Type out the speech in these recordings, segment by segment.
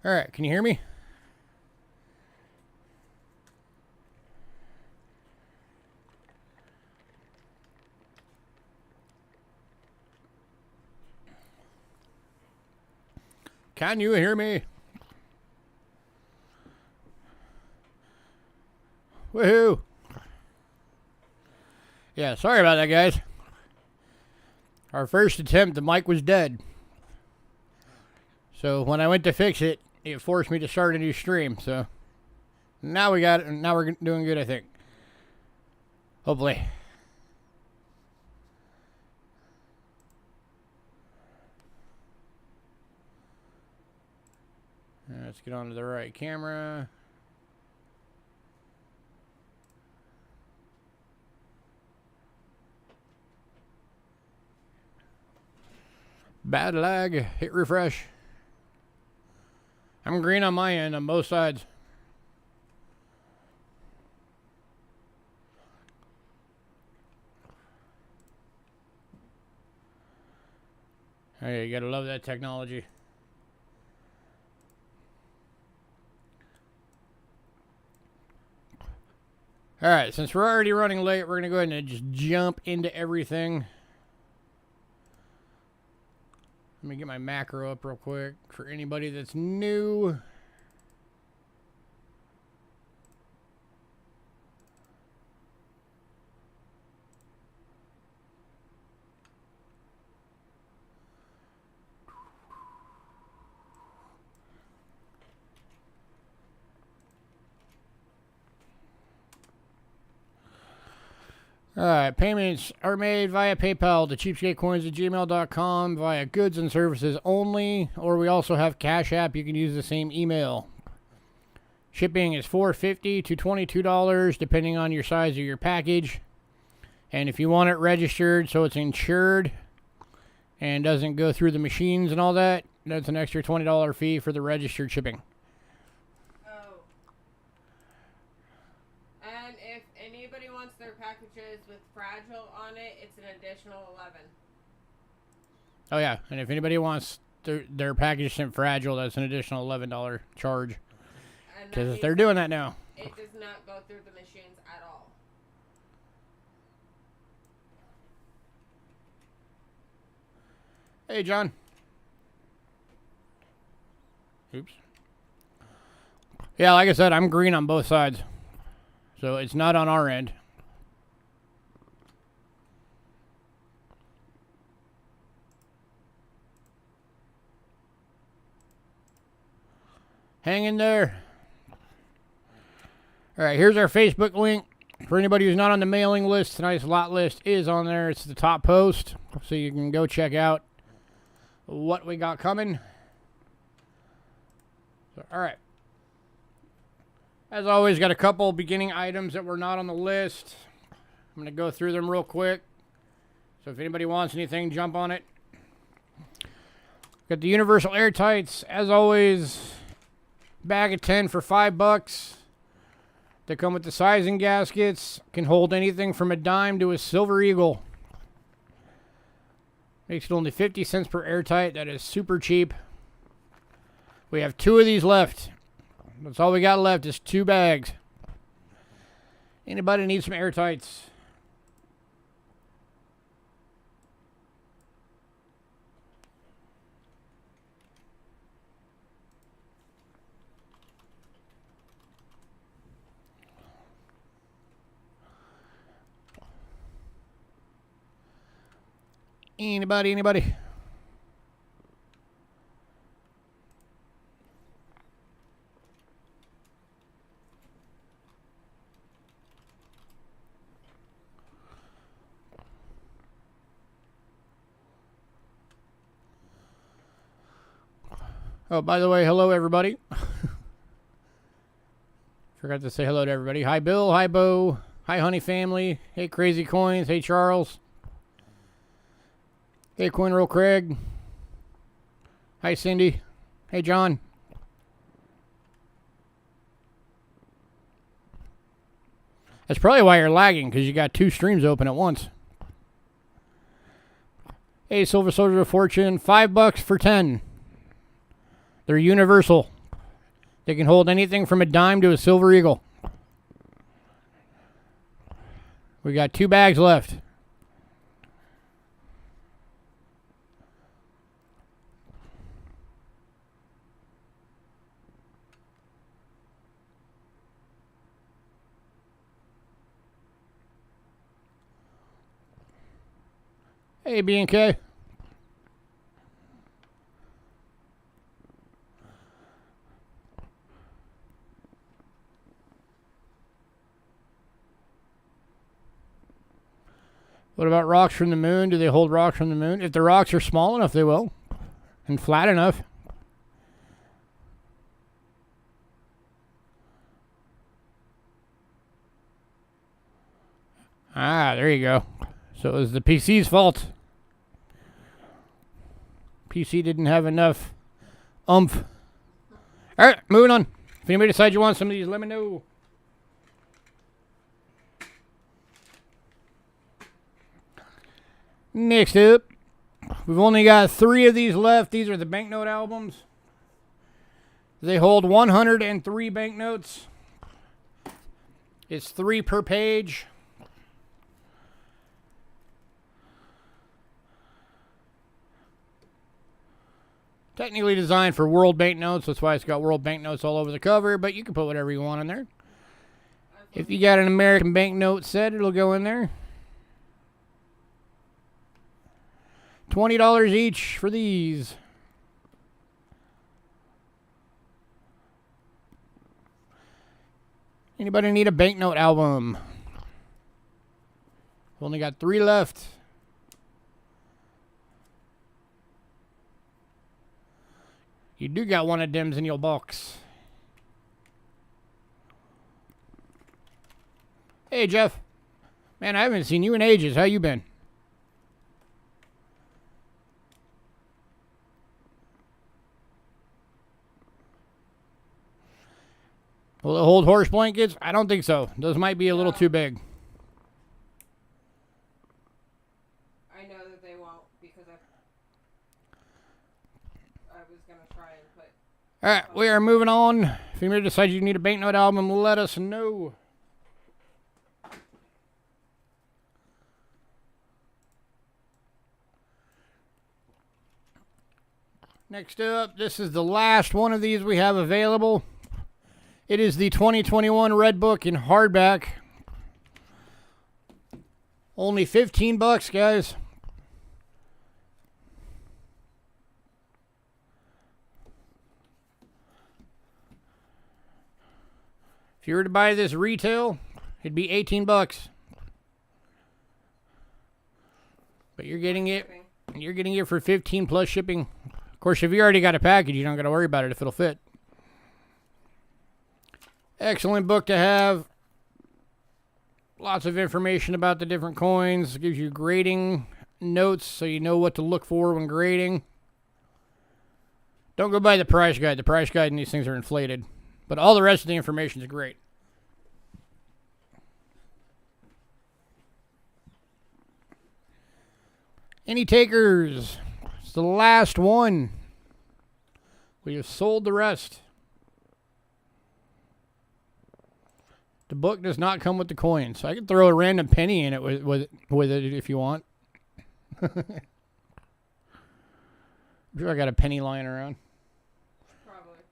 All right, can you hear me? Can you hear me? Woohoo! Yeah, sorry about that, guys. Our first attempt, the mic was dead. So when I went to fix it, it forced me to start a new stream. So now we got it, and now we're doing good, I think. Hopefully. Let's get onto the right camera. Bad lag. Hit refresh. I'm green on my end on both sides. Hey, you gotta love that technology. Alright, since we're already running late, we're gonna go ahead and just jump into everything. Let me get my macro up real quick for anybody that's new. Alright, payments are made via PayPal to cheapskatecoins@gmail.com via goods and services only, or we also have Cash App. You can use the same email. Shipping is $4.50 to $22 depending on your size of your package. And if you want it registered so it's insured and doesn't go through the machines and all that, that's an extra $20 fee for the registered shipping. Their packages with fragile on it, it's an additional $11. Oh yeah, and if anybody wants their package sent fragile, that's an additional $11 charge. Because they're doing that now. It does not go through the machines at all. Hey, John. Oops. Yeah, like I said, I'm green on both sides. So it's not on our end. Hang in there. All right, here's our Facebook link. For anybody who's not on the mailing list, tonight's lot list is on there. It's the top post, so you can go check out what we got coming. So, all right. As always, got a couple beginning items that were not on the list. I'm going to go through them real quick. So if anybody wants anything, jump on it. Got the universal airtights, as always. Bag of 10 for $5. They come with the sizing gaskets. Can hold anything from a dime to a silver eagle. Makes it only 50 cents per airtight. That is super cheap. We have 2 of these left. That's all we got left is 2 bags. Anybody need some airtights? Anybody? Oh, by the way, hello, everybody. Forgot to say hello to everybody. Hi, Bill. Hi, Bo. Hi, Honey Family. Hey, Crazy Coins. Hey, Charles. Hey, Quinn Roll Craig. Hi, Cindy. Hey, John. That's probably why you're lagging, because you got 2 streams open at once. Hey, Silver Soldier of Fortune. $5 for 10. They're universal. They can hold anything from a dime to a silver eagle. We got 2 bags left. Hey, B&K. What about rocks from the moon? Do they hold rocks from the moon? If the rocks are small enough, they will. And flat enough. Ah, there you go. So it was the PC's fault. PC didn't have enough oomph. Alright, moving on. If anybody decides you want some of these, let me know. Next up, we've only got 3 of these left. These are the banknote albums. They hold 103 banknotes. It's 3 per page. Technically designed for world banknotes. That's why it's got world banknotes all over the cover, but you can put whatever you want in there. If you got an American banknote set, it'll go in there. $20 each for these. Anybody need a banknote album? Only got 3 left. You do got one of them in your box. Hey, Jeff. Man, I haven't seen you in ages. How you been? Will it hold horse blankets? I don't think so. Those might be a little too big. I know that they won't because I was going to try and put... Alright, we are moving on. If you decide you need a banknote album, let us know. Next up, this is the last one of these we have available. It is the 2021 Red Book in hardback. Only $15, guys. If you were to buy this retail, it'd be $18. But you're getting it for 15 plus shipping. Of course, if you already got a package, you don't got to worry about it if it'll fit. Excellent book to have. Lots of information about the different coins. It gives you grading notes so you know what to look for when grading. Don't go by the price guide. The price guide and these things are inflated. But all the rest of the information is great. Any takers? It's the last one. We have sold the rest. The book does not come with the coins. So I can throw a random penny in it with it if you want. I'm sure I got a penny lying around. Probably.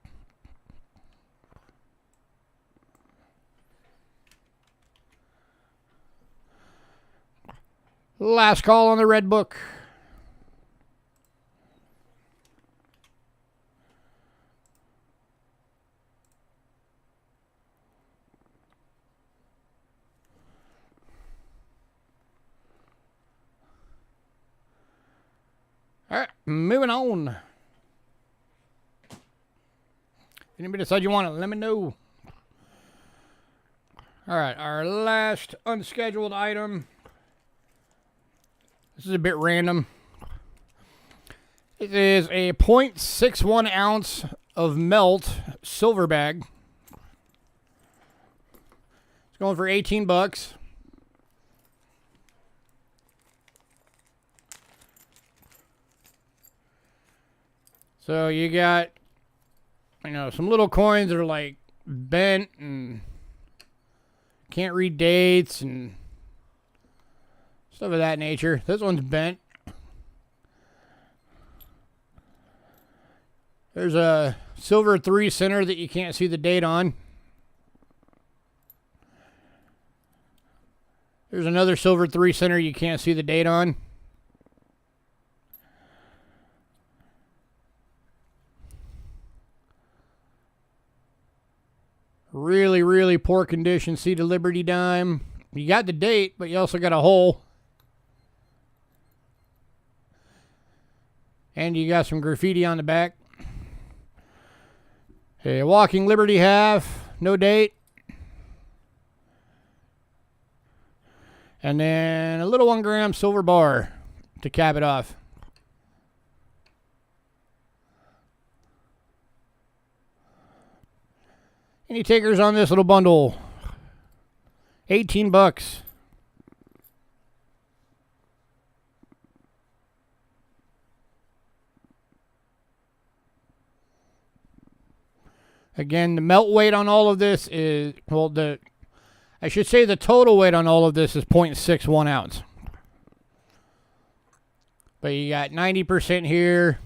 Last call on the Red Book. All right, moving on. If anybody decides you want it, let me know. All right, our last unscheduled item. This is a bit random. It is a 0.61 ounce of melt silver bag. It's going for $18. So you got you know, some little coins are like bent and can't read dates and stuff of that nature. This one's bent. There's a silver 3 center that you can't see the date on. There's another silver 3 center you can't see the date on. Really, really poor condition. See the Liberty dime. You got the date, but you also got a hole. And you got some graffiti on the back. A walking Liberty half, no date. And then a little 1 gram silver bar to cap it off. Any takers on this little bundle? 18 bucks. Again, the melt weight on all of this is, well, I should say the total weight on all of this is 0.61 ounce. But you got 90% here,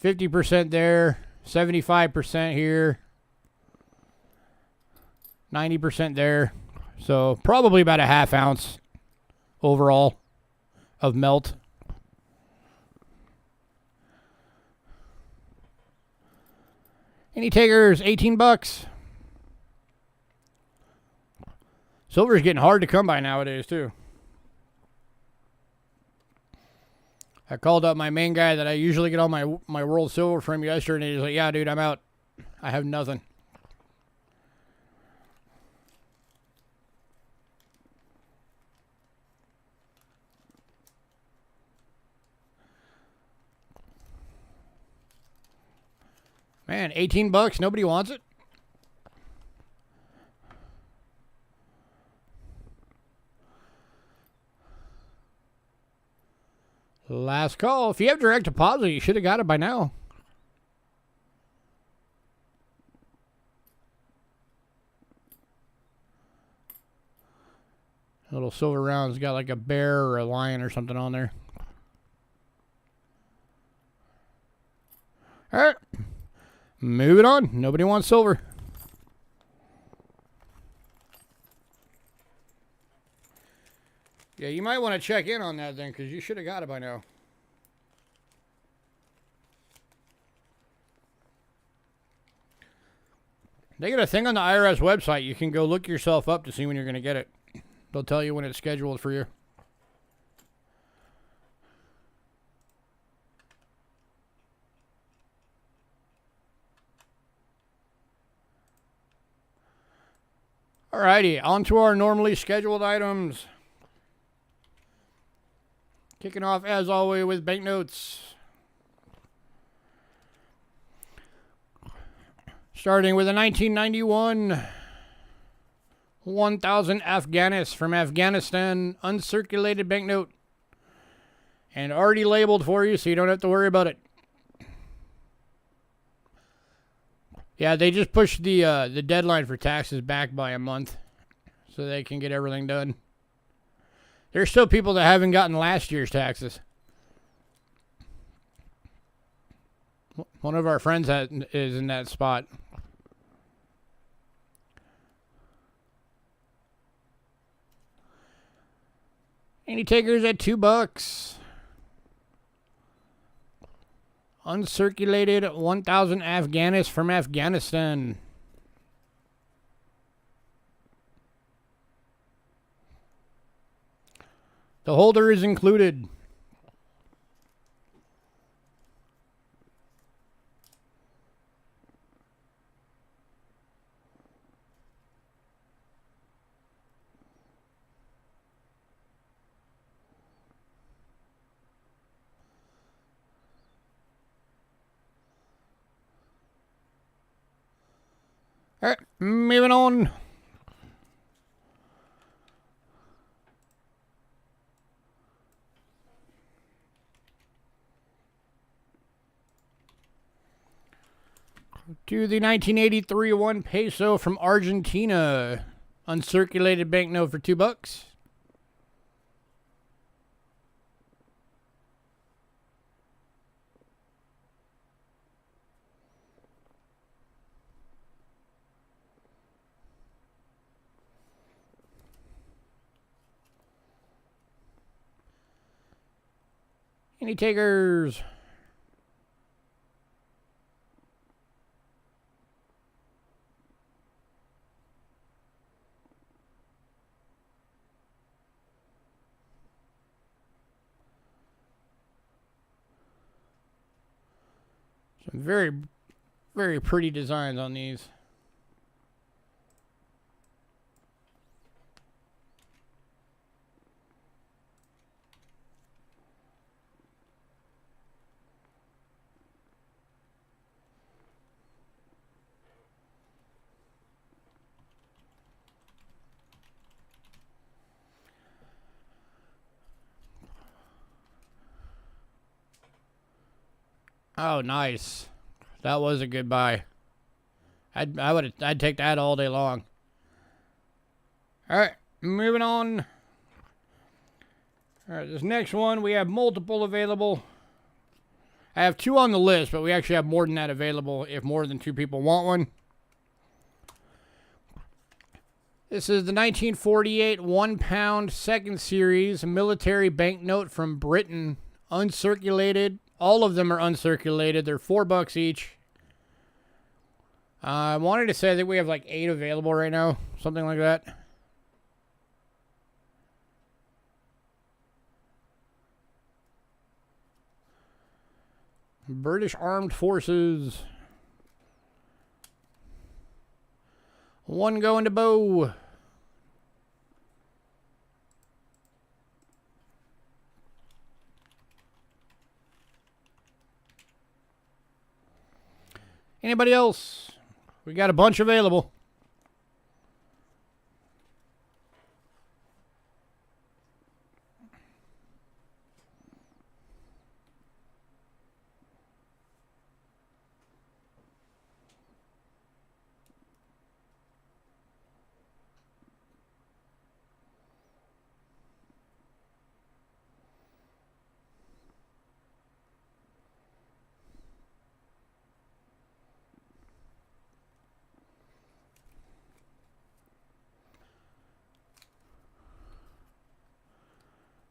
50% there, 75% here, 90% there. So probably about a ½ ounce overall of melt. Any takers? 18 bucks. Silver's getting hard to come by nowadays, too. I called up my main guy that I usually get all my world silver from yesterday, and he's like, yeah, dude, I'm out. I have nothing. Man, 18 bucks, nobody wants it? Last call. If you have direct deposit, you should have got it by now. Little silver round's got like a bear or a lion or something on there. All right. Moving on. Nobody wants silver. Yeah, you might want to check in on that then, because you should have got it by now. They got a thing on the IRS website. You can go look yourself up to see when you're going to get it. They'll tell you when it's scheduled for you. Alrighty, on to our normally scheduled items. Kicking off, as always, with banknotes. Starting with a 1991 1,000 Afghanis from Afghanistan uncirculated banknote. And already labeled for you, so you don't have to worry about it. Yeah, they just pushed the deadline for taxes back by a month so they can get everything done. There's still people that haven't gotten last year's taxes. One of our friends is in that spot. Any takers at $2? Uncirculated 1,000 Afghanis from Afghanistan. The holder is included. All right, moving on. To the 1983 1 peso from Argentina. Uncirculated banknote for $2. Any takers? Some very, very pretty designs on these. Oh, nice. That was a good buy. I'd take that all day long. All right, moving on. All right, this next one, we have multiple available. I have 2 on the list, but we actually have more than that available if more than 2 people want one. This is the 1948 £1 second series military banknote from Britain, uncirculated. All of them are uncirculated. They're $4 each. I wanted to say that we have like 8 available right now, something like that. British Armed Forces. 1 going to Bo. Anybody else? We got a bunch available.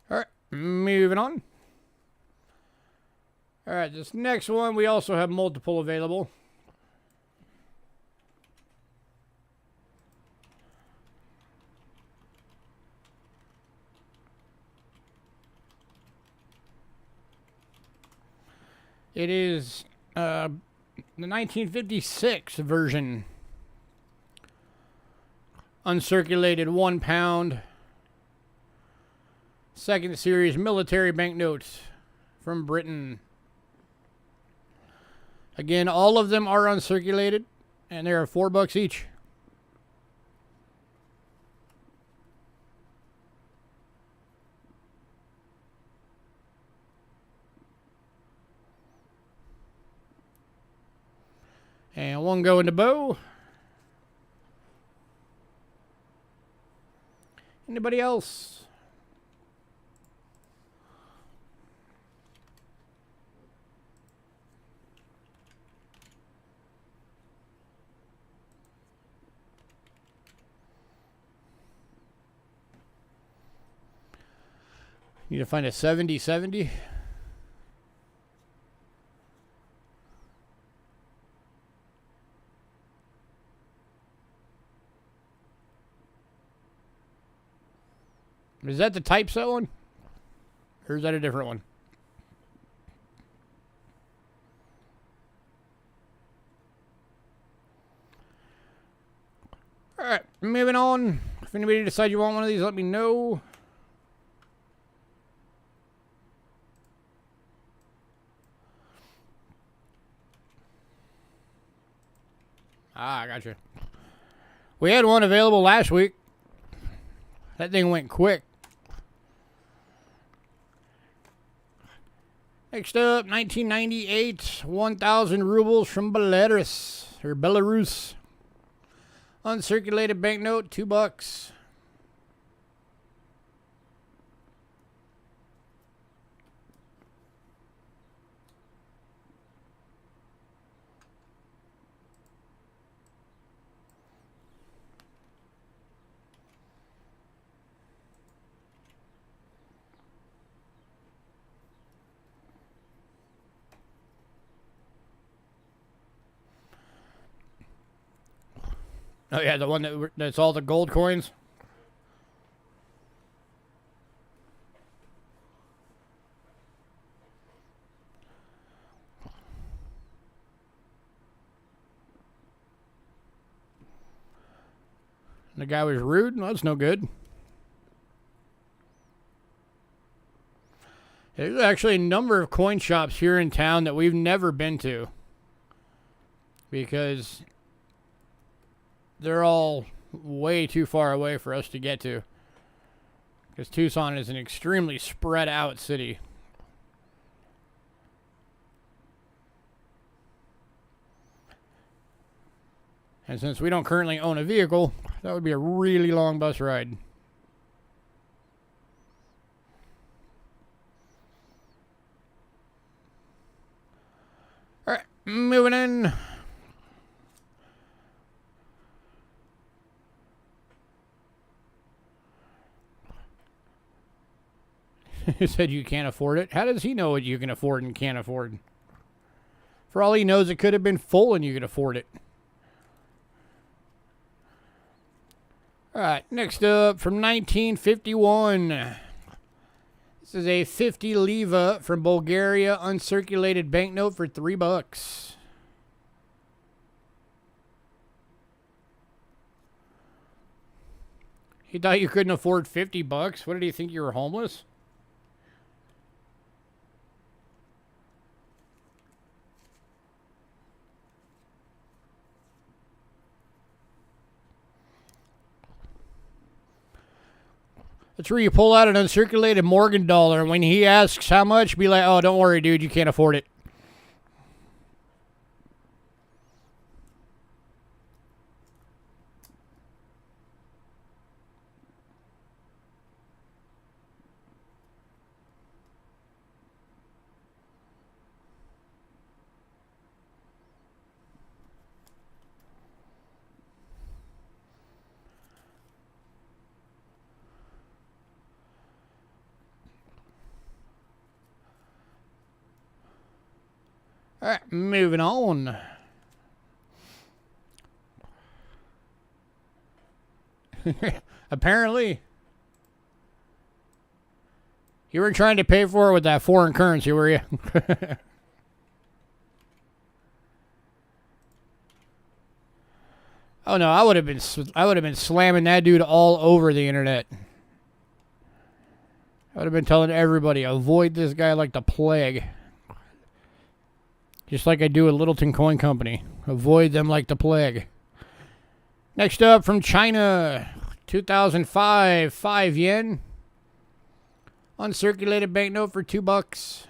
All right, moving on. All right, this next one, we also have multiple available. It is the 1956 version. Uncirculated £1. Second series military banknotes from Britain. Again, all of them are uncirculated, and they are $4 each. And 1 going to Bo. Anybody else? Need to find a 70-70. Is that the typeset one? Or is that a different one? Alright, moving on. If anybody decides you want one of these, let me know. Ah, I gotcha. We had one available last week. That thing went quick. Next up, 1998, 1,000 rubles from Belarus. Uncirculated banknote, $2. Oh yeah, the one that's all the gold coins. The guy was rude. No, that's no good. There's actually a number of coin shops here in town that we've never been to, because they're all way too far away for us to get to. Because Tucson is an extremely spread out city. And since we don't currently own a vehicle, that would be a really long bus ride. Alright, moving in. He said you can't afford it. How does he know what you can afford and can't afford? For all he knows, it could have been full and you could afford it. Alright, next up from 1951. This is a 50 leva from Bulgaria, uncirculated banknote for $3. He thought you couldn't afford $50? What did he think, you were homeless? That's where you pull out an uncirculated Morgan dollar, and when he asks how much, be like, oh, don't worry, dude, you can't afford it. All right, moving on. Apparently, you were trying to pay for it with that foreign currency, were you? Oh no, I would have been slamming that dude all over the internet. I would have been telling everybody, avoid this guy like the plague. Just like I do at Littleton Coin Company. Avoid them like the plague. Next up from China, 2005, 5 yen. Uncirculated banknote for $2.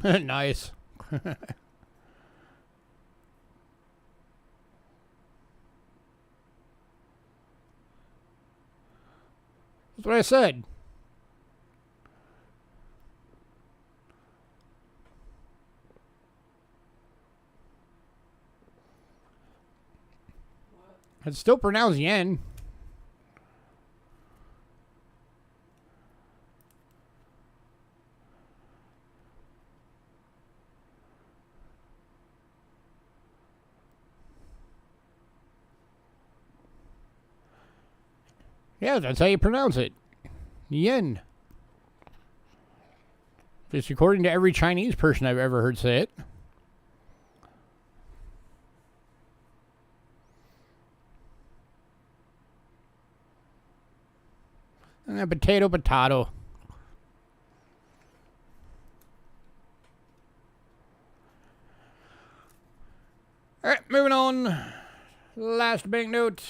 Nice. That's what I said. It's still pronounced yen. Yeah, that's how you pronounce it. Yen. Just according to every Chinese person I've ever heard say it. And then potato. All right, moving on. Last banknote.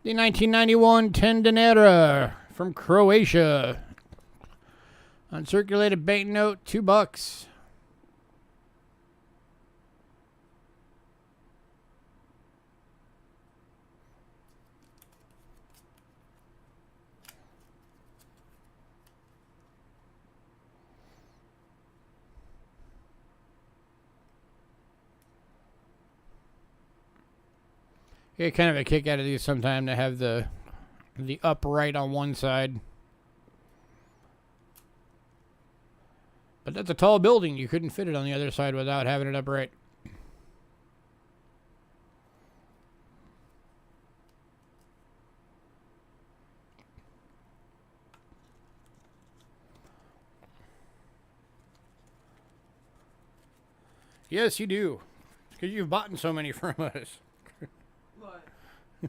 The 1991 10 dinara from Croatia. Uncirculated banknote, $2. Get kind of a kick out of these sometime to have the upright on one side. But that's a tall building. You couldn't fit it on the other side without having it upright. Yes, you do. Because you've bought so many from us. What?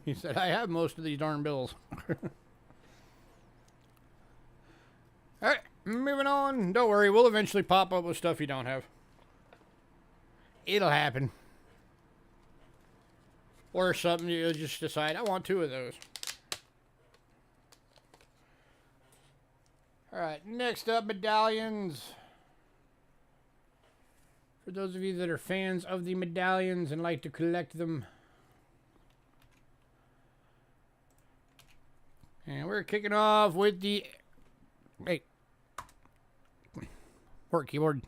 He said, I have most of these darn bills. Alright, moving on. Don't worry, we'll eventually pop up with stuff you don't have. It'll happen. Or something you'll just decide, I want 2 of those. Alright, next up, medallions. For those of you that are fans of the medallions and like to collect them. And we're kicking off with the... Hey. Work keyboard.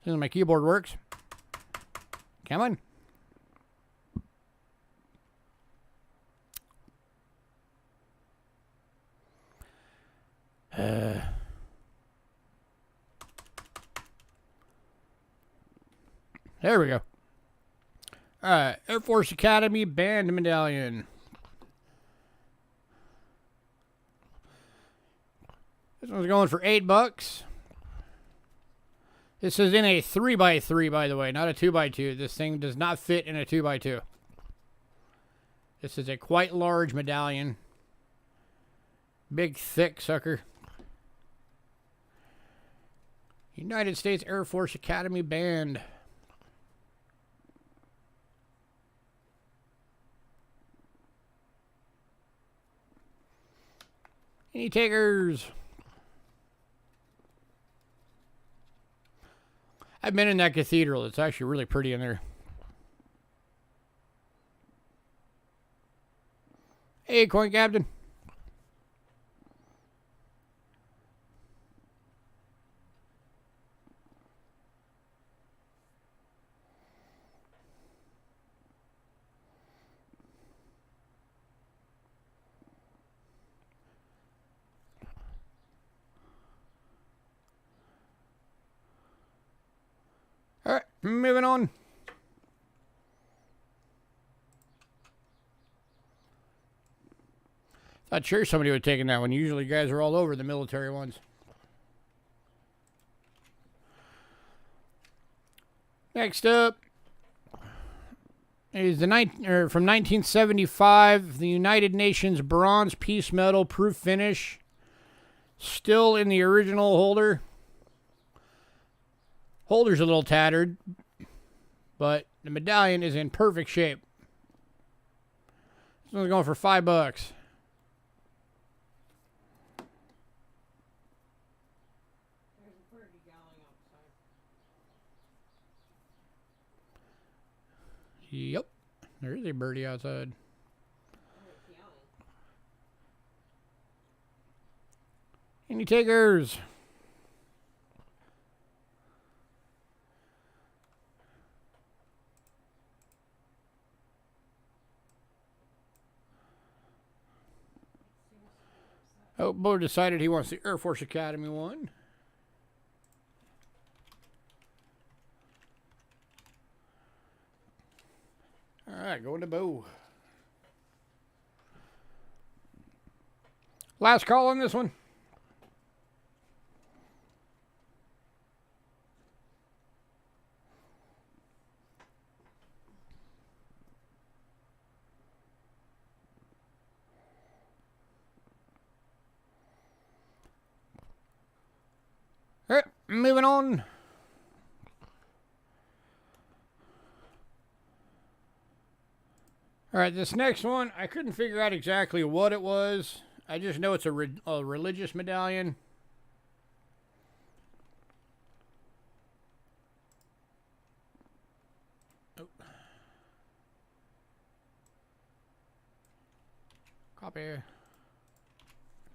As my keyboard works. Come on. There we go. Alright, Air Force Academy Band Medallion. This one's going for $8. This is in a 3x3, by the way, not a 2x2. This thing does not fit in a 2x2. This is a quite large medallion. Big, thick sucker. United States Air Force Academy Band. Any takers? I've been in that cathedral. It's actually really pretty in there. Hey, Coin Captain. All right, moving on. Thought sure somebody would have taken that one. Usually guys are all over the military ones. Next up is from 1975, the United Nations Bronze Peace Medal Proof Finish. Still in the original holder. Holder's a little tattered, but the medallion is in perfect shape. This one's going for $5. There's a birdie yelling outside. Yep, there is a birdie outside. Oh, it's yelling. Any takers? Oh, Bo decided he wants the Air Force Academy one. All right, going to Bo. Last call on this one. on. All right, this next one, I couldn't figure out exactly what it was. I just know it's a religious medallion. Oh. Copy.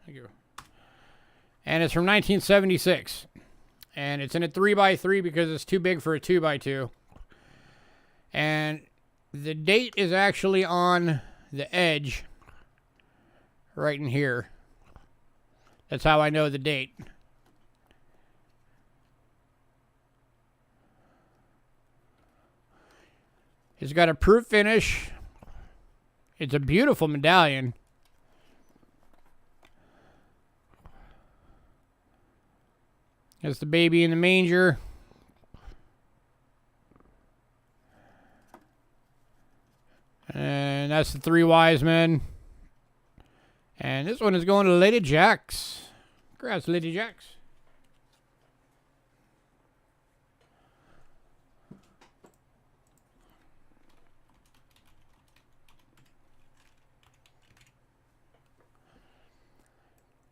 Thank you. And it's from 1976. And it's in a 3x3 because it's too big for a 2x2. And the date is actually on the edge right in here. That's how I know the date. It's got a proof finish. It's a beautiful medallion. That's the baby in the manger. And that's the three wise men. And this one is going to Lady Jax. Congrats, Lady Jax.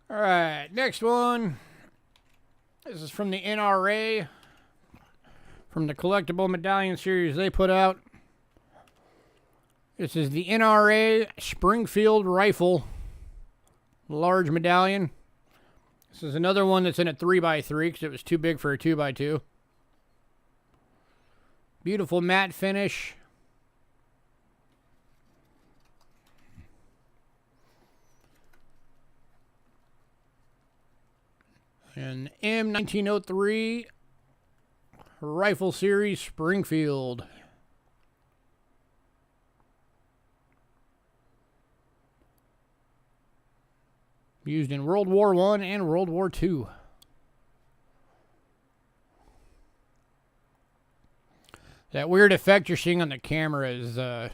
All right, next one. This is from the NRA, from the collectible medallion series they put out. This is the NRA Springfield Rifle large medallion. This is another one that's in a 3x3 because it was too big for a 2x2. Beautiful matte finish. An M1903 Rifle Series Springfield. Used in World War I and World War II. That weird effect you're seeing on the camera is the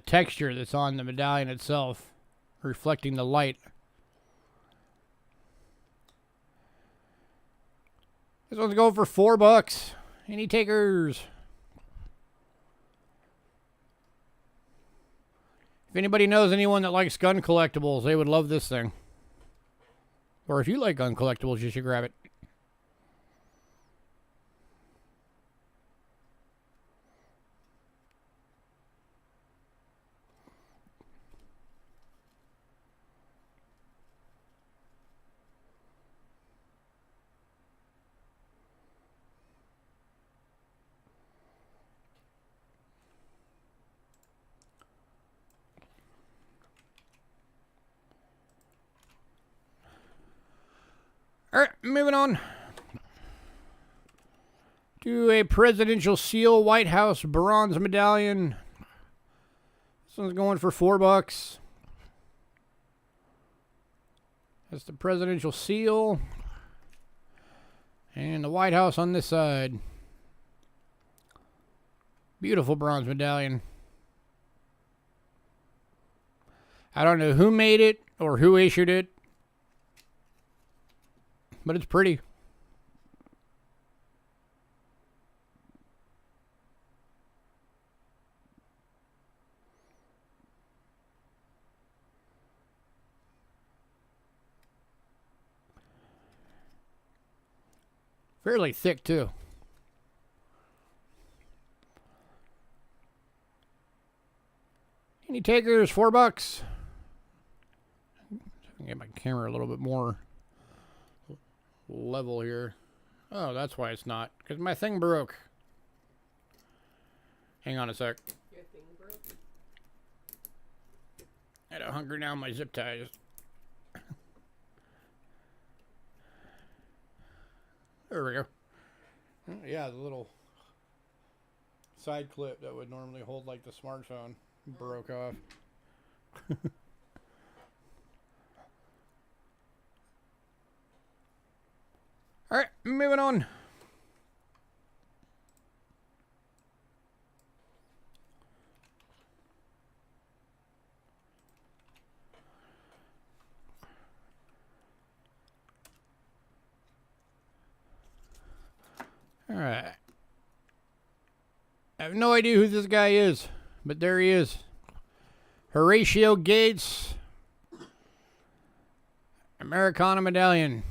texture that's on the medallion itself, reflecting the light. This one's going for $4. Any takers? If anybody knows anyone that likes gun collectibles, they would love this thing. Or if you like gun collectibles, you should grab it. All right, moving on to a presidential seal White House bronze medallion. This one's going for $4. That's the presidential seal. And the White House on this side. Beautiful bronze medallion. I don't know who made it or who issued it, but it's pretty. Fairly thick, too. Any takers? $4. I can get my camera a little bit more level here. Oh, that's why it's not. Because my thing broke. Hang on a sec. Your thing broke? I had to hunker down my zip ties. There we go. Yeah, the little side clip that would normally hold like the smartphone broke off. All right, moving on. All right. I have no idea who this guy is, but there he is. Horatio Gates, Americana medallion.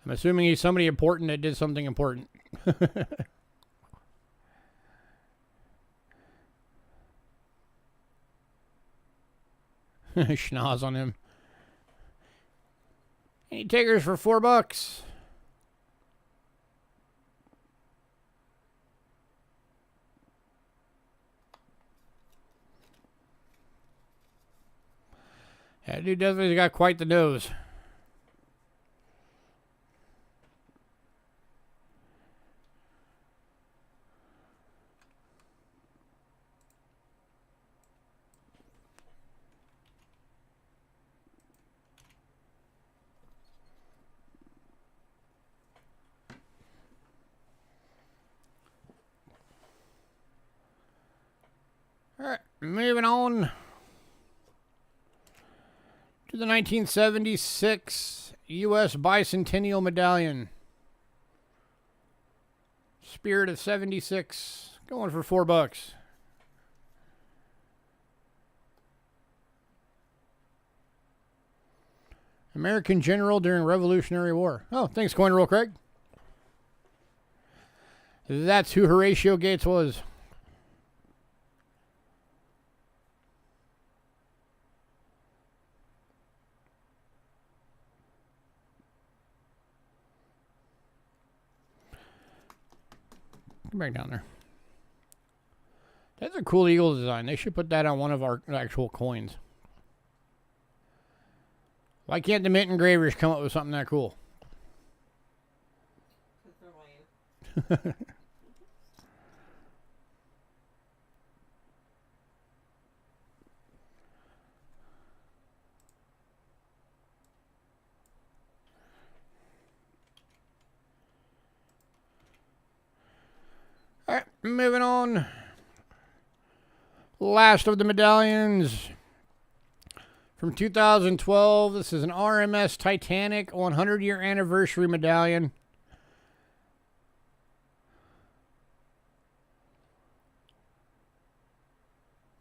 I'm assuming he's somebody important that did something important. Schnoz on him. Any takers for $4? That dude definitely got quite the nose. All right, moving on to the 1976 U.S. Bicentennial Medallion. Spirit of 76, going for $4. American general during Revolutionary War. Oh, thanks, Coin Roll Craig. That's who Horatio Gates was. Come back down there. That's a cool eagle design. They should put that on one of our actual coins. Why can't the mint engravers come up with something that cool? Because they're lame. All right, moving on. Last of the medallions. From 2012, this is an RMS Titanic 100-year anniversary medallion.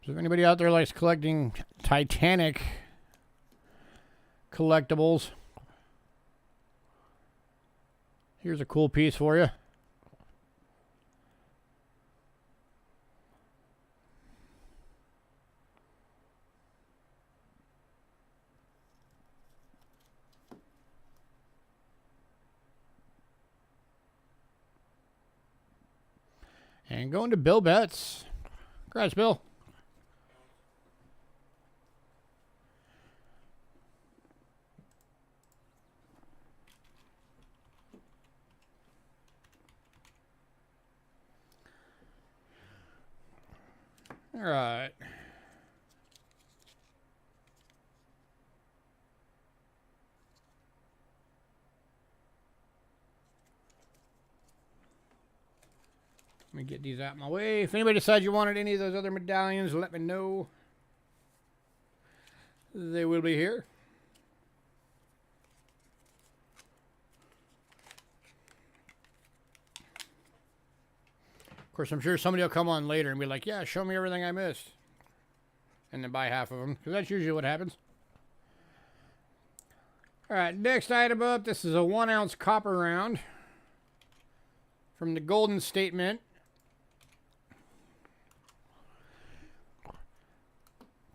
So if anybody out there likes collecting Titanic collectibles, here's a cool piece for you. And going to Bill Betts. Congrats, Bill. All right. Let me get these out of my way. If anybody decides you wanted any of those other medallions, let me know. They will be here. Of course, I'm sure somebody will come on later and be like, yeah, show me everything I missed. And then buy half of them, because that's usually what happens. All right, next item up. This is a 1-ounce copper round from the Golden State Mint.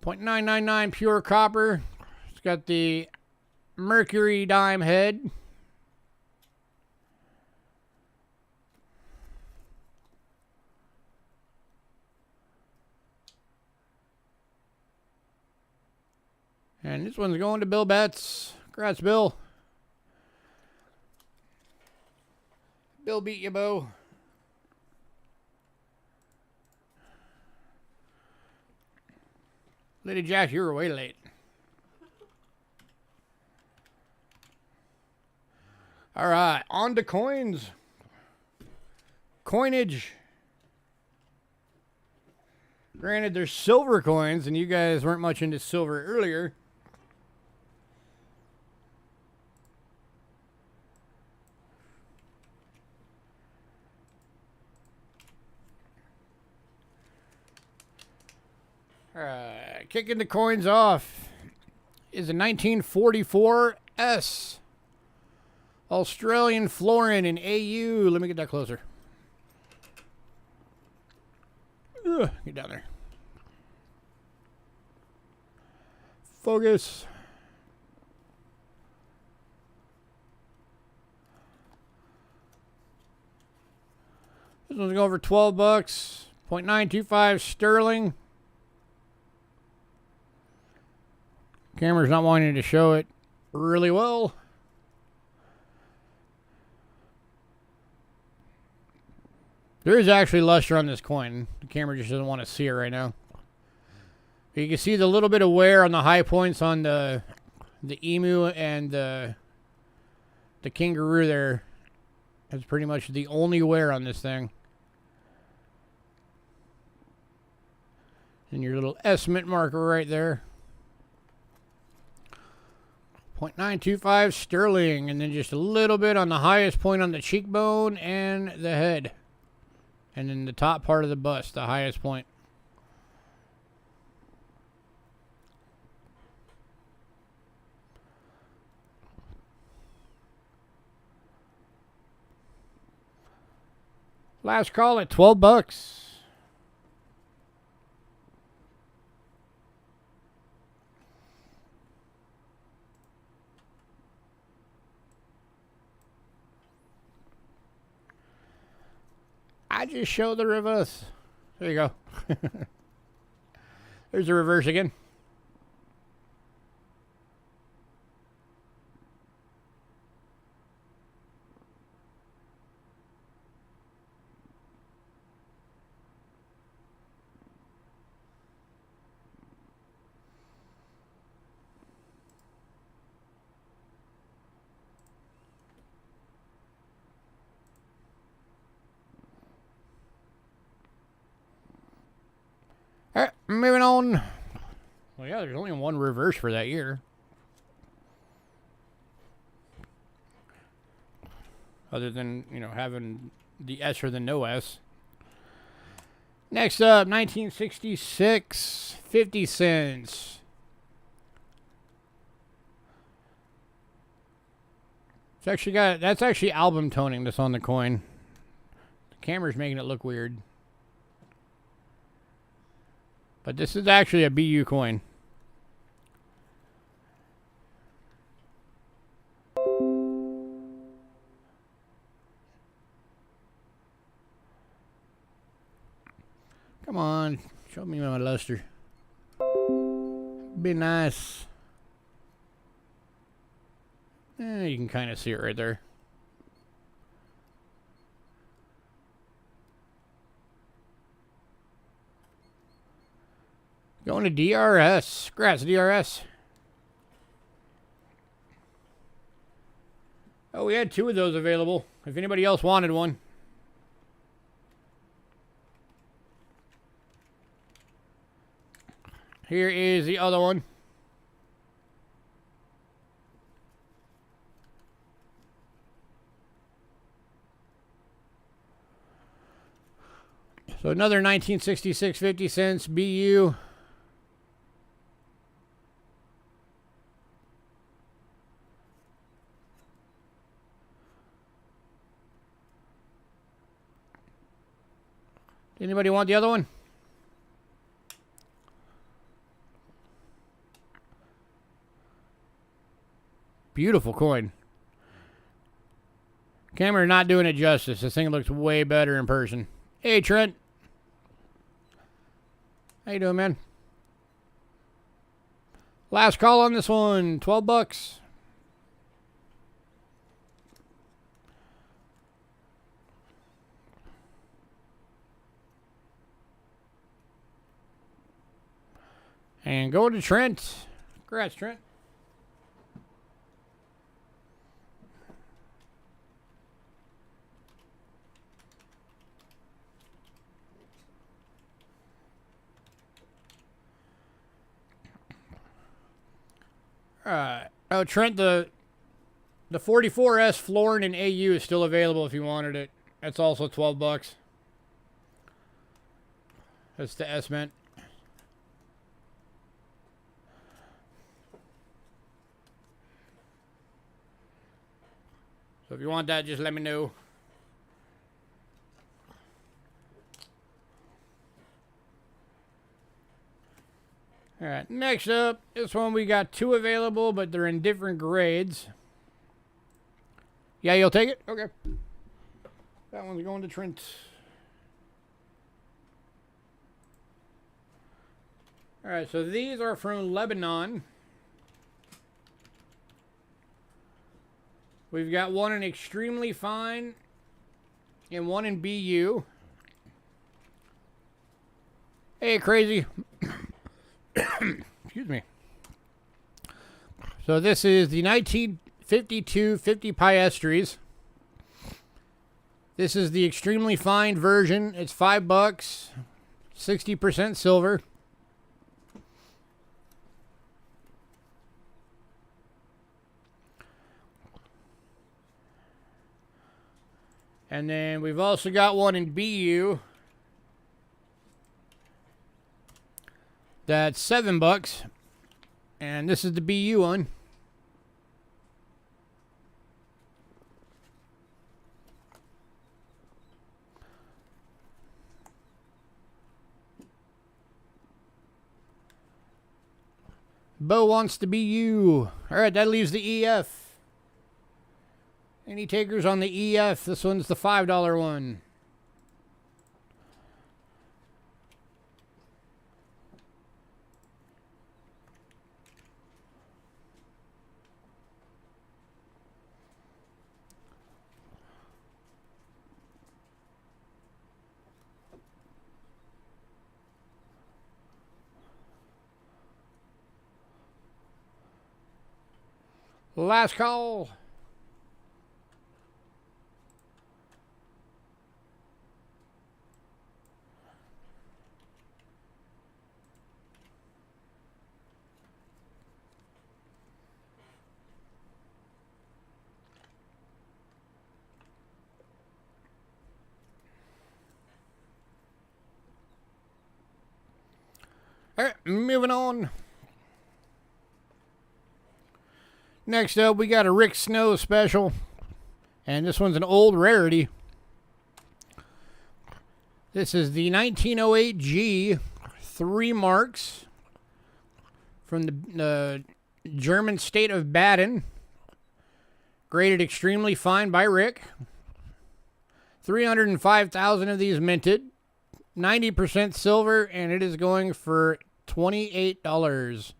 .999 pure copper. It's got the Mercury dime head. And this one's going to Bill Betts. Congrats, Bill. Bill beat you, Bo. Lady Jack, you were way late. All right, on to coins. Granted, there's silver coins, and you guys weren't much into silver earlier. Alright, kicking the coins off is a 1944 S. Australian florin in AU. Let me get that closer. Ugh, get down there. Focus. This one's going for 12 bucks. 0.925 sterling. Camera's not wanting to show it really well. There is actually luster on this coin. The camera just doesn't want to see it right now. You can see the little bit of wear on the high points on the emu and the kangaroo there. That's pretty much the only wear on this thing. And your little estimate marker right there. 0.925 sterling, and then just a little bit on the highest point on the cheekbone and the head. And then the top part of the bust, the highest point. Last call at 12 bucks. I just show the reverse. There you go. There's the reverse again. Alright, moving on. Well, yeah, there's only one reverse for that year. Other than, you know, having the S or the no S. Next up, 1966, 50 cents. It's actually that's actually album toning that's on the coin. The camera's making it look weird. But this is actually a BU coin. Come on, show me my luster. Be nice. You can kind of see it right there. Going to DRS. Congrats, DRS. Oh, we had 2 of those available. If anybody else wanted one. Here is the other one. So another 1966 50 cents BU. Anybody want the other one? Beautiful coin. Camera not doing it justice. This thing looks way better in person. Hey, Trent. How you doing, man? Last call on this one. 12 bucks. And go to Trent. Congrats, Trent. Oh, Trent, the 44S Florin in AU is still available if you wanted it. That's also $12. That's the S Mint. So if you want that, just let me know. Alright, next up, this one we got 2 available, but they're in different grades. Yeah, you'll take it? Okay. That one's going to Trent. Alright, so these are from Lebanon. We've got one in extremely fine and one in BU. Hey, crazy. Excuse me. So this is the 1952 50 piastres. This is the extremely fine version. It's $5, 60% silver. And then we've also got one in BU. That's $7. And this is the BU one. Bo wants the BU. Alright, that leaves the EF. Any takers on the EF? This one's the $5 one. Last call. All right, moving on. Next up, we got a Rick Snow special. And this one's an old rarity. This is the 1908 G, 3 marks from the German state of Baden. Graded extremely fine by Rick. 305,000 of these minted. 90% silver, and it is going for $28.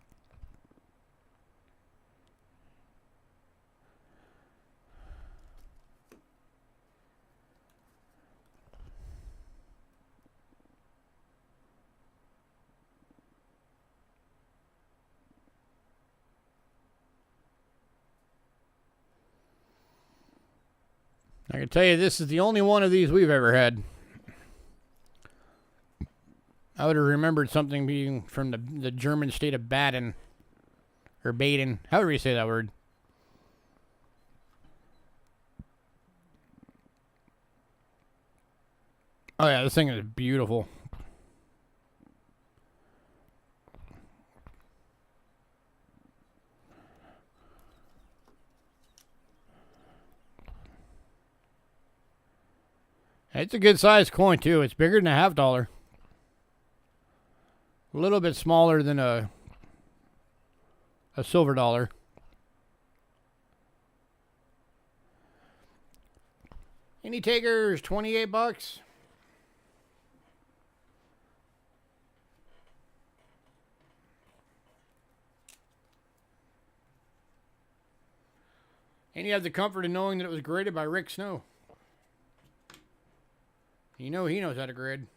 I can tell you this is the only one of these we've ever had. I would have remembered something being from the German state of Baden. Or Baden. However you say that word. Oh yeah, this thing is beautiful. It's a good sized coin too. It's bigger than a $50. A little bit smaller than a silver dollar. Any takers? $28. And you have the comfort of knowing that it was graded by Rick Snow. You know he knows how to grade.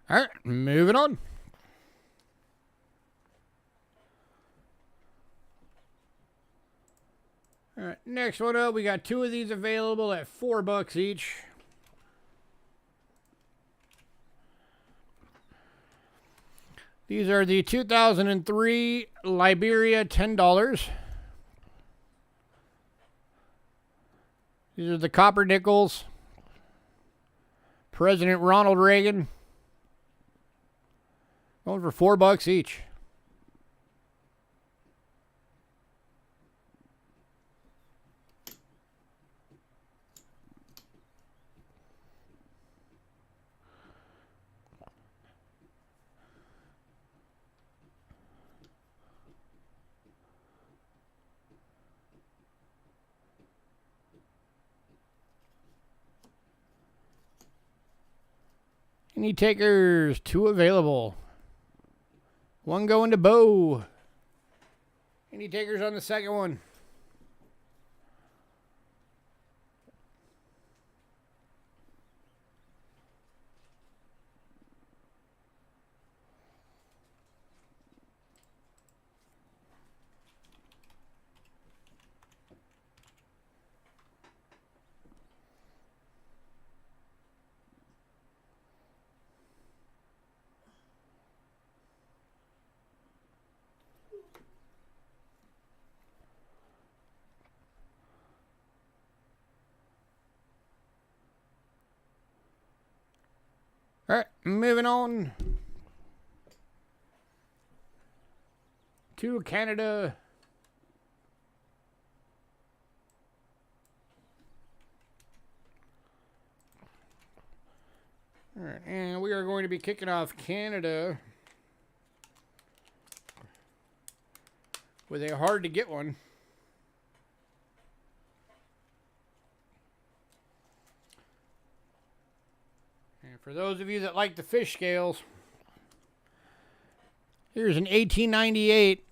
All right, moving on. All right, next one up, we got 2 of these available at $4 each. These are the 2003 Liberia $10. These are the copper nickels. President Ronald Reagan. Going for $4 each. Any takers? 2 available. 1 going to Bo. Any takers on the second one? All right, moving on to Canada. All right, and we are going to be kicking off Canada with a hard to get one. And for those of you that like the fish scales, here's an 1898.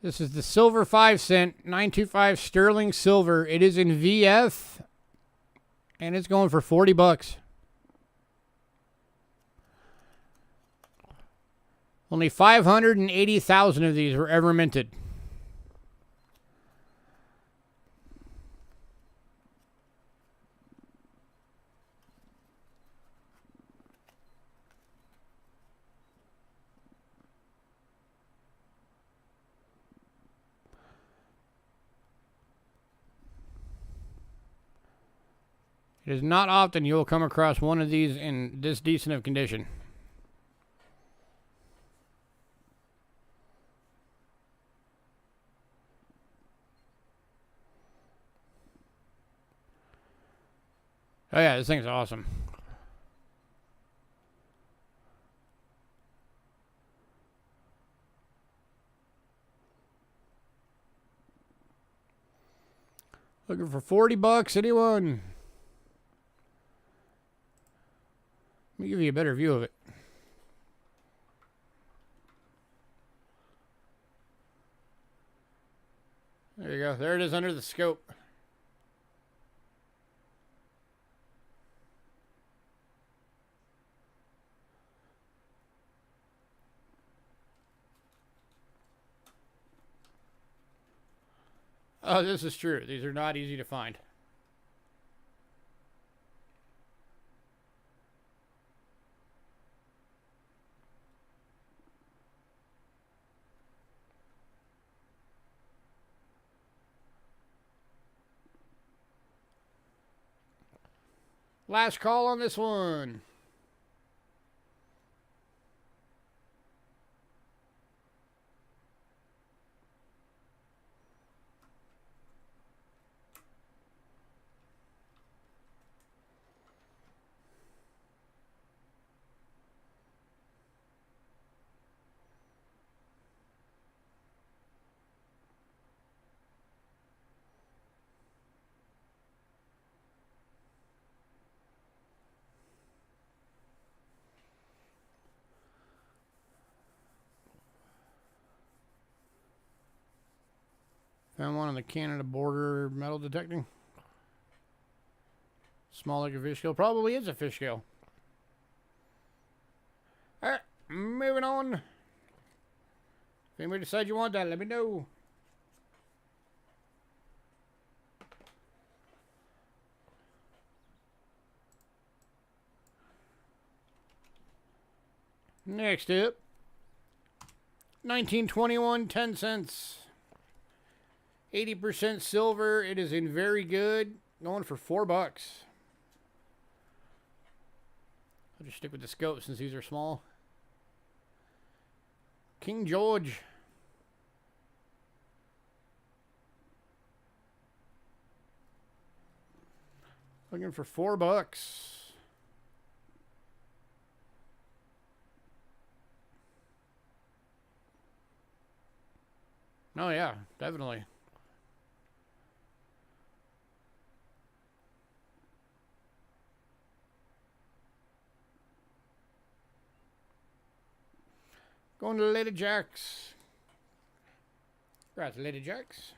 This is the silver 5-cent 925 sterling silver. It is in VF, and it's going for $40. Only 580,000 of these were ever minted. It is not often you'll come across one of these in this decent of condition. Oh yeah, this thing's awesome. Looking for $40, anyone? Let me give you a better view of it. There you go. There it is under the scope. Oh, this is true. These are not easy to find. Last call on this one. Found one on the Canada border metal detecting. Small like a fish scale. Probably is a fish scale. Alright, moving on. If anybody decides you want that, let me know. Next up, 1921, 10 cents. 80% silver. It is in very good. Going for $4. I'll just stick with the scope since these are small. King George. Looking for $4. Oh yeah, definitely. Going to Lady Jack's. Right, Lady Jack's.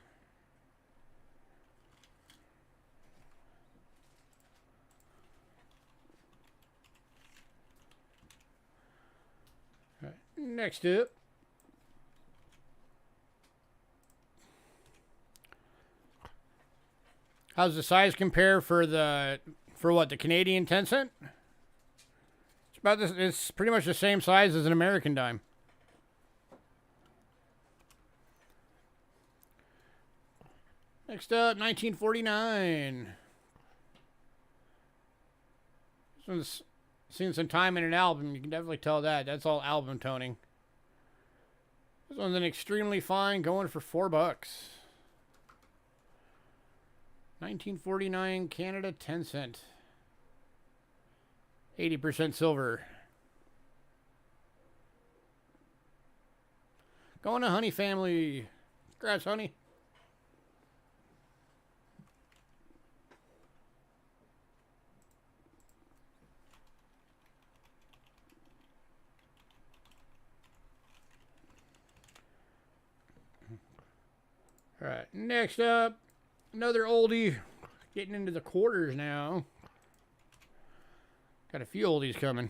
Right, next up. How's the size compare for what, the Canadian 10 cent? It's about this. It's pretty much the same size as an American dime. Next up, 1949. This one's seen some time in an album. You can definitely tell that. That's all album toning. This one's an extremely fine, going for $4. 1949 Canada 10 cent. 80% silver. Going to Honey Family. Congrats, Honey. All right, next up, another oldie. Getting into the quarters now. Got a few oldies coming.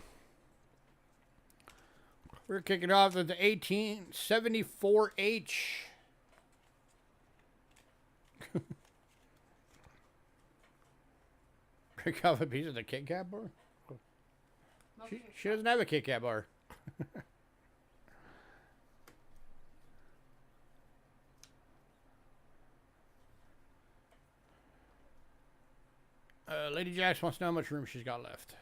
We're kicking off with the 1874H. Pick off a piece of the Kit Kat bar? She doesn't have a Kit Kat bar. Lady Jax wants to know how much room she's got left.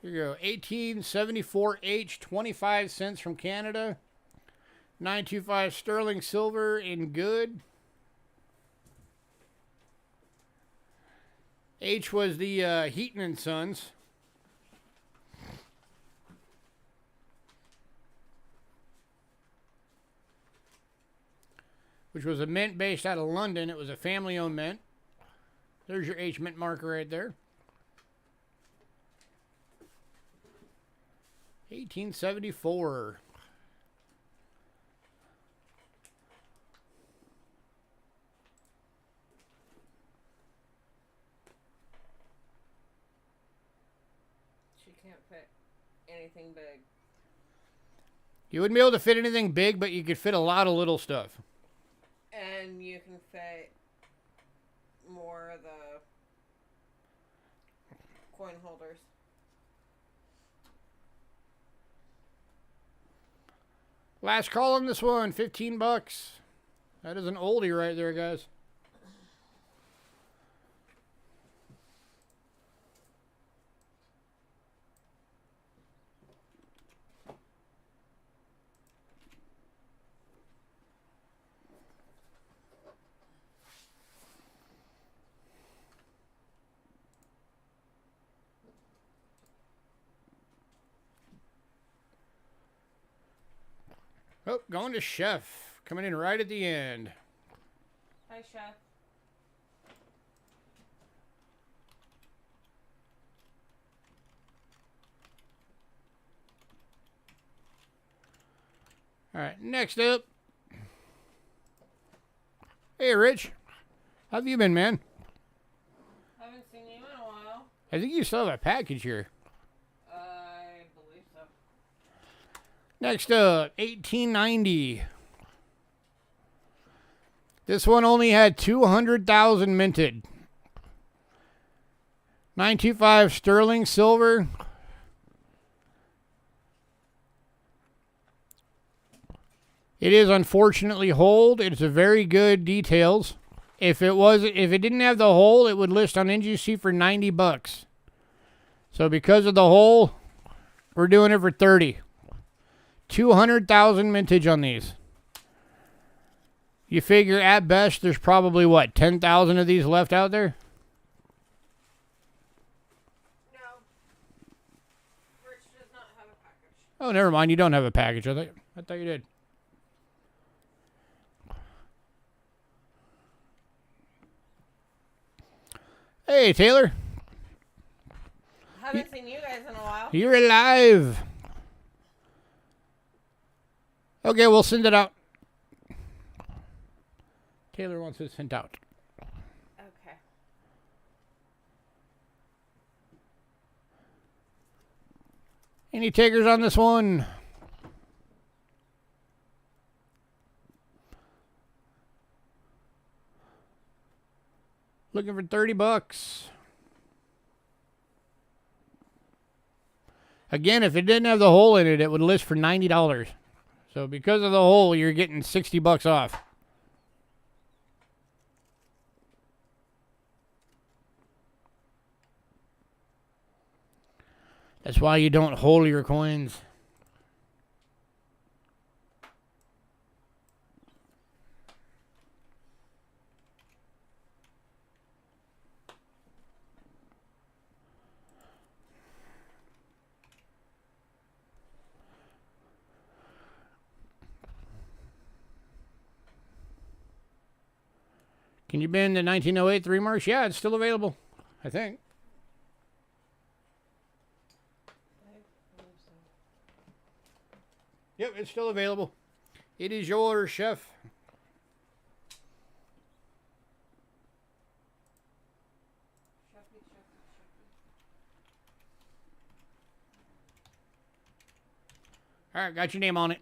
Here you go. 1874H, 25 cents from Canada. 925 sterling silver in good. H was the Heaton and Sons. Which was a mint based out of London. It was a family-owned mint. There's your H mint marker right there. 1874. She can't fit anything big. You wouldn't be able to fit anything big, but you could fit a lot of little stuff. And you can fit more of the coin holders. Last call on this one, $15. That is an oldie right there, guys. Oh, going to Chef. Coming in right at the end. Hi, Chef. All right, next up. Hey, Rich. How have you been, man? I think you still have a package here. I believe so. Next up, 1890. This one only had 200,000 minted. 925 sterling silver. It is unfortunately holed. It's a very good details. If it didn't have the hole, it would list on NGC for $90. So because of the hole, we're doing it for 30. 200,000 mintage on these. You figure at best there's probably what, 10,000 of these left out there? No. Rich does not have a package. Oh, never mind. You don't have a package. I thought you did. Hey, Taylor. Haven't seen you guys in a while. You're alive. Okay, we'll send it out. Taylor wants it sent out. Okay. Any takers on this one? Looking for $30. Again, if it didn't have the hole in it, it would list for $90. So because of the hole, you're getting $60 off. That's why you don't hole your coins. Can you bin the 1908 3 marks? Yeah, it's still available, I think. Yep, it's still available. It is yours, chef. All right, got your name on it.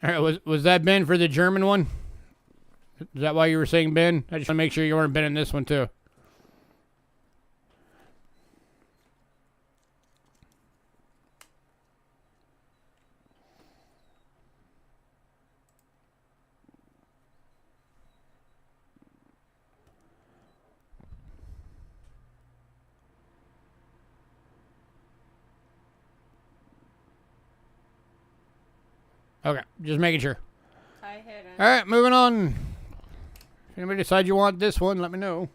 All right, was that Ben for the German one? Is that why you were saying Ben? I just want to make sure you weren't Ben in this one too. Okay, just making sure. Tie hidden. All right, moving on. If anybody decides you want this one, let me know.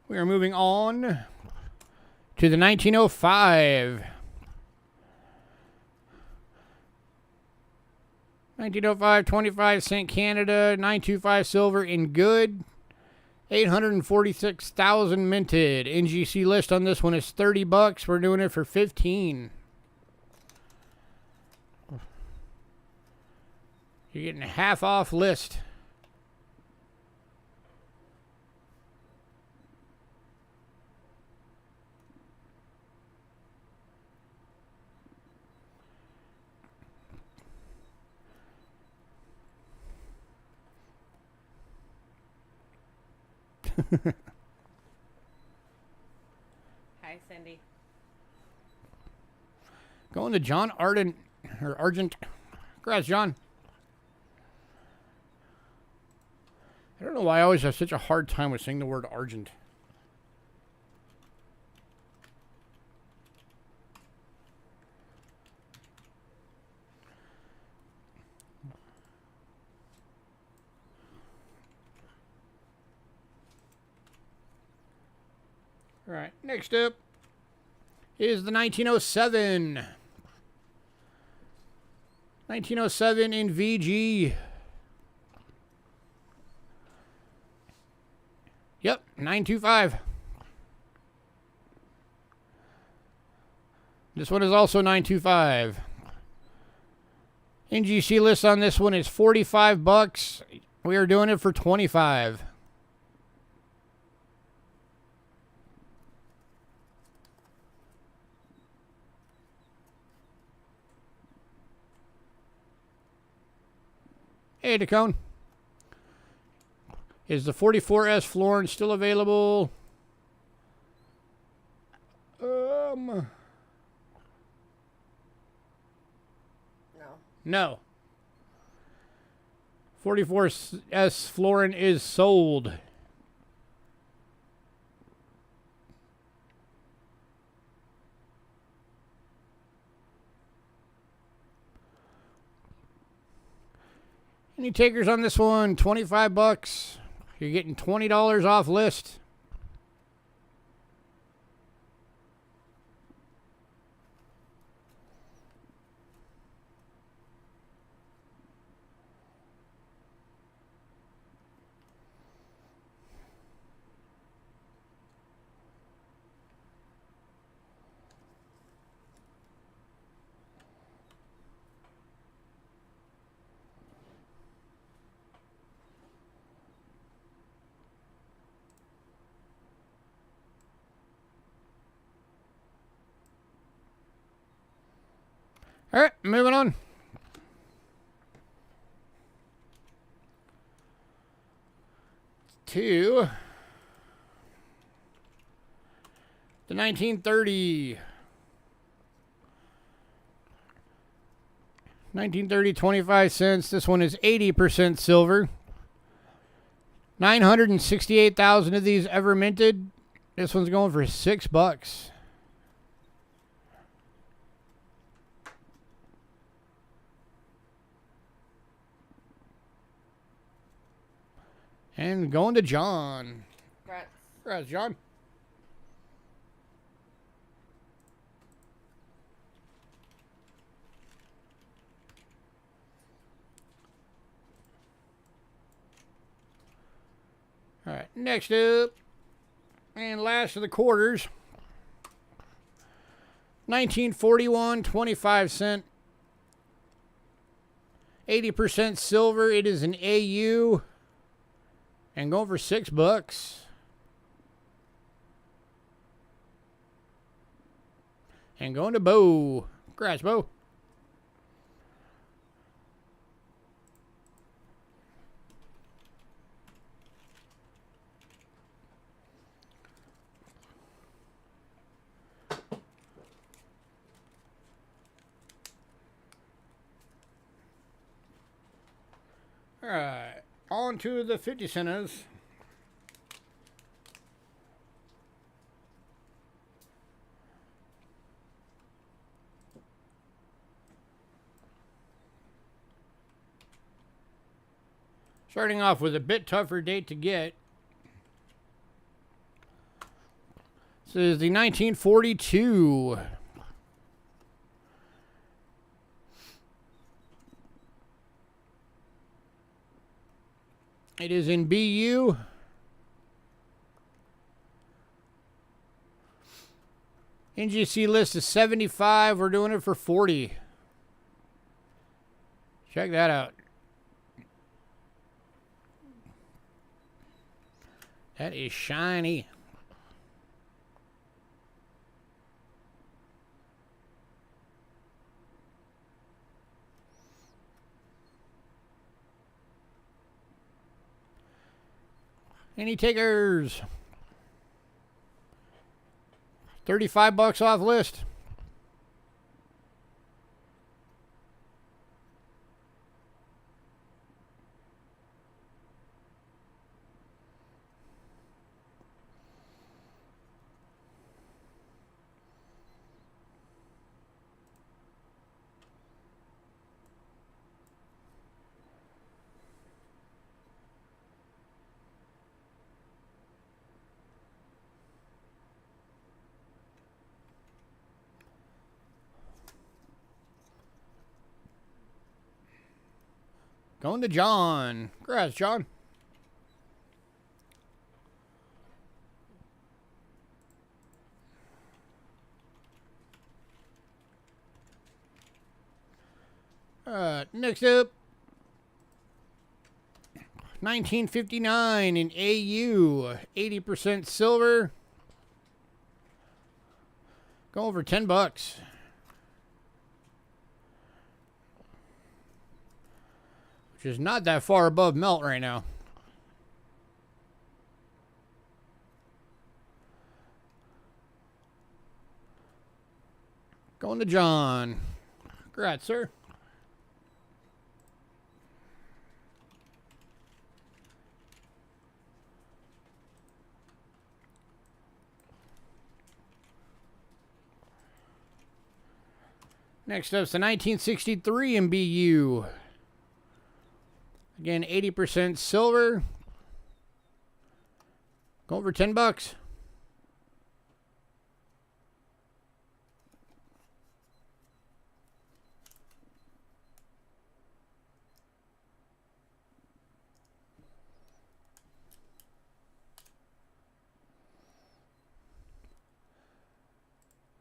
We are moving on to the 1905. 1905, 25-cent Canada, 925 silver in good. 846,000 minted. NGC list on this one is $30. We're doing it for 15. You're getting a half off list. Hi, Cindy. Going to John Arden or Argent. Congrats, John. I don't know why I always have such a hard time with saying the word Argent. All right, next up is the 1907. 1907 in VG. Yep, 925. This one is also 925. NGC list on this one is 45 bucks. We are doing it for 25. Hey, Dacone. Is the 44S Florin still available? No. 44S Florin is sold. Any takers on this one? 25 bucks. You're getting $20 off list. All right, moving on. To the 1930. 1930, 25 cents. This one is 80% silver. 968,000 of these ever minted. This one's going for $6. And going to John. Congrats, John. All right, next up, and last of the quarters. 1941, 25 cent. 80% silver. It is an AU. And going for $6. And going to Bo. Congrats, Bo. All right. On to the 50 centers. Starting off with a bit tougher date to get. This is the 1942. It is in BU. NGC list is 75. We're doing it for 40. Check that out. That is shiny. Any takers? 35 bucks off list. Going to John. Congrats, John. Next up, 1959 in AU, 80% silver. Go over $10. Which is not that far above melt right now. Going to John. Congrats, sir. Next up's the 1963 in BU. Again, 80% silver. Go over $10.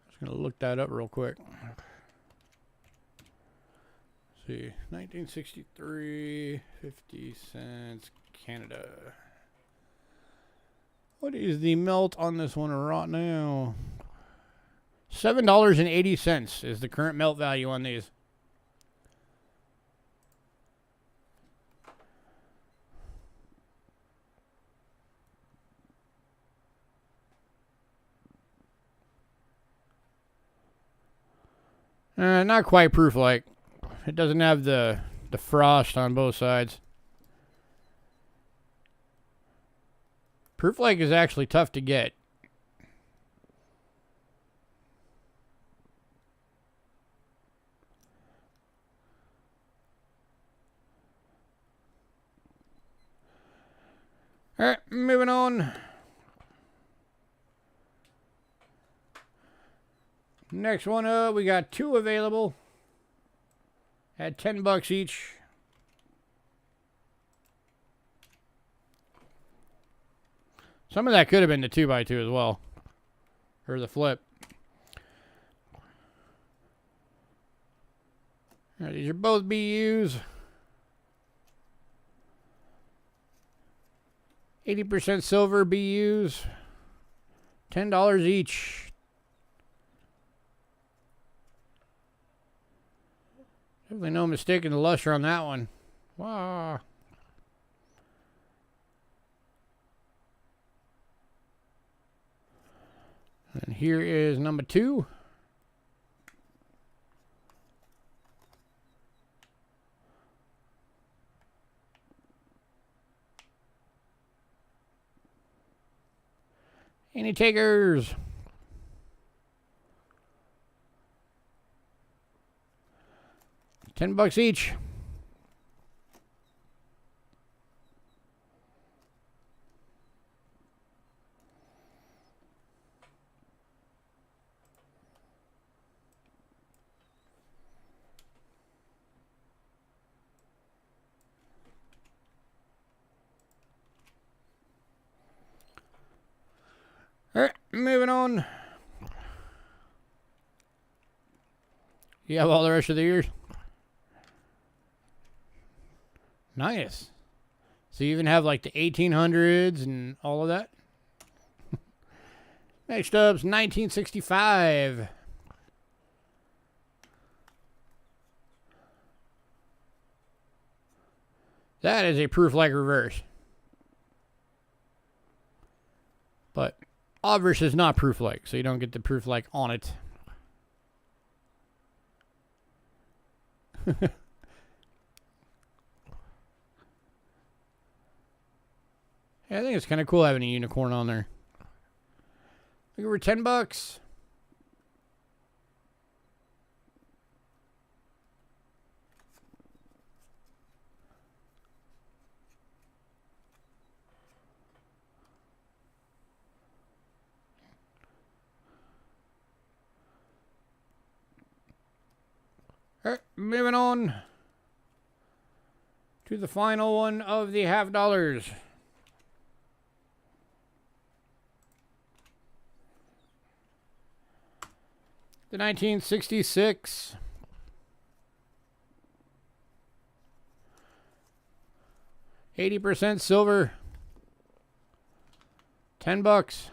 Just gonna look that up real quick. See, 1963, 50 cents, Canada. What is the melt on this one right now? $7.80 is the current melt value on these. Not quite proof-like. It doesn't have the frost on both sides. Proof-like is actually tough to get. Alright, moving on. Next one up, we got two available. At $10 each. Some of that could have been the 2x2 as well. Or the flip. All right, these are both BUs. 80% silver BUs. $10 each. Definitely no mistake in the luster on that one. Wow. And here is number 2. Any takers? $10 each. All right, moving on. You have all the rest of the years? Nice. So you even have like the 1800s and all of that? Next up's 1965. That is a proof-like reverse. But obverse is not proof-like, so you don't get the proof-like on it. Yeah, I think it's kind of cool having a unicorn on there. I think we're $10. All right, moving on to the final one of the $half. The 1966 80% silver. $10.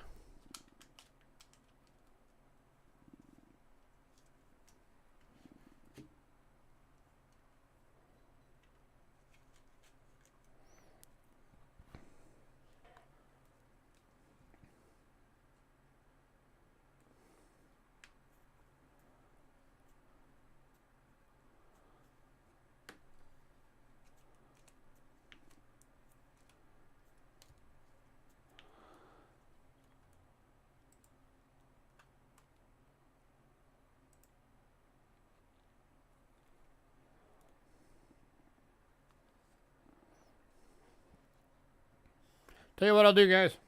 Tell you what I'll do, guys.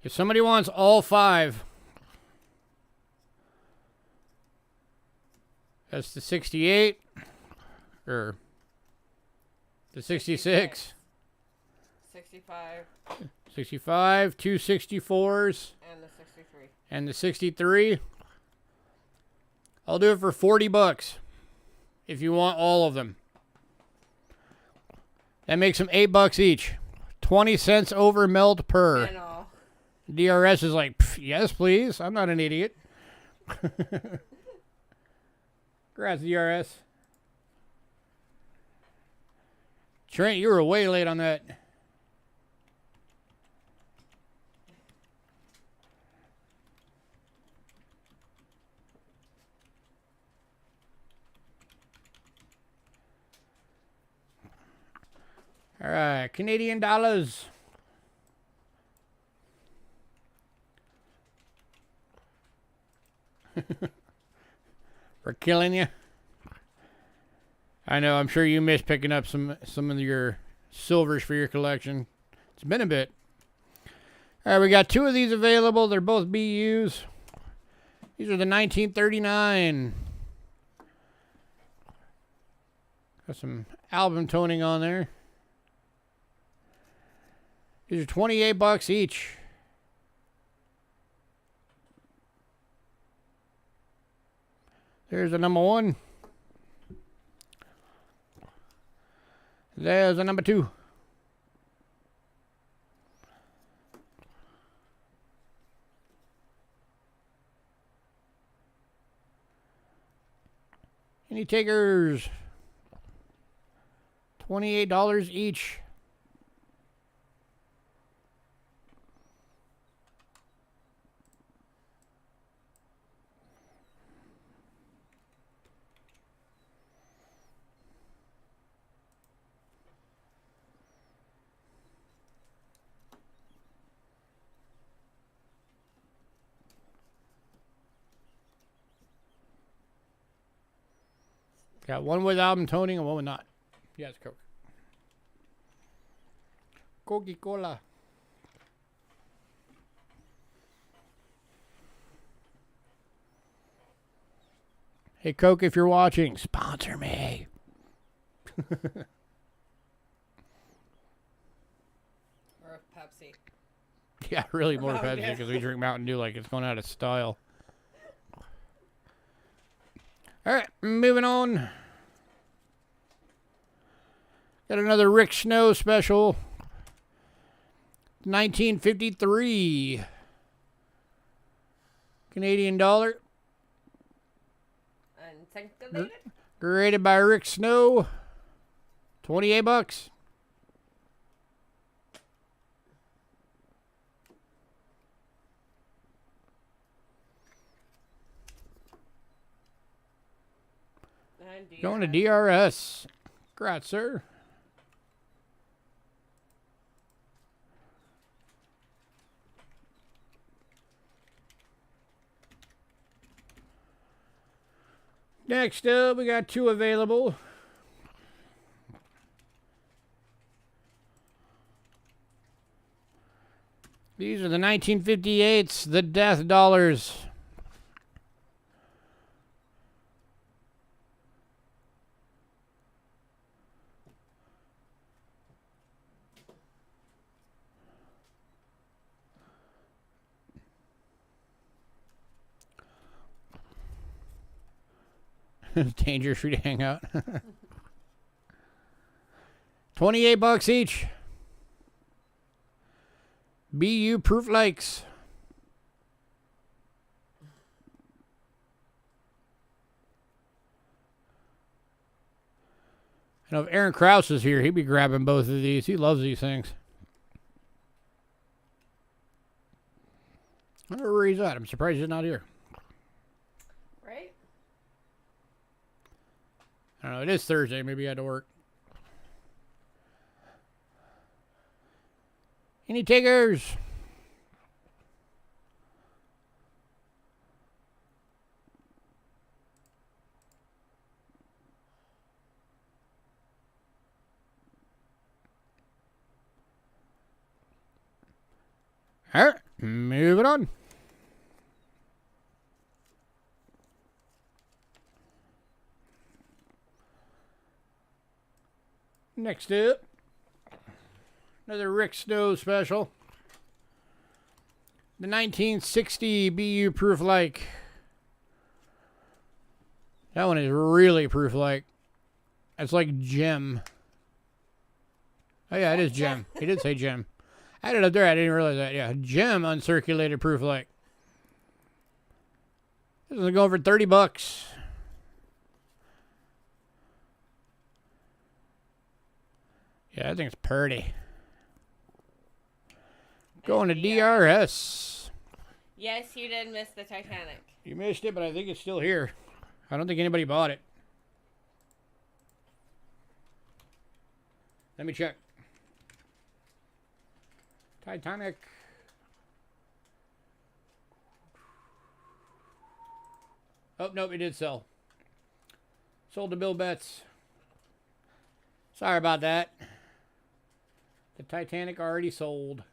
If somebody wants all 5, that's the 68 or the 66, 65, 65, 2 64s, and the 63. and the 63. I'll do it for $40 if you want all of them. That makes them $8 each. 20 cents over melt per. I know. DRS is like, yes, please. I'm not an idiot. Congrats, DRS. Trent, you were way late on that. All right, Canadian dollars. We're killing you. I know. I'm sure you missed picking up some of your silvers for your collection. It's been a bit. All right, we got 2 of these available. They're both BUs. These are the 1939. Got some album toning on there. These are $28 each. There's the number 1. There's the number 2. Any takers? $28 each. Got one with album toning and one with not. Yes, Coke. Coca-Cola. Hey, Coke, if you're watching, sponsor me. Or a Pepsi. Yeah, really more Mountain Pepsi Dew. because we drink Mountain Dew like it's going out of style. All right, moving on. Got another Rick Snow special. 1953 Canadian dollar. Uncirculated? Created by Rick Snow. $28. And Going to DRS. Congrats, sir. Next up, we got 2 available. These are the 1958s, the Death Dollars. Dangerous for you to hang out. $28 each. BU proof likes. I know if Aaron Krause is here, he'd be grabbing both of these. He loves these things. I don't know where he's at. I'm surprised he's not here. Right? I don't know. It is Thursday. Maybe he had to work. Any takers? All right, moving on. Next up, another Rick Snow special. The 1960 BU proof like. That one is really proof like. It's like gem. Oh yeah, it is gem. He did say gem. I had it up there. I didn't realize that. Yeah, gem uncirculated proof like. This is going for $30. Yeah, I think it's pretty. Going to DRS. Yes, you did miss the Titanic. You missed it, but I think it's still here. I don't think anybody bought it. Let me check. Titanic. Oh, nope, it did sell. Sold to Bill Betts. Sorry about that. The Titanic already sold.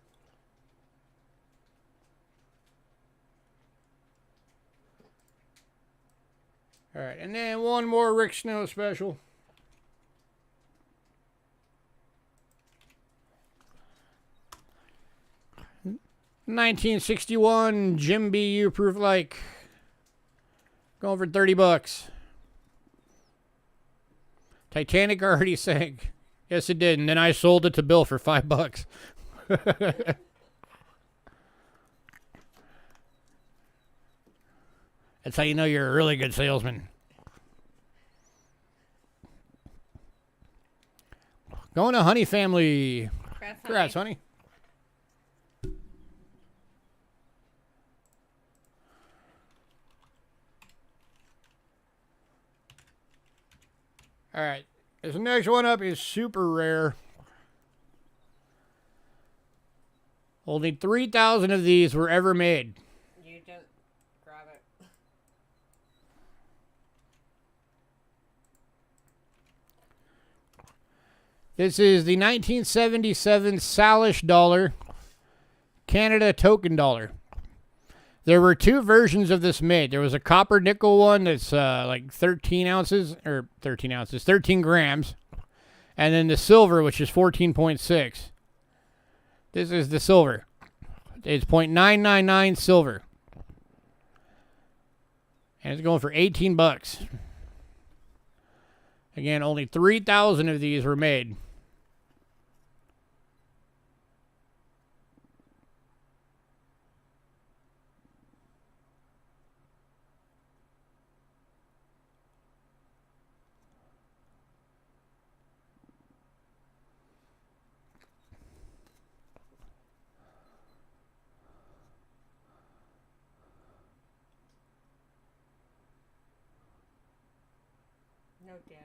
All right, and then one more Rick Snow special. $1961 Jim BU proof like. Going for $30. Titanic already sank. Yes, it did, and then I sold it to Bill for $5. That's how you know you're a really good salesman. Going to Honey Family. Congrats, honey. All right. This next one up is super rare. Only 3,000 of these were ever made. You didn't grab it. This is the 1977 Salish dollar, Canada token dollar. There were two versions of this made. There was a copper nickel one that's like 13 ounces, or 13 grams. And then the silver, which is 14.6. This is the silver. It's 0.999 silver. And it's going for $18. Again, only 3,000 of these were made. No data.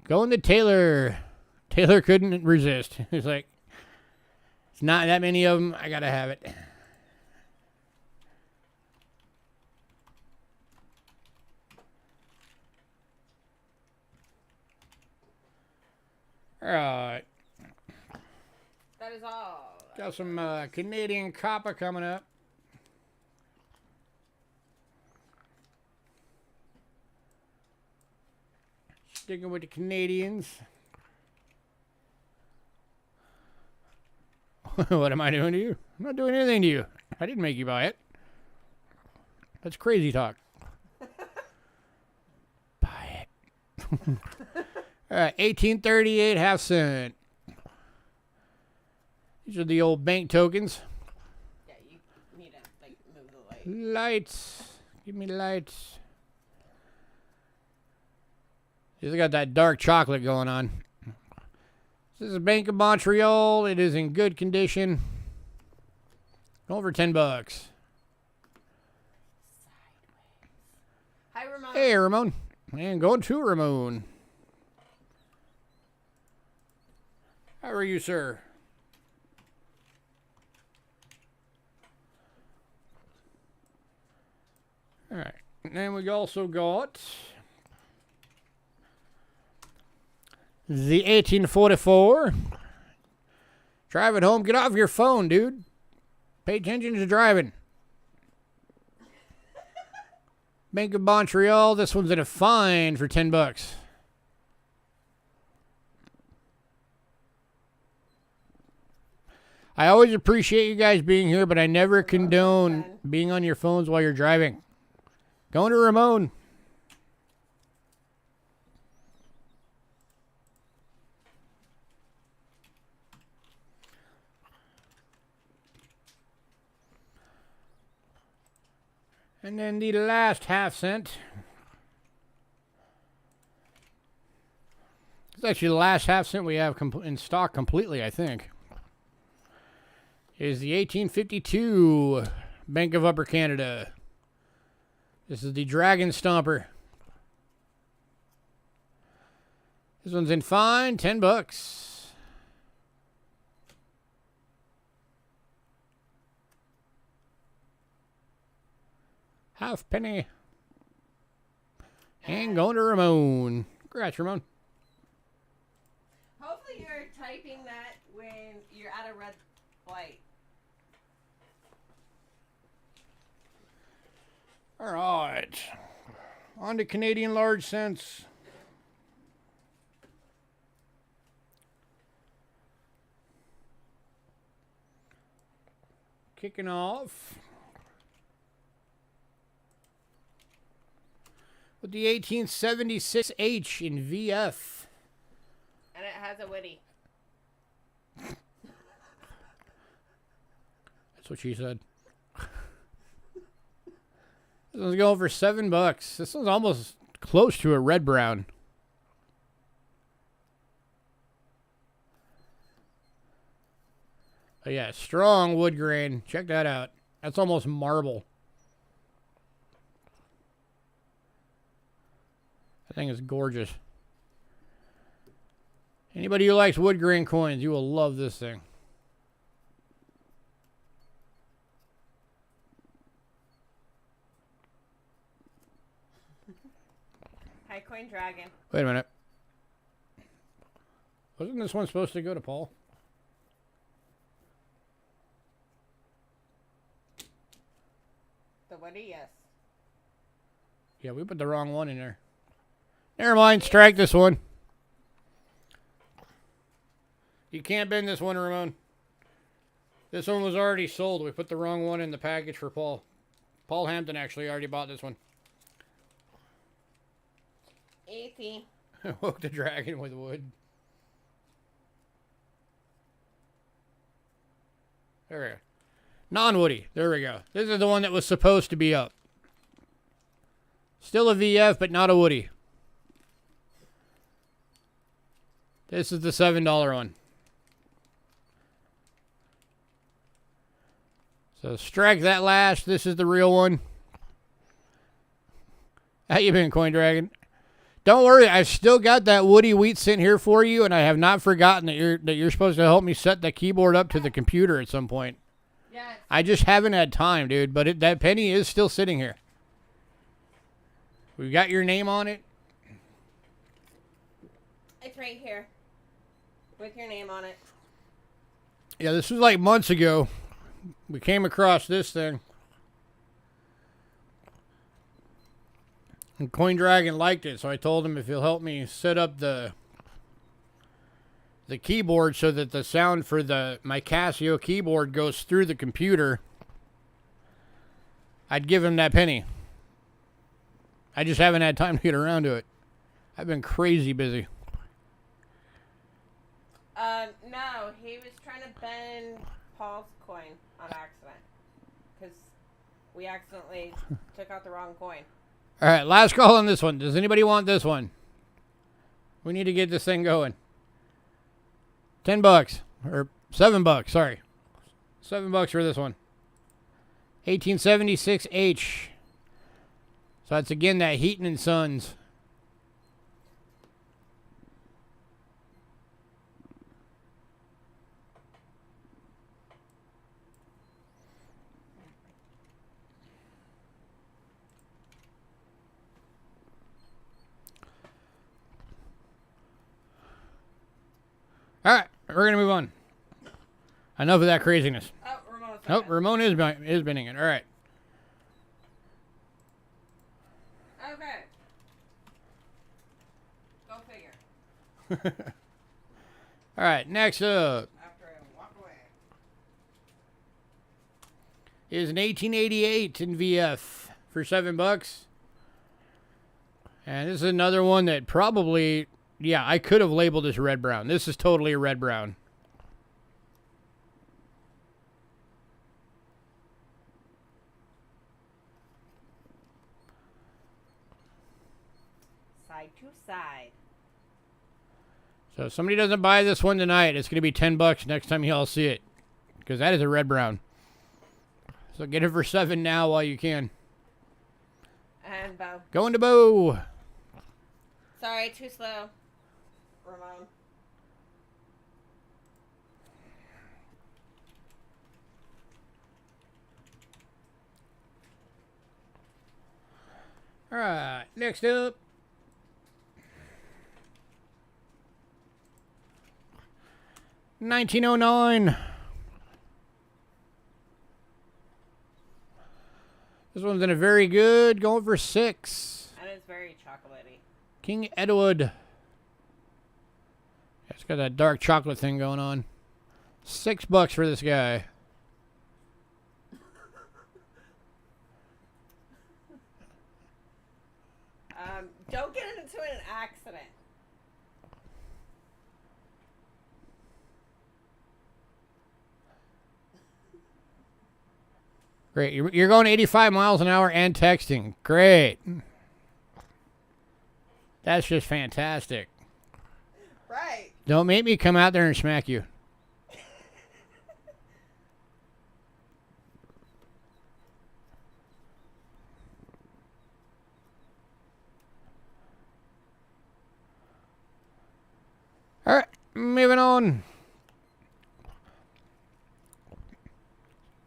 Going to Taylor. Taylor couldn't resist. He's like, it's not that many of them. I got to have it. All right. That is all. Got some Canadian copper coming up. Sticking with the Canadians. What am I doing to you? I'm not doing anything to you. I didn't make you buy it. That's crazy talk. Buy it. All right, 1838 half cent. These are the old bank tokens. Yeah, you need to like move the light. Lights. Give me lights. It's got that dark chocolate going on. This is a Bank of Montreal. It is in good condition. Over $10. Hi, Ramon. Hey, Ramon. And going to Ramon. How are you, sir? All right. And then we also got the 1844. Drive it home. Get off your phone, dude. Pay attention to driving. Bank of Montreal. This one's in a fine for $10. I always appreciate you guys being here, but I never condone being on your phones while you're driving. Going to Ramon. And then the last half cent. It's actually the last half cent we have in stock completely, I think. Is the 1852 Bank of Upper Canada. This is the Dragon Stomper. This one's in fine, $10. Half penny. And going to Ramon. Congrats, Ramon. Hopefully you're typing that when you're at a red light. All right. On to Canadian large cents. Kicking off with the 1876H in VF. And it has a witty. That's what she said. This one's going for $7. This one's almost close to a red brown. Oh yeah, strong wood grain. Check that out. That's almost marble. That thing is gorgeous. Anybody who likes wood grain coins, you will love this thing. Hi, Coin Dragon. Wait a minute. Wasn't this one supposed to go to Paul? The witty, yes. Yeah, we put the wrong one in there. Never mind. Strike this one. You can't bend this one, Ramon. This one was already sold. We put the wrong one in the package for Paul. Paul Hampton actually already bought this one. 18. Hook the dragon with wood. There we go. Non-woody. There we go. This is the one that was supposed to be up. Still a VF, but not a woody. This is the $7 one. So strike that last. This is the real one. How you been, Coin Dragon? Don't worry, I've still got that woody wheat sitting here for you, and I have not forgotten that you're supposed to help me set the keyboard up to the computer at some point. Yes. I just haven't had time, dude. But that penny is still sitting here. We've got your name on it. It's right here. With your name on it. Yeah, this was like months ago. We came across this thing. And Coin Dragon liked it, so I told him if he'll help me set up the keyboard so that the sound for my Casio keyboard goes through the computer, I'd give him that penny. I just haven't had time to get around to it. I've been crazy busy. No, he was trying to bend Paul's coin on accident. Because we accidentally took out the wrong coin. All right, last call on this one. Does anybody want this one? We need to get this thing going. $10 or $7. Sorry, $7 for this one. 1876H. So that's again that Heaton and Sons. All right, we're going to move on. Enough of that craziness. Oh, Ramona's Oh, Ramon is bending it. All right. Okay. Go figure. All right, next up After I walk away. is an 1888 in VF for $7. And this is another one that probably, yeah, I could have labeled this red brown. This is totally a red brown. Side to side. So if somebody doesn't buy this one tonight, it's going to be $10 next time y'all see it. Because that is a red brown. So get it for $7 now while you can. And Bo. Going to Bo. Sorry, too slow. Ramon. All right, next up. $19.09. This one's in a very good, going for $6. And it's very chocolatey. King Edward. It's got that dark chocolate thing going on. $6 for this guy. Don't get into an accident. Great. You're going 85 miles an hour and texting. Great. That's just fantastic. Right. Don't make me come out there and smack you. All right, moving on.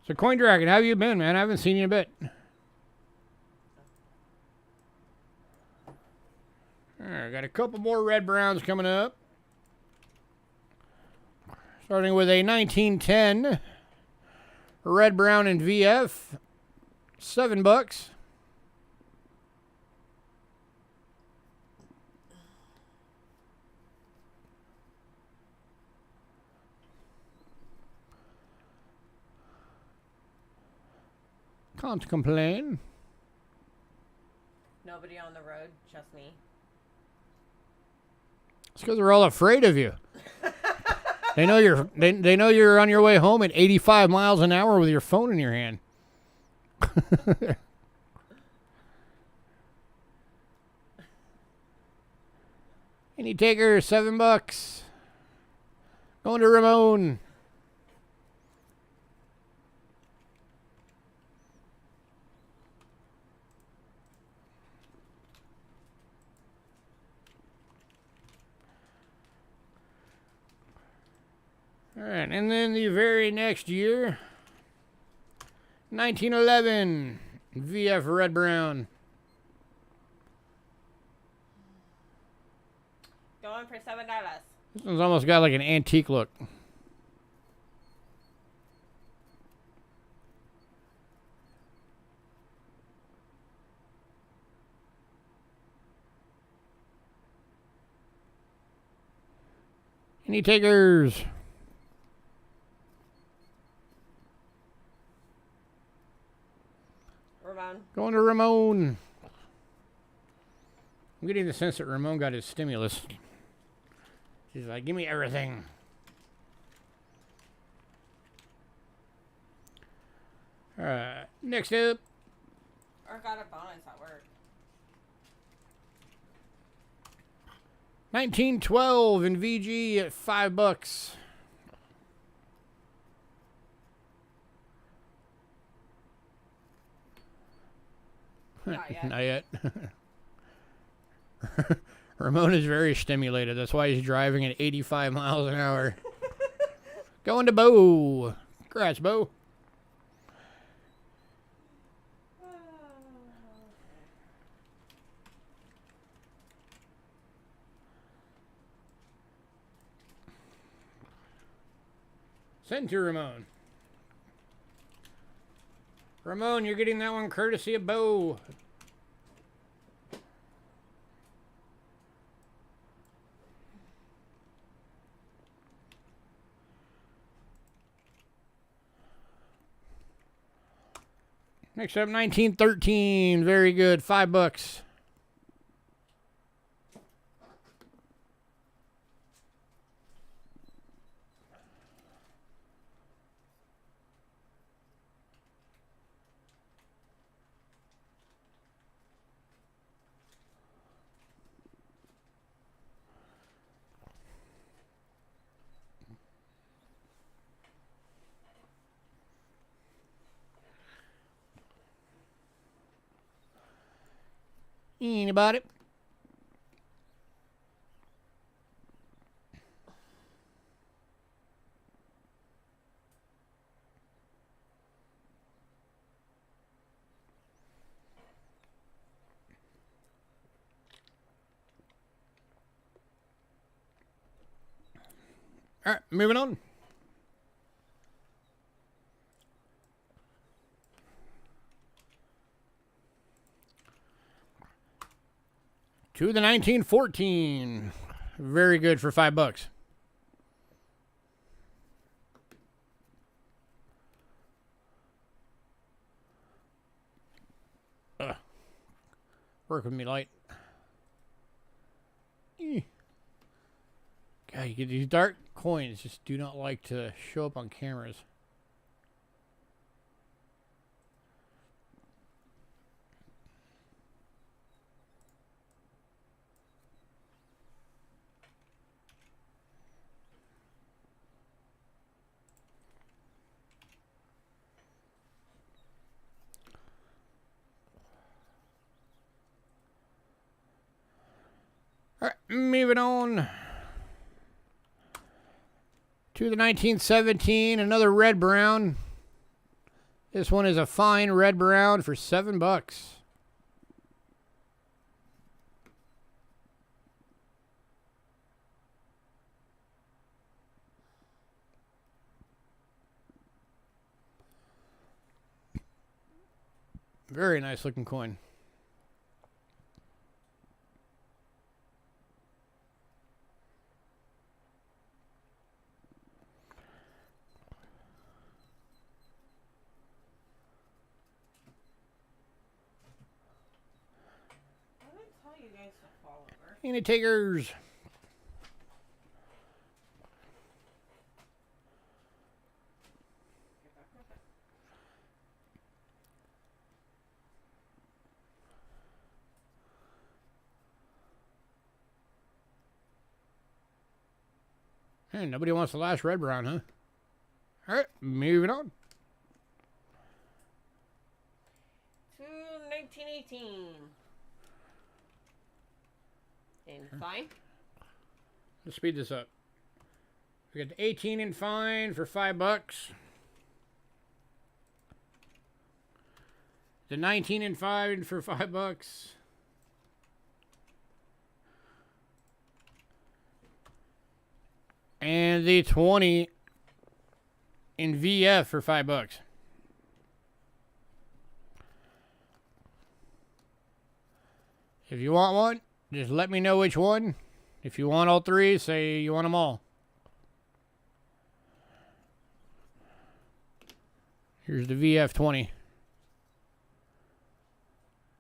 So, Coin Dragon, how have you been, man? I haven't seen you in a bit. All right, got a couple more red browns coming up. Starting with a 1910 red brown in VF, $7. Can't complain. Nobody on the road, just me. It's because they're all afraid of you. They know you're on your way home at 85 miles an hour with your phone in your hand. Any taker, $7. Going to Ramon. All right, and then the very next year, 1911, VF Red Brown. Going for $7. This one's almost got like an antique look. Any takers? Ramon. Going to Ramon. I'm getting the sense that Ramon got his stimulus. She's like, give me everything. Alright, next up. Or got a bonus at work. 1912 in VG at $5. Not yet. Not yet. Ramon is very stimulated. That's why he's driving at 85 miles an hour. Going to Bo. Congrats, Bo. Send to Ramon. Ramon, you're getting that one courtesy of Bo. Next up, 1913. Very good. $5. Anybody? All right, moving on. To the 1914. Very good for $5. Work with me, light. God, you get these dark coins just do not like to show up on cameras. All right, moving on to the 1917, another red brown. This one is a fine red brown for $7. Very nice looking coin. You guys to fall over. Any takers? Hey, nobody wants the last red brown, huh? All right, moving on. To 1918. And fine. Let's speed this up. We got the 18 in fine for $5. The 19 in fine for $5. And the 20 in VF for $5. If you want one, just let me know which one. If you want all three, say you want them all. Here's the VF20.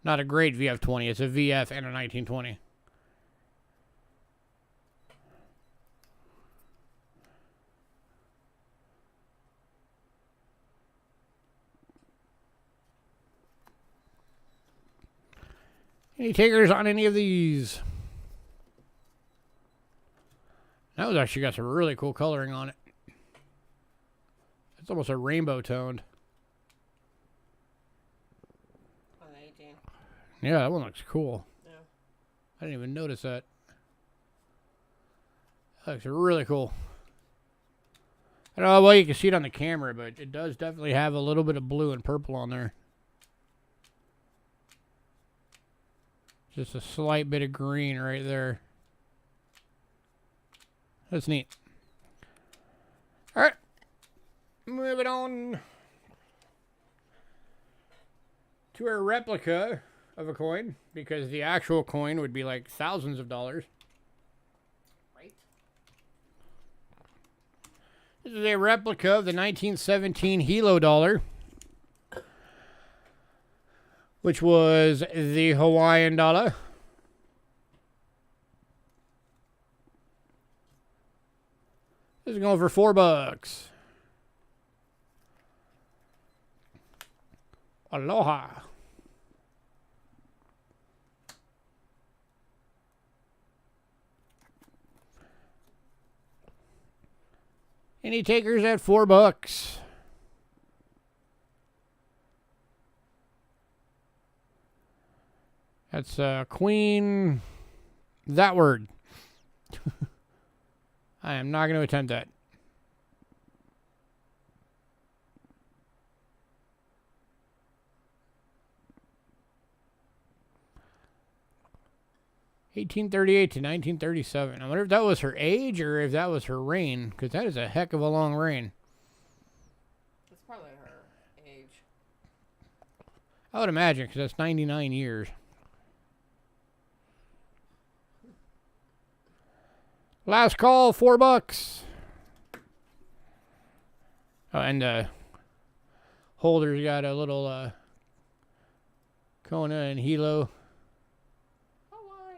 Not a great VF20. It's a VF and a 1920. Any takers on any of these? That was actually got some really cool coloring on it. It's almost a rainbow toned. On the 18. Yeah, that one looks cool. Yeah. I didn't even notice that. That looks really cool. I don't know how well you can see it on the camera, but it does definitely have a little bit of blue and purple on there. Just a slight bit of green right there. That's neat. All right. Moving on to a replica of a coin, because the actual coin would be like thousands of dollars. Right. This is a replica of the 1917 Hilo dollar, which was the Hawaiian dollar. This is going for $4. Aloha. Any takers at $4? That's Queen. That word. I am not going to attempt that. (1838 to 1937). I wonder if that was her age or if that was her reign, because that is a heck of a long reign. It's probably her age. I would imagine, because that's 99 years. Last call, $4. Oh, and the holder's got a little Kona and Hilo. Hawaii.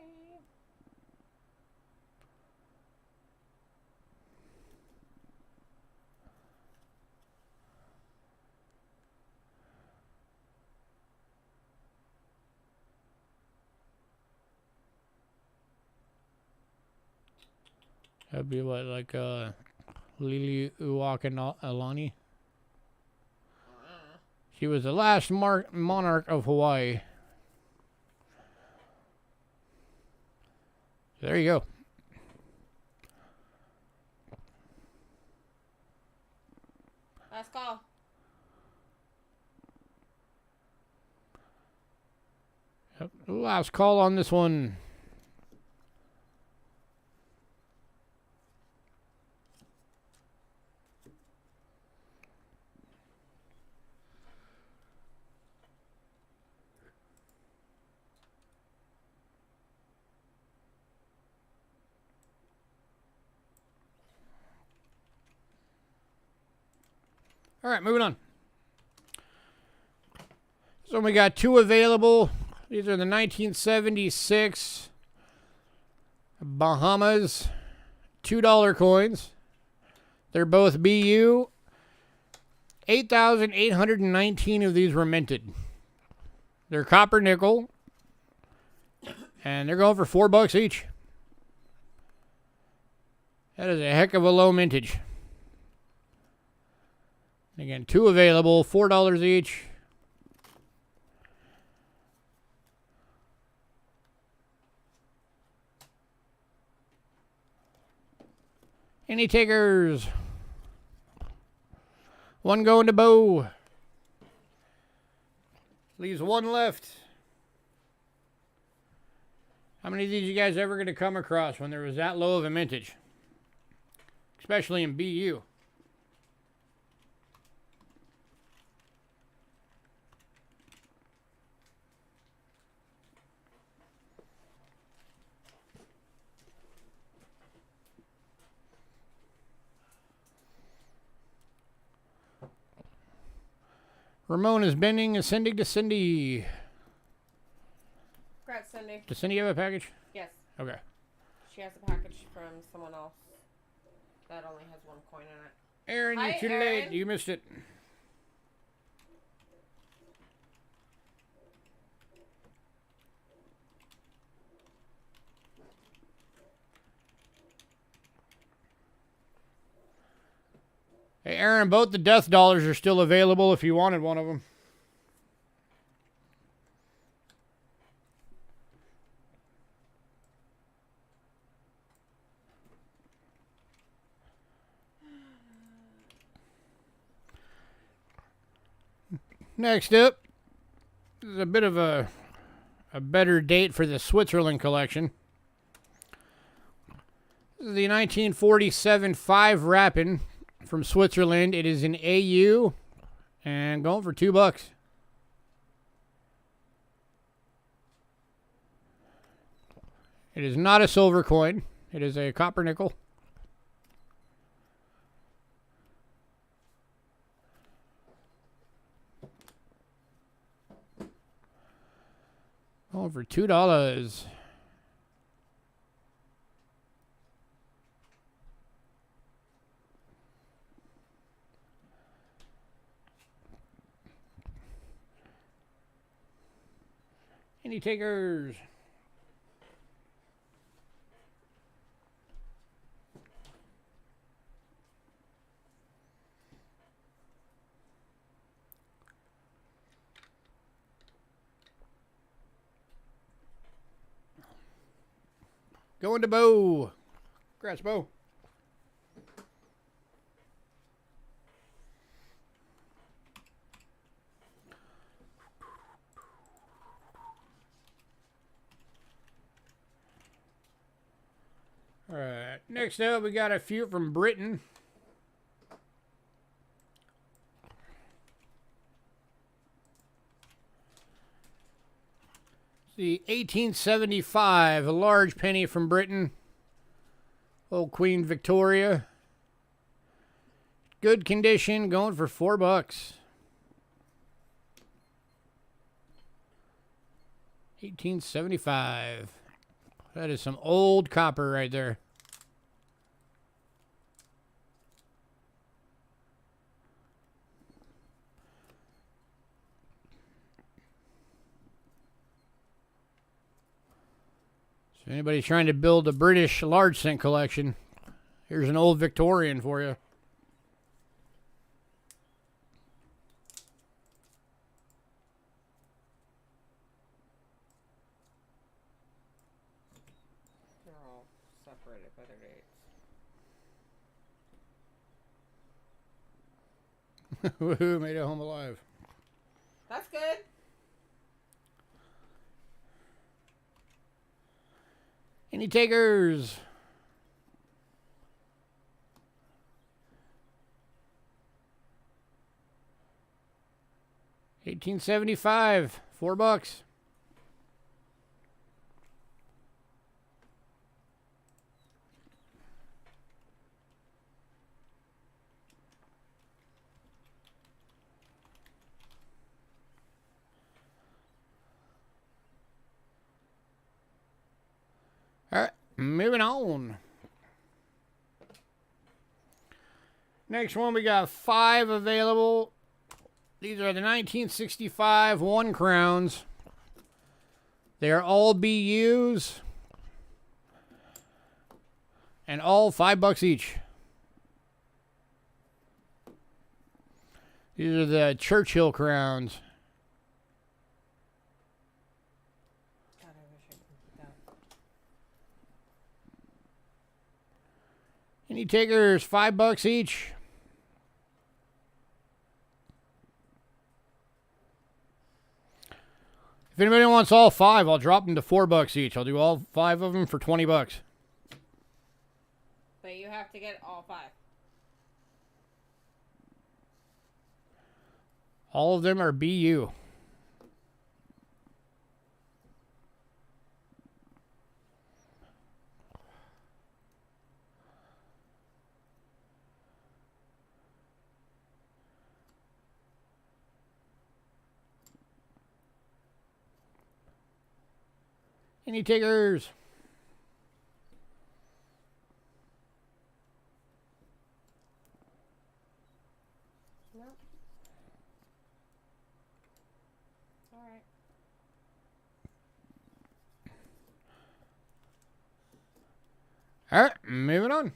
That'd be what, like Lili Uakanalani? She was the last monarch of Hawaii. There you go. Last call. Yep. Last call on this one. All right, moving on. So we got two available. These are the 1976 Bahamas $2 coins. They're both BU. 8,819 of these were minted. They're copper nickel. And they're going for $4 each. That is a heck of a low mintage. Again, two available, $4 each. Any takers? One going to Bo. Leaves one left. How many of these you guys ever going to come across when there was that low of a mintage? Especially in BU. Ramon is bending, ascending to Cindy. Congrats, Cindy. Does Cindy have a package? Yes. Okay. She has a package from someone else that only has one coin in it. Aaron, Hi, you're too Aaron. late. You missed it. Hey, Aaron, both the death dollars are still available if you wanted one of them. Next up, this is a bit of a better date for the Switzerland collection. This is the 1947 5 Rapin from Switzerland. It is an AU and going for $2. It is not a silver coin. It is a copper nickel. Going for $2. Any takers? Going to Bo. Congrats, Bo. All right. Next up, we got a few from Britain. The 1875, a large penny from Britain. Old Queen Victoria. Good condition, going for $4. 1875. That is some old copper right there. So anybody trying to build a British large cent collection, here's an old Victorian for you. They're all separated by their dates. Woohoo, made it home alive. That's good. Any takers? $1875, $4. All right, moving on. Next one, we got 5 available. These are the 1965 1 crowns. They are all BUs. And all $5 each. These are the Churchill crowns. God, I wish I could do that. Any takers? $5 each. If anybody wants all 5, I'll drop them to $4 each. I'll do all 5 of them for $20. But you have to get all 5. All of them are BU. Any takers? No. All right. All right, moving on.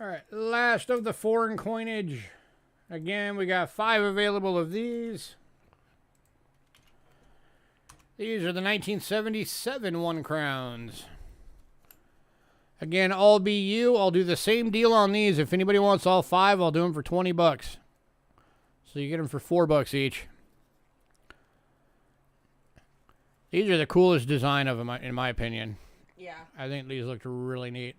Alright, last of the foreign coinage. Again, we got 5 available of these. These are the 1977 1 crowns. Again, all BU. I'll do the same deal on these. If anybody wants all 5, I'll do them for 20 bucks. So you get them for 4 bucks each. These are the coolest design of them, in my opinion. Yeah. I think these look really neat.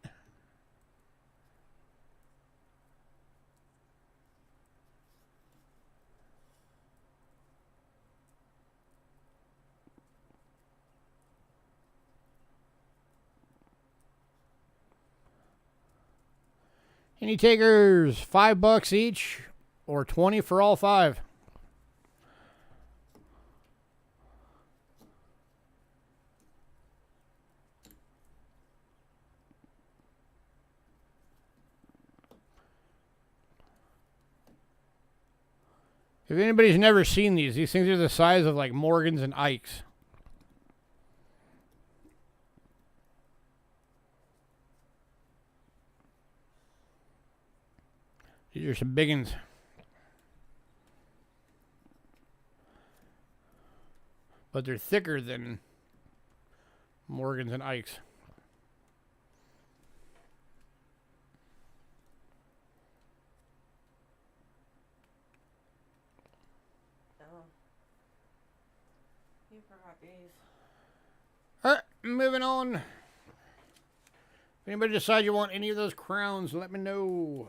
Any takers? 5 bucks each or 20 for all 5. If anybody's never seen these things are the size of like Morgans and Ikes. These are some big ones. But they're thicker than Morgans and Ikes. Oh. You forgot these. Alright, moving on. If anybody decides you want any of those crowns, let me know.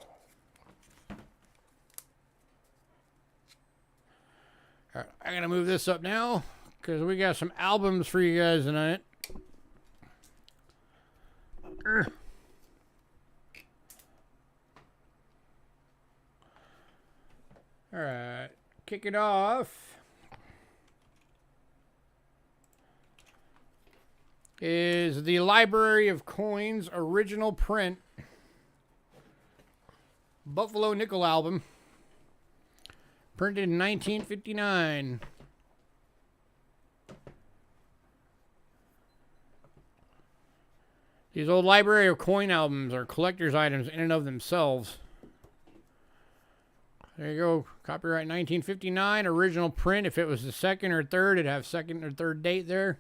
Alright, I'm going to move this up now because we got some albums for you guys tonight. Alright, kick it off is the Library of Coins original print Buffalo Nickel album. Printed in 1959. These old Library of Coin albums are collector's items in and of themselves. There you go. Copyright 1959. Original print. If it was the second or third, it'd have second or third date there.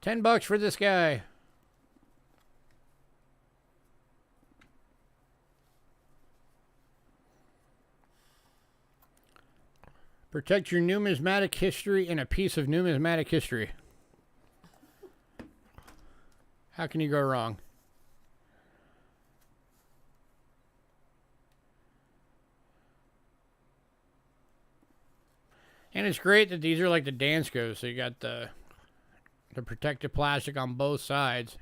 10 bucks for this guy. Protect your numismatic history in a piece of numismatic history. How can you go wrong? And it's great that these are like the Danskos, so you got the protective plastic on both sides.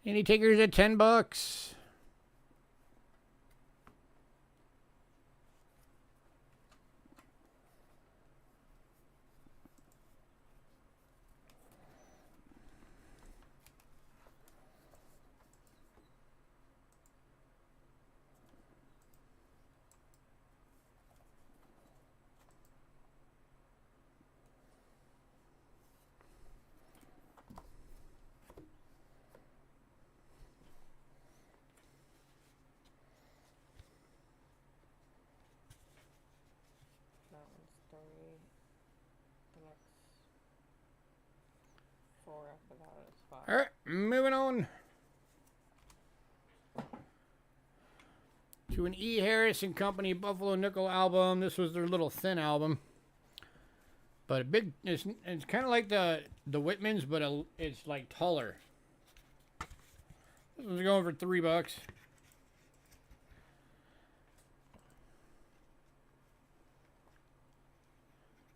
Any takers at 10 bucks? That one's 3. The next 4 after that is 5. All right, moving on to an E. Harris and Company Buffalo Nickel album. This was their little thin album, but a big. It's kind of like the Whitmans, but it's like taller. This one's going for 3 bucks.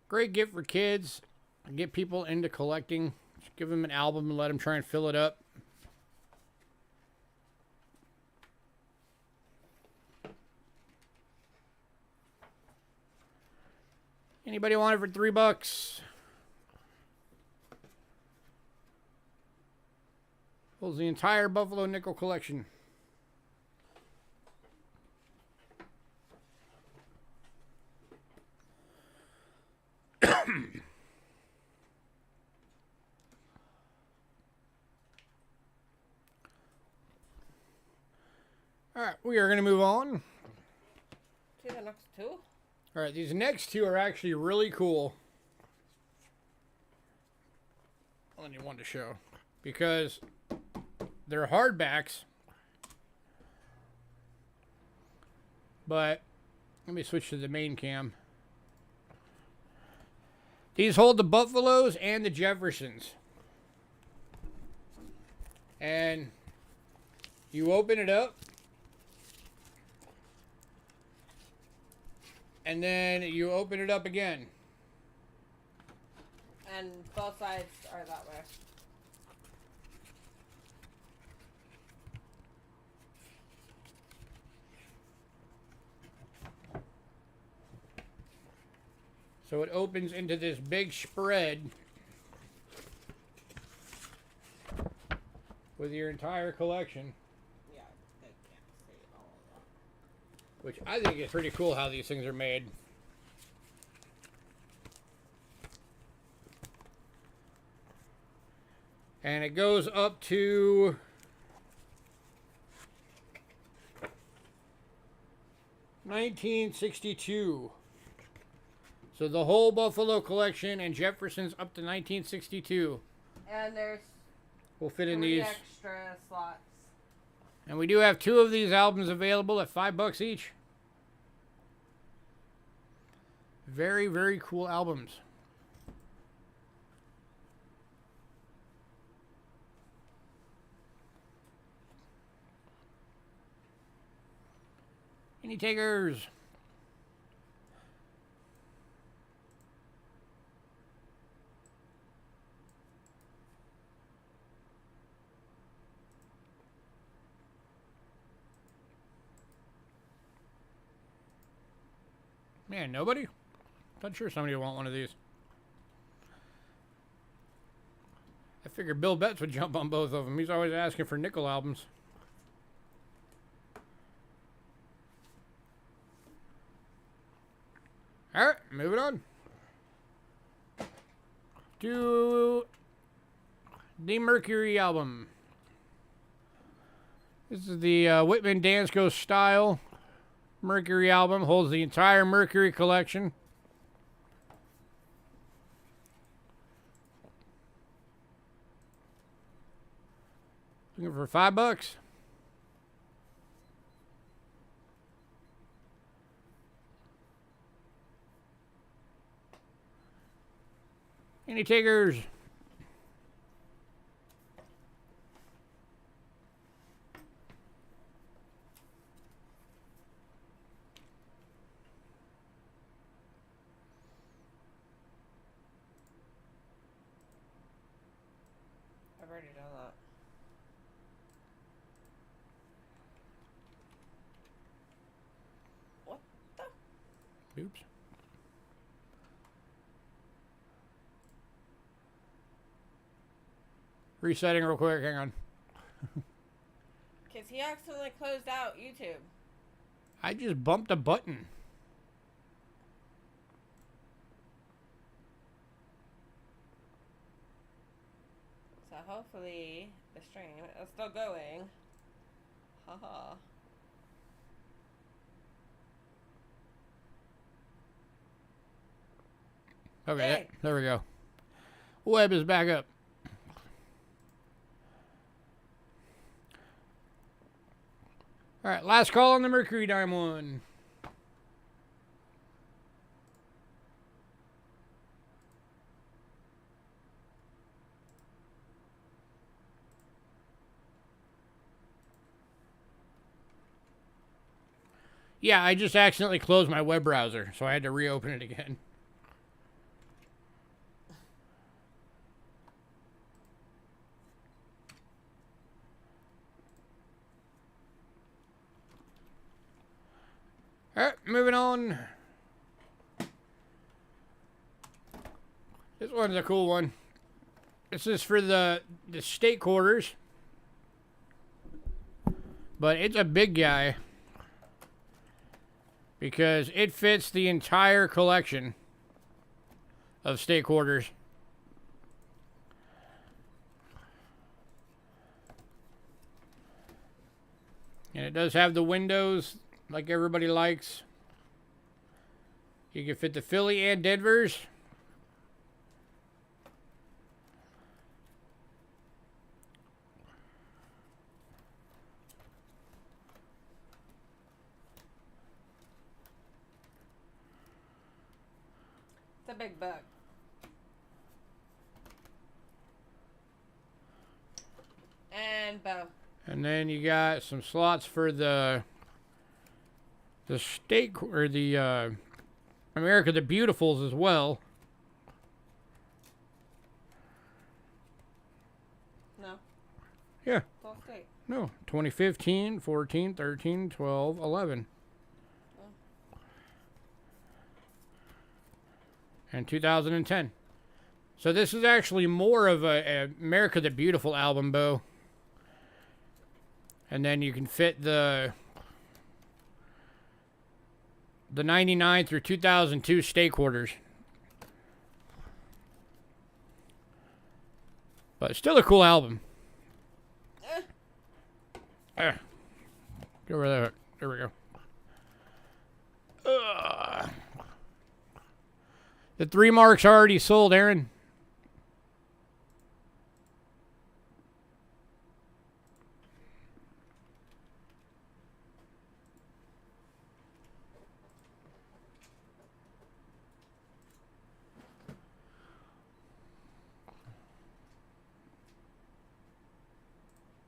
Great gift for kids. Get people into collecting. Just give them an album and let them try and fill it up. Anybody want it for 3 bucks? Holds the entire Buffalo Nickel collection. Alright, we are going to move on. To the next two? Alright, these next two are actually really cool. I only one to show. Because they're hardbacks. But let me switch to the main cam. These hold the Buffaloes and the Jeffersons. And you open it up. And then you open it up again. And both sides are that way. So it opens into this big spread with your entire collection. Yeah, I can't see all of that. Which I think is pretty cool how these things are made. And it goes up to $1962. So the whole Buffalo collection and Jefferson's up to 1962. And there's We'll fit in 3 these. extra slots. And we do have 2 of these albums available at $5 each. Very, very cool albums. Any takers? Man, nobody? Not sure somebody would want one of these. I figured Bill Betts would jump on both of them. He's always asking for nickel albums. Alright, moving on. To the Mercury album. This is the Whitman Dansko style Mercury album. Holds the entire Mercury collection. Looking for $5. Any takers? I've already done that. What the? Oops. Resetting real quick, hang on. Because he accidentally closed out YouTube. I just bumped a button. So hopefully the stream is still going. Haha. Okay, Hey. there we go. Web is back up. All right, last call on the Mercury Dime one. Yeah, I just accidentally closed my web browser, so I had to reopen it again. Alright, moving on. This one's a cool one. This is for the state quarters. But it's a big guy. Because it fits the entire collection of state quarters. And it does have the windows like everybody likes. You can fit the Philly and Denvers. It's a big book. And bow. And then you got some slots for the state or the America the Beautifuls as well. No. Yeah. It's all state. No. 2015, 14, 13, 12, 11. Oh. And 2010. So this is actually more of a America the Beautiful album, Bo. And then you can fit the 99 through 2002 stake orders. But still a cool album. Get over there. There we go. The 3 marks are already sold, Aaron.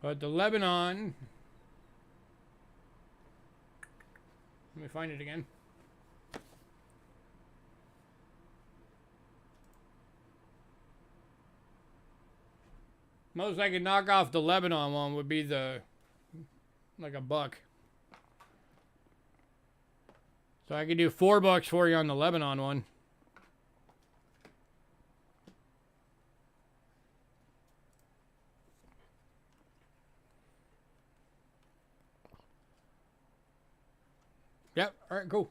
But the Lebanon, let me find it again. Most I could knock off the Lebanon one would be like $1. So I could do $4 for you on the Lebanon one. Yep. All right. Cool.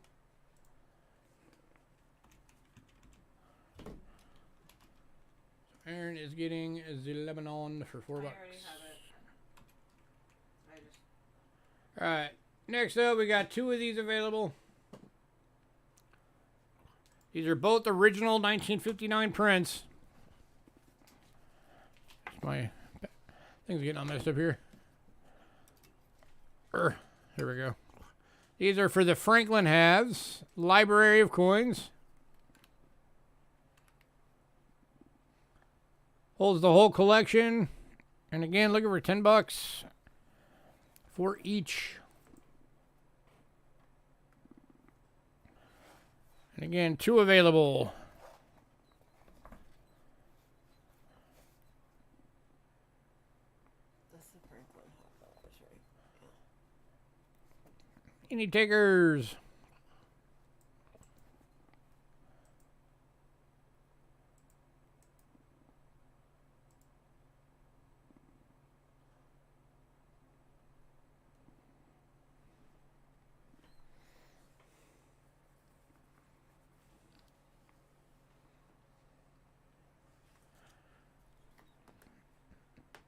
Aaron is getting the Lebanon for $4. I already have it. All right. Next up, we got 2 of these available. These are both original 1959 prints. My things are getting all messed up here. Here we go. These are for the Franklin Halves Library of Coins. Holds the whole collection. And again, looking for $10 for each. And again, 2 available. That's the Franklin $100, right? Any takers?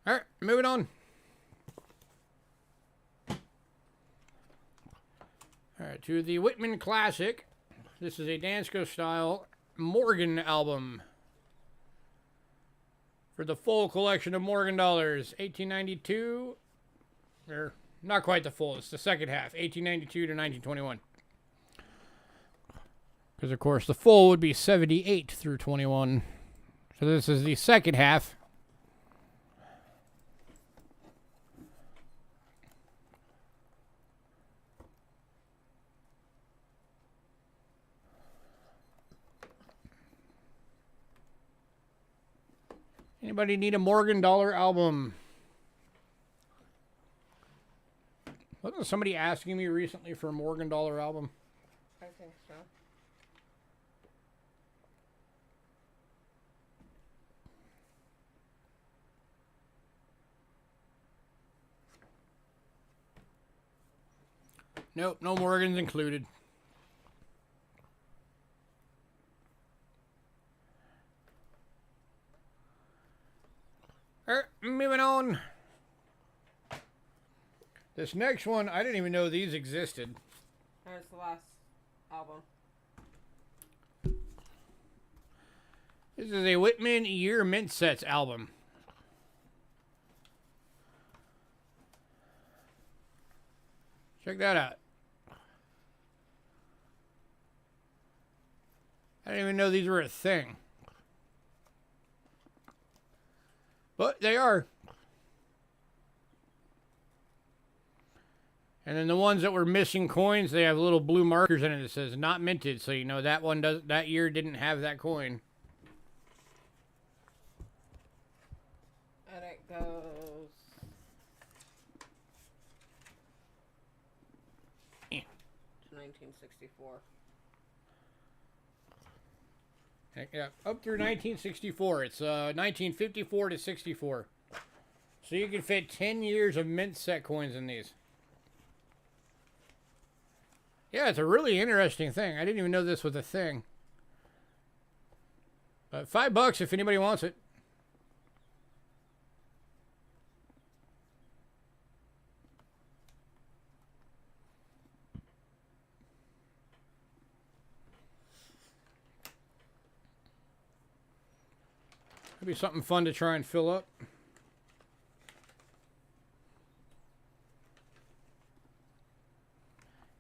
All right, moving on. All right, to the Whitman Classic. This is a Dansko style Morgan album for the full collection of Morgan dollars, 1892. Or not quite the full, it's the second half, 1892 to 1921. Because of course the full would be 78 through 21. So this is the second half. Anybody need a Morgan Dollar album? Wasn't somebody asking me recently for a Morgan Dollar album? I think so. Nope, no Morgans included. Alright, moving on. This next one, I didn't even know these existed. There's the last album. This is a Whitman Year Mint Sets album. Check that out. I didn't even know these were a thing. But they are. And then the ones that were missing coins, they have little blue markers in it that says not minted, so you know that one that year didn't have that coin. And it goes to 1964. Yeah, up through 1964. It's 1954 to 64. So you can fit 10 years of mint set coins in these. Yeah, it's a really interesting thing. I didn't even know this was a thing. But $5 if anybody wants it. It'd be something fun to try and fill up.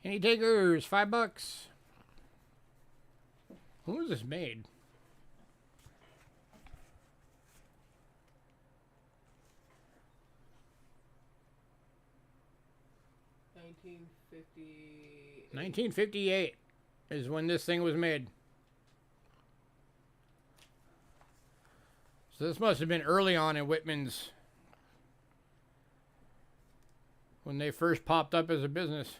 Any takers? $5. When was this made? 1958 is when this thing was made. So this must have been early on in Whitman's, when they first popped up as a business.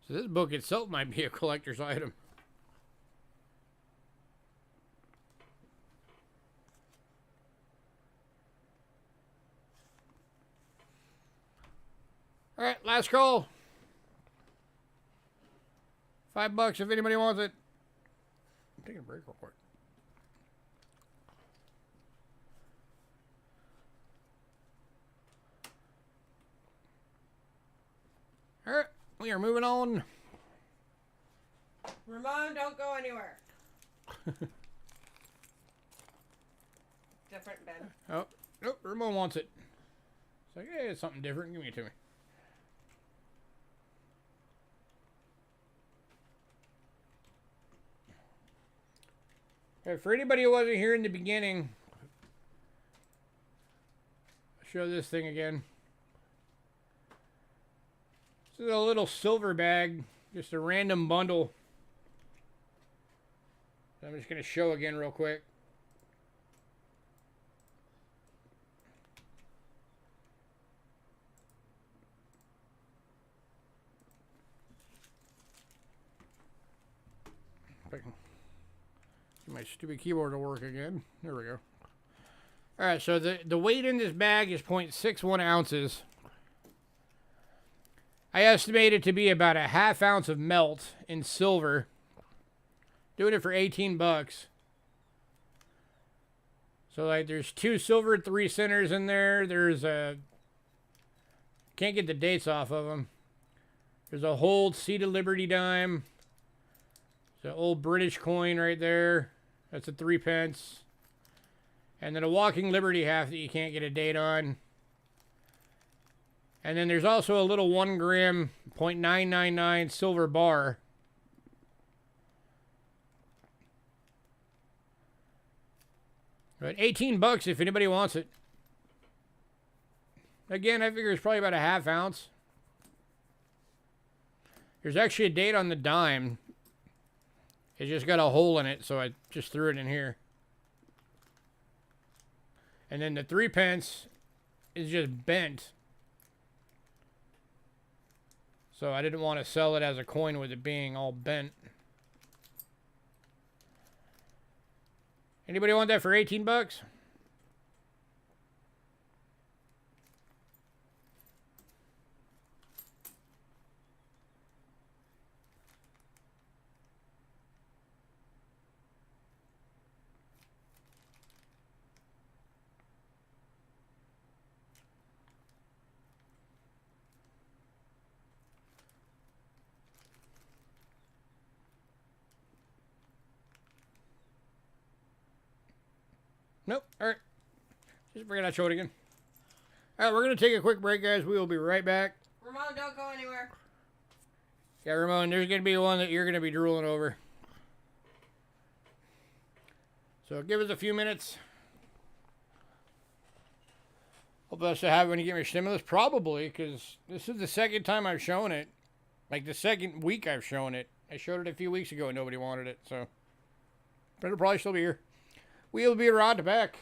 So this book itself might be a collector's item. All right, last call. $5 if anybody wants it. I'm taking a break real quick. All right, we are moving on. Ramon, don't go anywhere. Different Ben. Oh, nope, Ramon wants it. It's like, hey, it's something different. Give me it to me. Okay, for anybody who wasn't here in the beginning, I'll show this thing again. This is a little silver bag, just a random bundle. I'm just going to show again real quick. If I can get my stupid keyboard to work again. There we go. All right, so the weight in this bag is 0.61 ounces. I estimate it to be about a ½ ounce of melt in silver. Doing it for $18. So like there's 2 silver 3 centers in there. There's a, can't get the dates off of them. There's a Hold Seat of Liberty dime. It's an old British coin right there. That's a 3 pence. And then a Walking Liberty half that you can't get a date on. And then there's also a little 1 gram 0.999 silver bar. But $18 if anybody wants it. Again, I figure it's probably about a ½ ounce. There's actually a date on the dime. It just got a hole in it, so I just threw it in here. And then the 3 pence is just bent. So I didn't want to sell it as a coin with it being all bent. Anybody want that for $18? Just forget I showed again. All right, we're going to take a quick break, guys. We will be right back. Ramon, don't go anywhere. Yeah, Ramon, there's going to be one that you're going to be drooling over. So give us a few minutes. Hope us to have when you get your stimulus. Probably, because this is the second time I've shown it. Like the second week I've shown it. I showed it a few weeks ago and nobody wanted it, so. But it'll probably still be here. We'll be right back.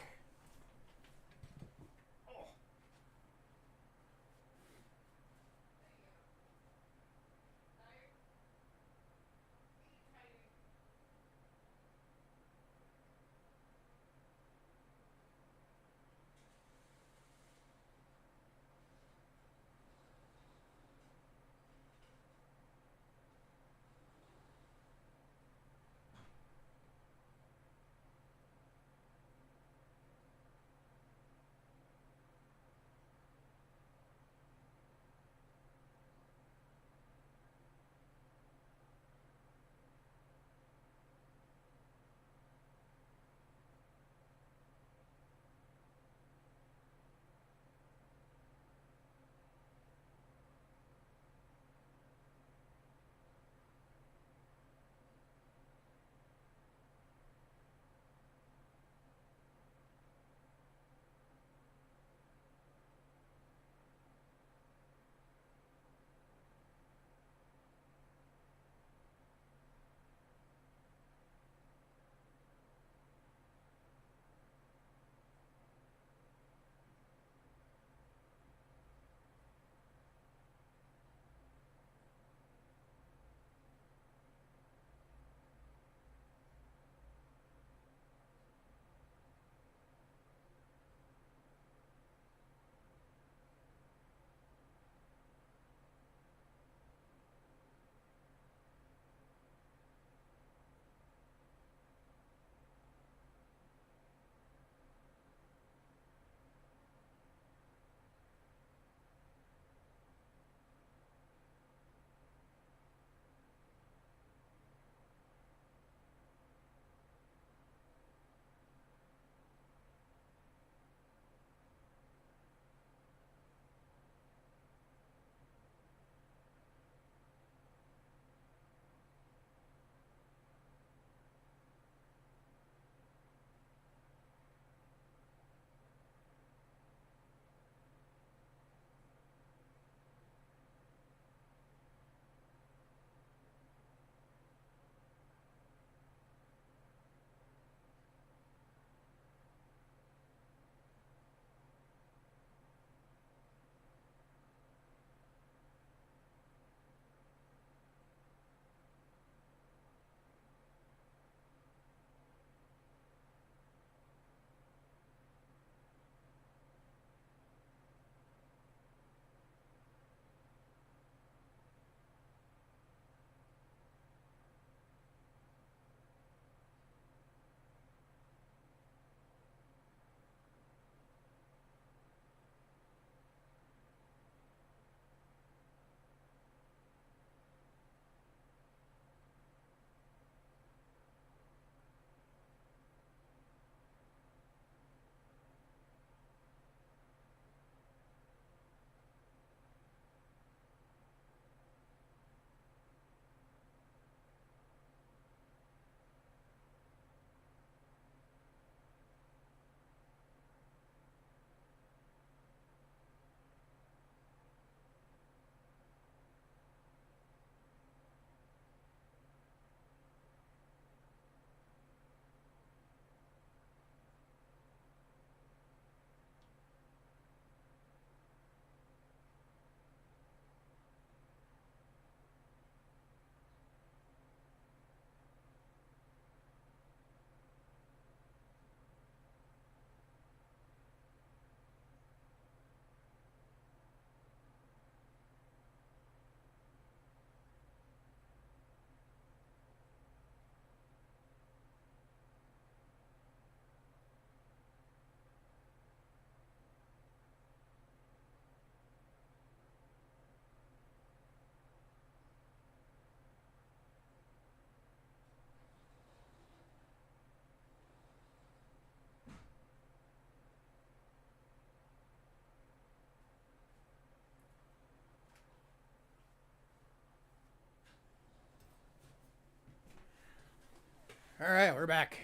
All right, we're back.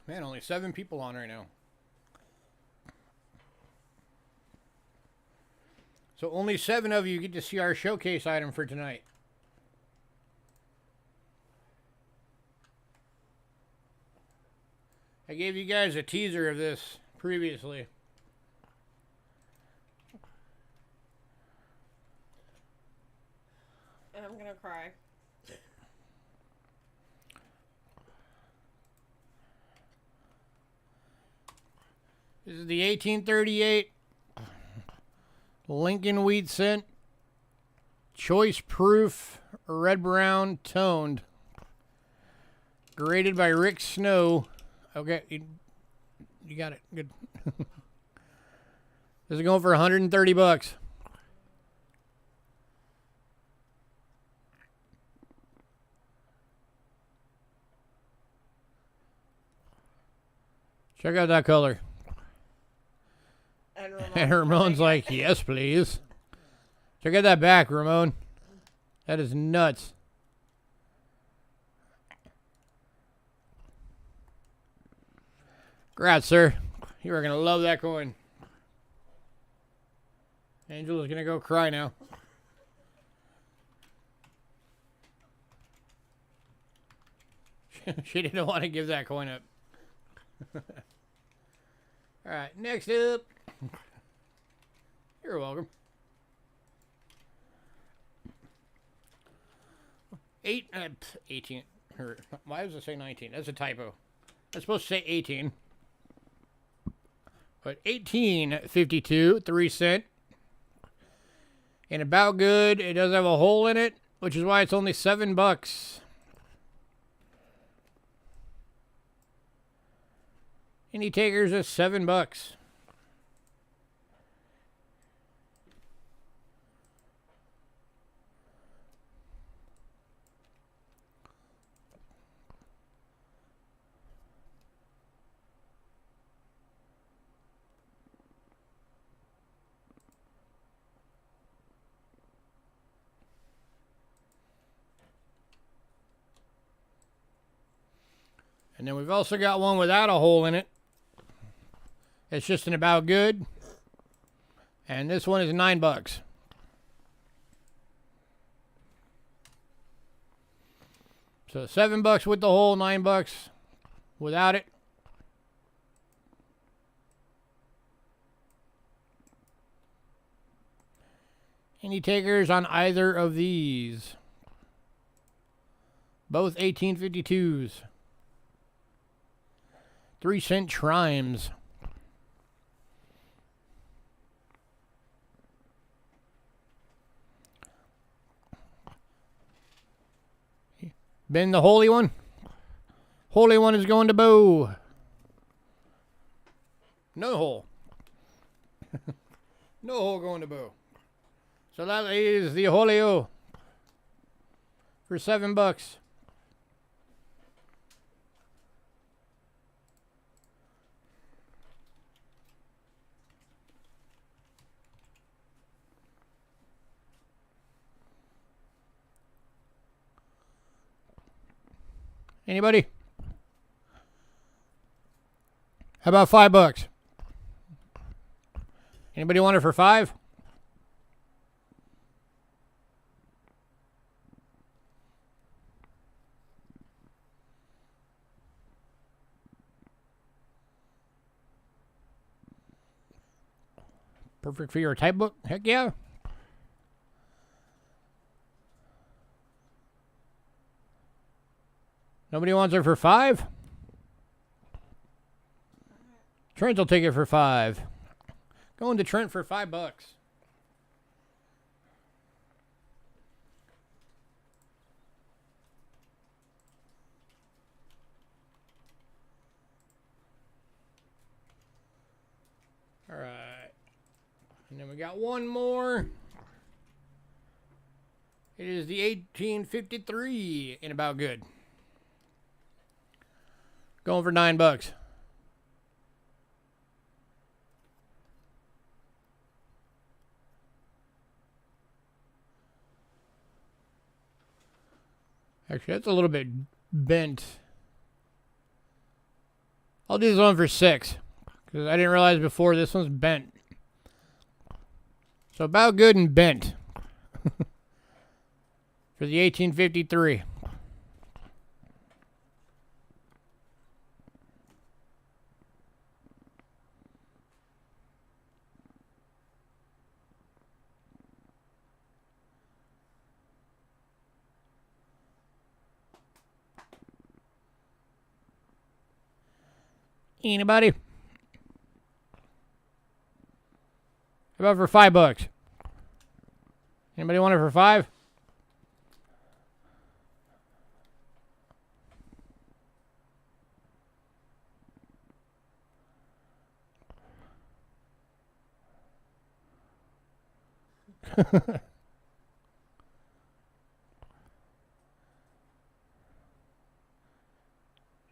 Man, only 7 people on right now. So only 7 of you get to see our showcase item for tonight. I gave you guys a teaser of this previously. I'm gonna cry. This is the 1838 Lincoln Wheat Cent Choice Proof Red Brown Toned. Graded by Rick Snow. Okay, you got it. Good. This is going for $130. Check out that color. And Ramon's like, yes, please. Check out that back, Ramon. That is nuts. Congrats, sir. You are going to love that coin. Angel is going to go cry now. She didn't want to give that coin up. All right, next up. You're welcome. 18. Or, why does it say 19? That's a typo. That's supposed to say 18. But 1852, 3 cent. And about good. It does have a hole in it, which is why it's only $7. Any takers is $7. And then we've also got one without a hole in it. It's just an about good. And this one is $9. So $7 with the hole, $9 without it. Any takers on either of these? Both 1852s. 3 cent trimes. Ben, the holy one? Holy one is going to Bo. No hole. No hole going to Bo. So that is the Holio for $7. Anybody? How about $5? Anybody want it for $5? Perfect for your type book? Heck yeah. Nobody wants it for $5? Trent will take it for $5. Going to Trent for $5. All right. And then we got one more. It is the 1853 in about good. Going for $9. Actually, that's a little bit bent. I'll do this one for 6. Because I didn't realize before this one's bent. So about good and bent. For the 1853. Anybody? How about for $5? Anybody want it for 5?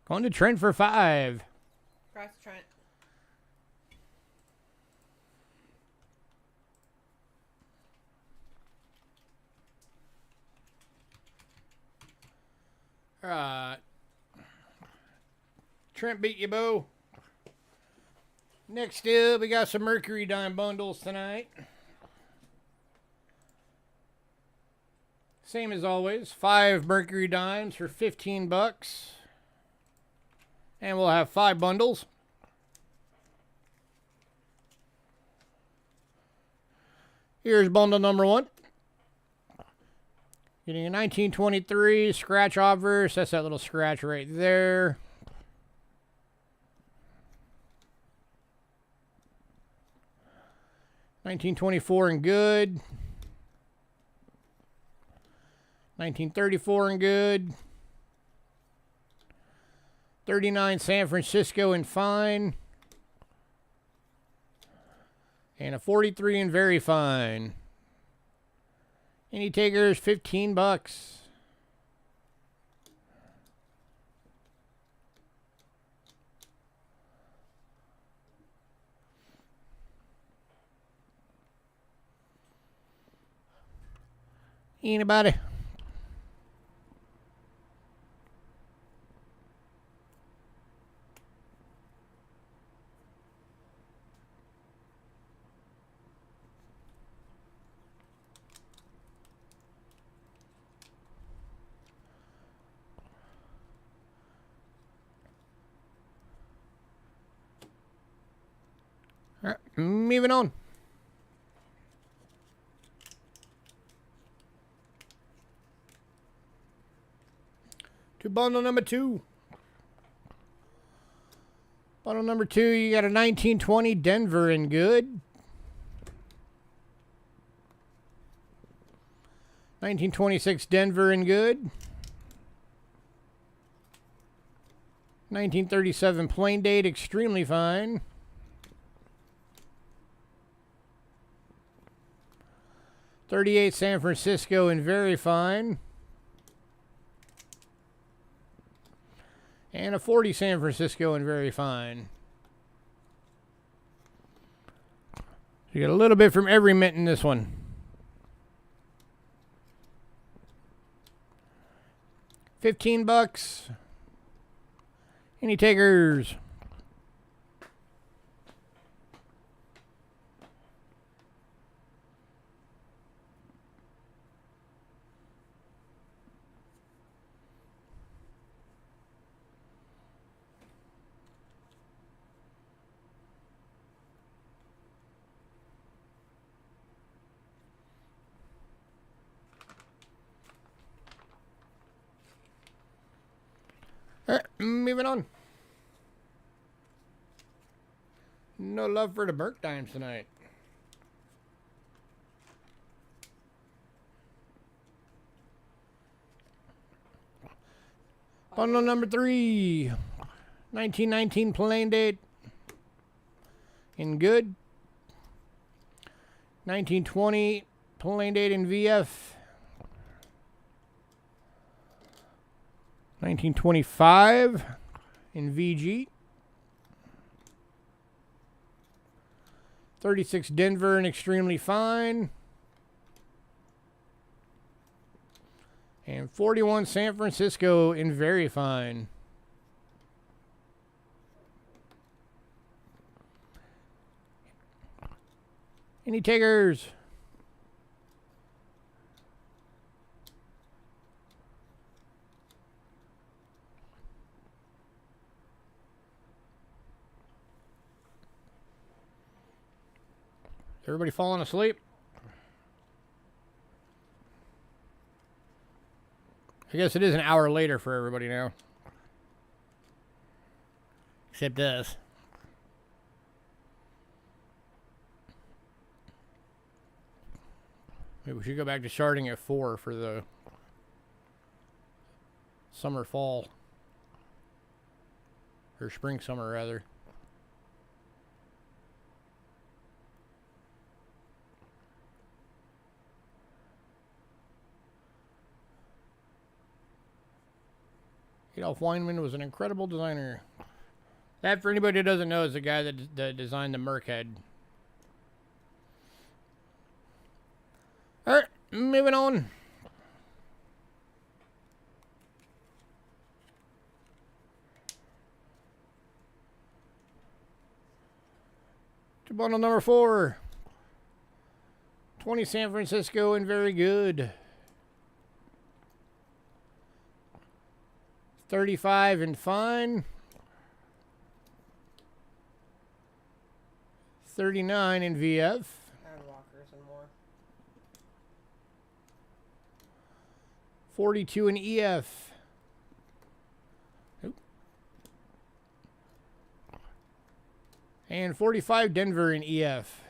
Going to Trent for 5. Cross Trent. Alright. Trent beat you, Bo. Next up, we got some Mercury dime bundles tonight. Same as always, 5 Mercury dimes for $15. And we'll have 5 bundles. Here's bundle number 1. Getting a 1923 scratch obverse. That's that little scratch right there. $1924 in good. $1934 in good. $39 San Francisco in fine. And a $43 in very fine. Any takers? $15. Anybody? All right, moving on. To bundle number 2. Bundle number 2, you got a 1920 Denver in good. 1926 Denver in good. 1937 plain date extremely fine. 38 San Francisco in very fine. And a 40 San Francisco in very fine. You get a little bit from every mint in this one. $15. Any takers? All right, moving on. No love for the Merc dimes tonight. Bundle number 3. 1919 plain date. In good. 1920 plain date in VF. 1925 in VG. 36 Denver in extremely fine. And 41 San Francisco in very fine. Any takers? Everybody falling asleep? I guess it is an hour later for everybody now. Except us. Maybe we should go back to starting at 4 for the summer fall. Or spring summer rather. Adolf Weinman was an incredible designer. That, for anybody who doesn't know, is the guy that designed the Merc head. Alright, moving on. To bundle number 4. 20 San Francisco and very good. 35 and fine. 39 in VF. And walkers and more. 42 in EF. Oop. And 45 Denver in EF.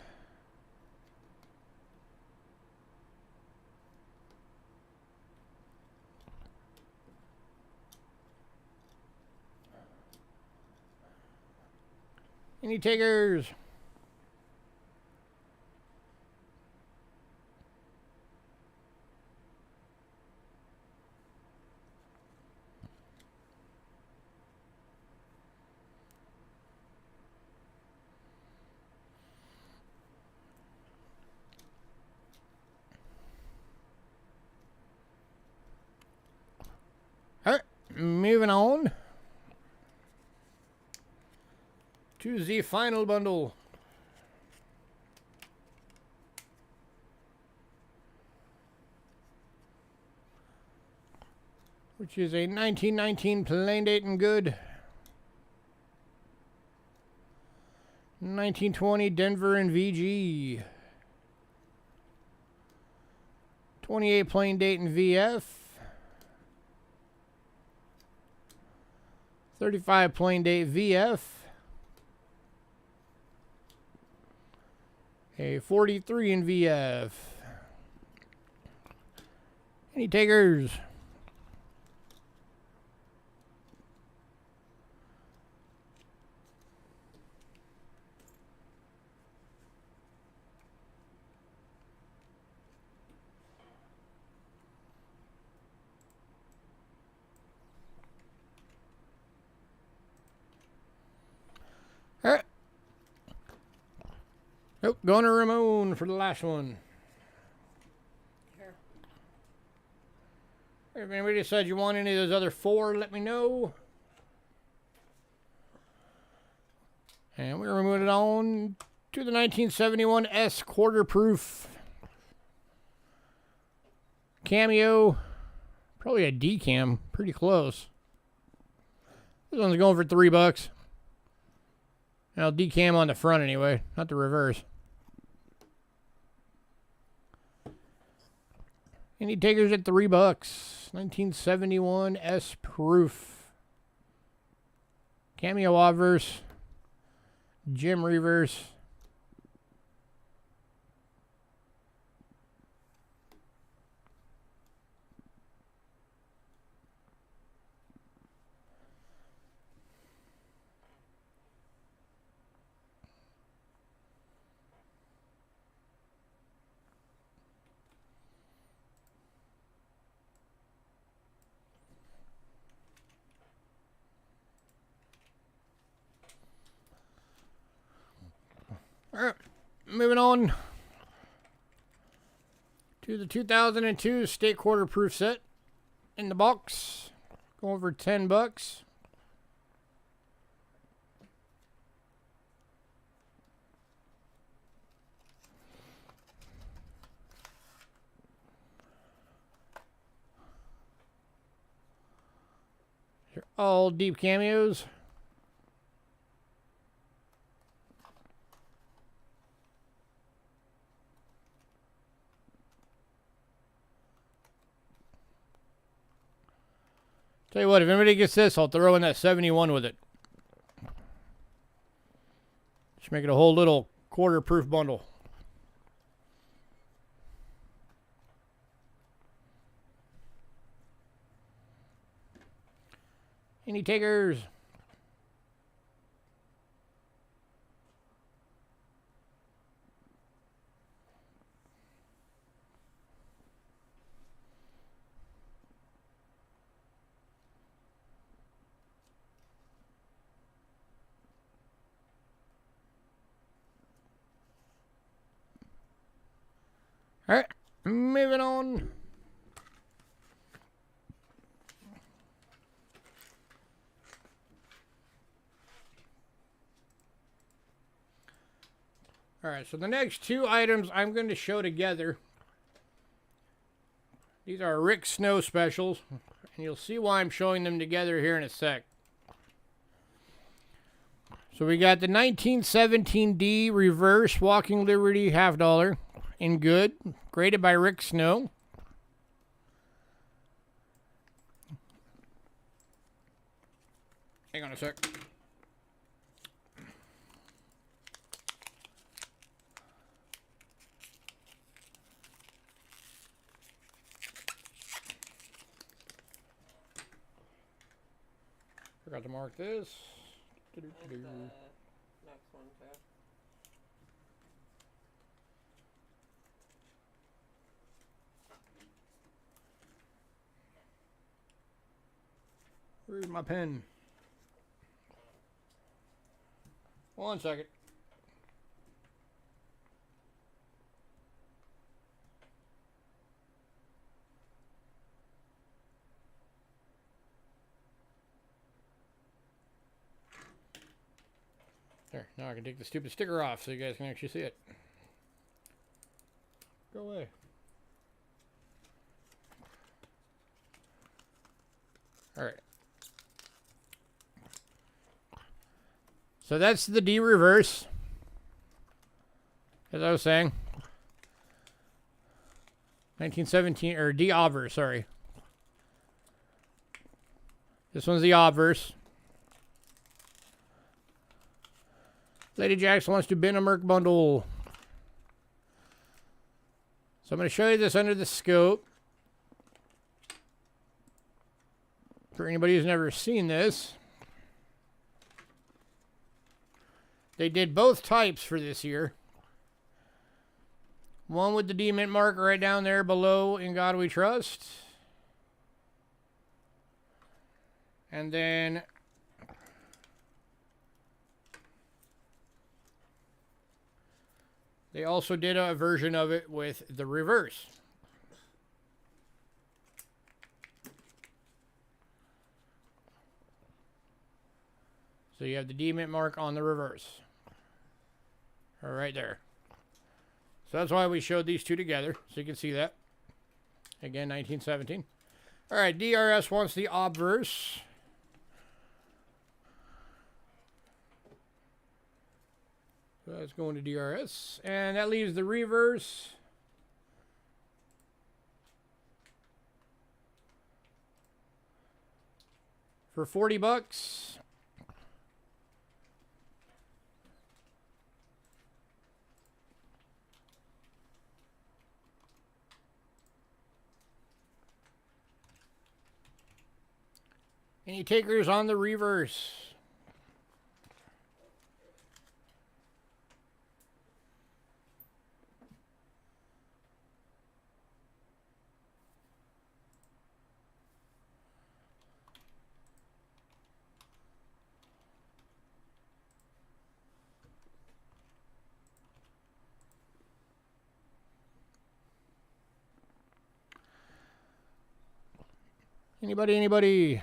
Any takers? All right, moving on to the final bundle. Which is a 1919 plain date and good. 1920 Denver and VG. 28 plain date and VF. 35 plain date VF. A 43 in VF. Any takers? All right. Nope, going to Ramon for the last one. Sure. If anybody decides you want any of those other 4, let me know. And we're going to move it on to the 1971 S quarter proof. Cameo. Probably a decam. Pretty close. This one's going for $3. Now, decam on the front anyway, not the reverse. Any takers at $3? 1971 S proof. Cameo obverse. Gem reverse. All right, moving on to the 2002 state quarter proof set. in the box. Going for $10. They're all deep cameos. Tell you what, if anybody gets this, I'll throw in that 71 with it. Just make it a whole little quarter-proof bundle. Any takers? All right, moving on. All right, so the next two items I'm going to show together. These are Rick Snow specials, and you'll see why I'm showing them together here in a sec. So we got the 1917D Reverse Walking Liberty $half in good, graded by Rick Snow. Hang on a sec. Forgot to mark this. There's the next one too. Where's my pen? 1 second. There, now I can take the stupid sticker off so you guys can actually see it. Go away. All right. So that's the D reverse. As I was saying. 1917, or D obverse, sorry. This one's the obverse. Lady Jax wants to bin a Merc bundle. So I'm going to show you this under the scope. For anybody who's never seen this. They did both types for this year. One with the D mint mark right down there below In God We Trust. And then they also did a version of it with the reverse. So you have the D mint mark on the reverse. Right there. So that's why we showed these two together, so you can see that. Again, 1917. All right, DRS wants the obverse. So that's going to DRS. And that leaves the reverse. For $40. Any takers on the reverse? Anybody, anybody?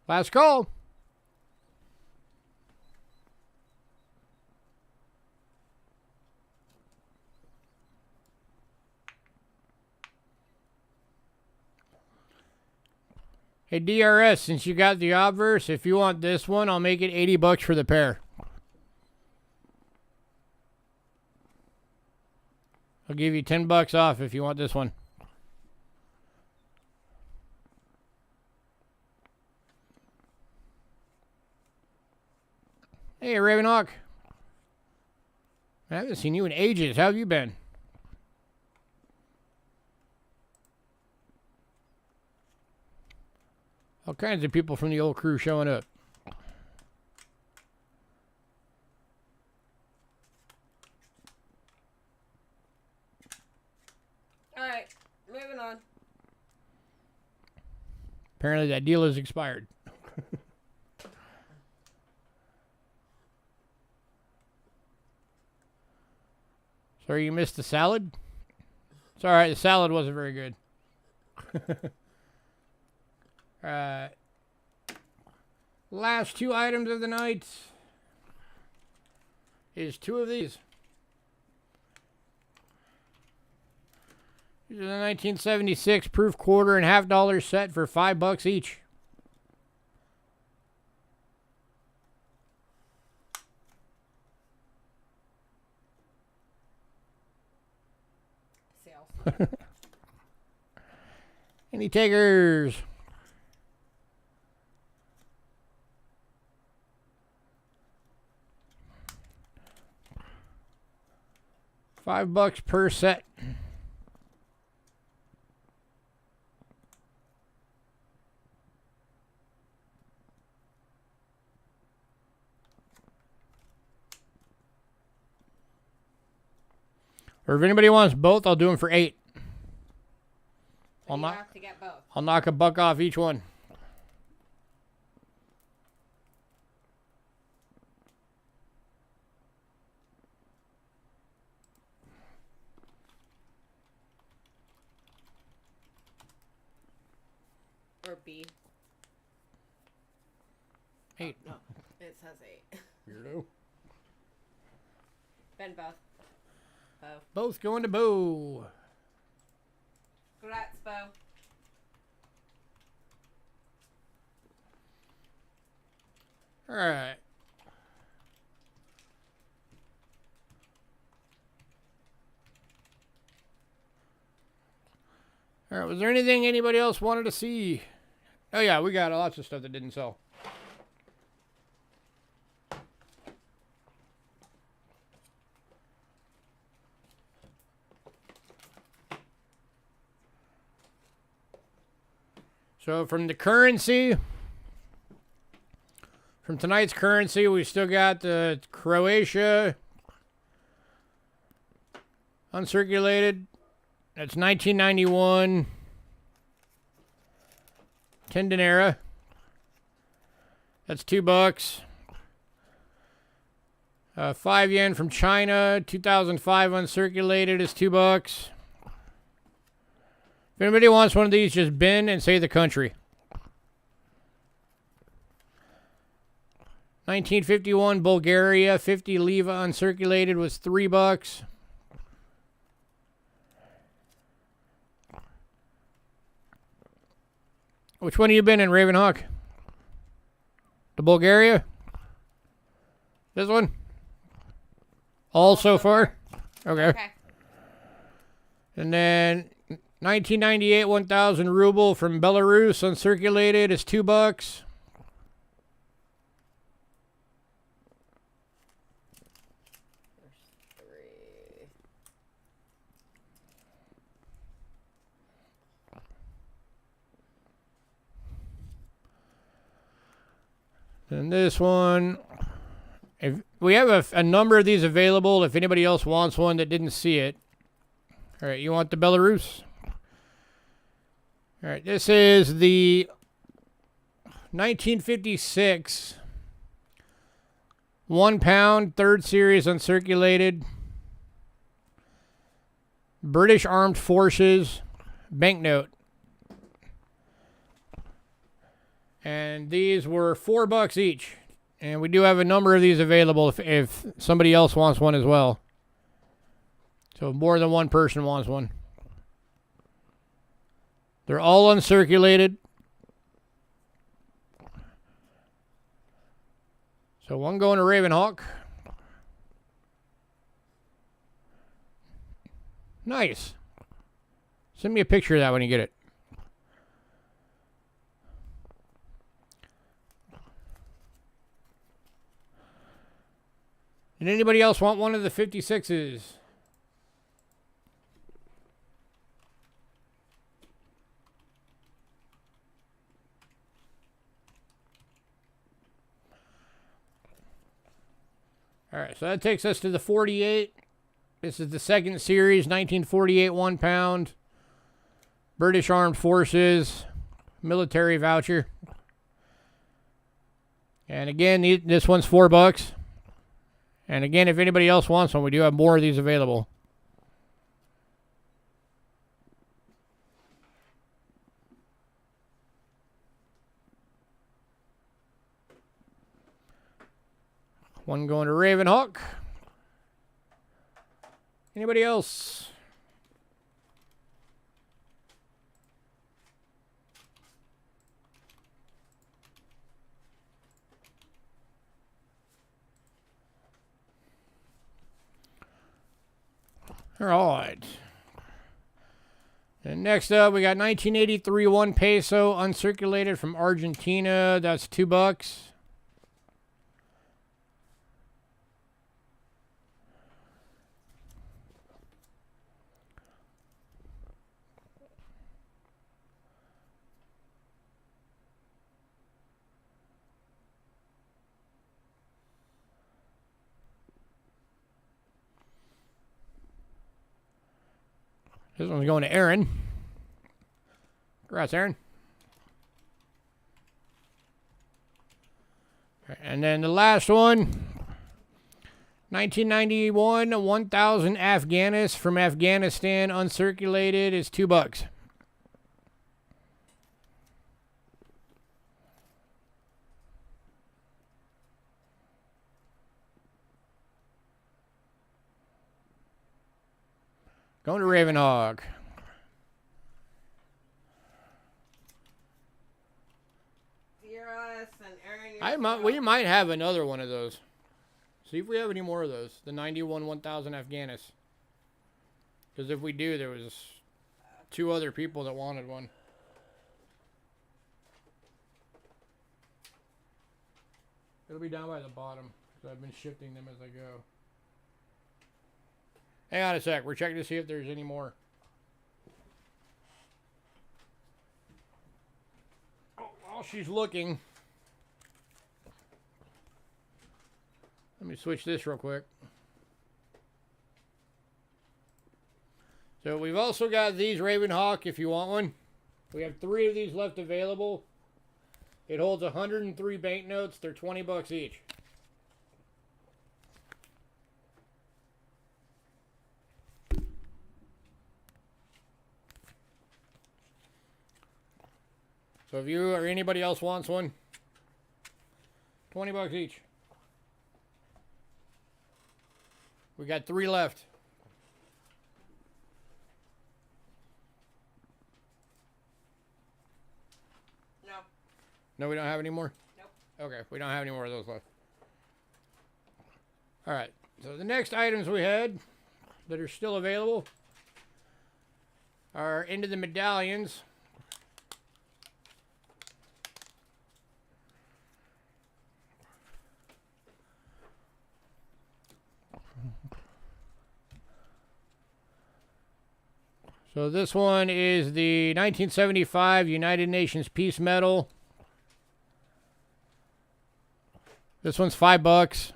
Last call. Hey, DRS, since you got the obverse, if you want this one, I'll make it $80 for the pair. I'll give you $10 off if you want this one. Hey, Ravenhawk. I haven't seen you in ages. How have you been? All kinds of people from the old crew showing up. Alright, moving on. Apparently that deal is expired. Sorry you missed the salad? It's alright, the salad wasn't very good. Alright. Last two items of the night is two of these. These are the 1976 proof quarter and $half set for $5 each. Sales. Any takers? $5 per set. Or if anybody wants both, I'll do them for $8. So you have to get both. I'll knock $1 off each one. Or B. 8. No, it says 8. Weirdo. Ben both. Bo. Both going to Bo. Congrats, Bo. Alright. Alright, was there anything anybody else wanted to see? Oh yeah, we got lots of stuff that didn't sell. So from the currency, from tonight's currency, we still got the Croatia uncirculated. That's 1991 10 dinara. That's $2. 5 yen from China, 2005 uncirculated is $2. If anybody wants one of these, just bin and say the country. 1951 Bulgaria, 50 leva uncirculated was $3. Which one have you been in, Ravenhawk? The Bulgaria? This one? All so far? Okay. And then 1998 1,000 ruble from Belarus uncirculated is $2. And this one, if we have a number of these available, if anybody else wants one that didn't see it. All right, you want the Belarus? All right, this is the 1956 1 pound, 3rd series uncirculated British Armed Forces banknote. And these were $4 each. And we do have a number of these available if somebody else wants one as well. So more than one person wants one. They're all uncirculated. So one going to Ravenhawk. Nice. Send me a picture of that when you get it. Did anybody else want one of the 56s? All right, so that takes us to the 48. This is the 2nd series, 1948 1 pound. British Armed Forces military voucher. And again, this one's $4. And again, if anybody else wants one, we do have more of these available. One going to Ravenhawk. Anybody else? All right. And next up, we got 1983 1 peso uncirculated from Argentina. That's $2. This one's going to Aaron. Congrats, Aaron. And then the last one, 1991 1,000 Afghanis from Afghanistan uncirculated is $2. Going to Ravenhawk. We might have another one of those. See if we have any more of those. The 91 1,000 Afghanis. Because if we do, there was 2 other people that wanted one. It'll be down by the bottom. So I've been shifting them as I go. Hang on a sec. We're checking to see if there's any more. Oh, while she's looking, let me switch this real quick. So we've also got these Ravenhawk if you want one. We have 3 of these left available. It holds 103 banknotes. They're $20 each. So if you or anybody else wants one, $20 each. We got 3 left. No. No, we don't have any more? Nope. Okay, we don't have any more of those left. All right, so the next items we had that are still available are into the medallions. So this one is the 1975 United Nations Peace Medal. This one's $5.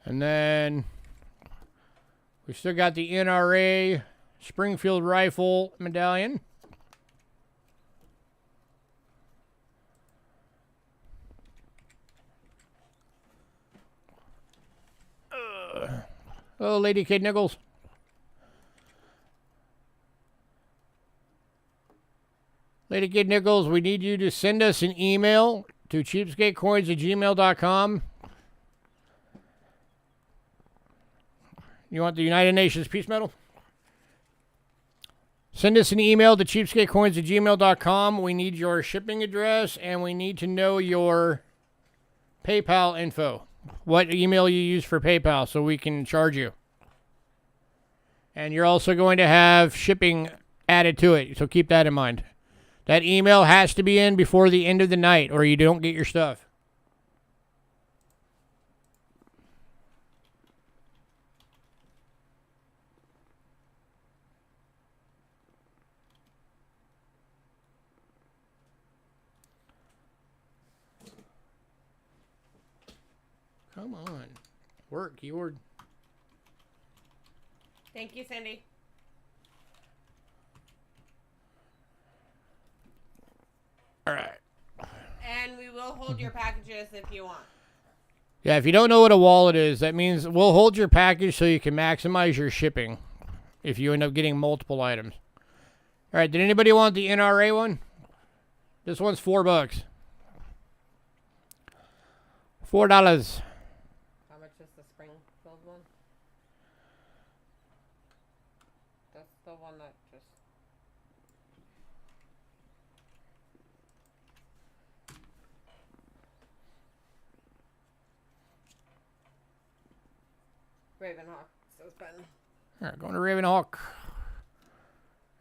And then we still got the NRA Springfield Rifle medallion. Oh, Lady Kid Nichols. Lady Kid Nichols, we need you to send us an email to cheapskatecoins@gmail.com. You want the United Nations Peace Medal? Send us an email to cheapskatecoins@gmail.com. We need your shipping address and we need to know your PayPal info. What email you use for PayPal so we can charge you. And you're also going to have shipping added to it, so keep that in mind. That email has to be in before the end of the night or you don't get your stuff. Come on. Work, keyword. Thank you, Cindy. All right. And we will hold your packages if you want. Yeah, if you don't know what a wallet is, that means we'll hold your package so you can maximize your shipping if you end up getting multiple items. All right, did anybody want the NRA one? This one's $4. $4. How much is the Springfield one? That's the one that just... Ravenhawk says Ben. All right, going to Ravenhawk.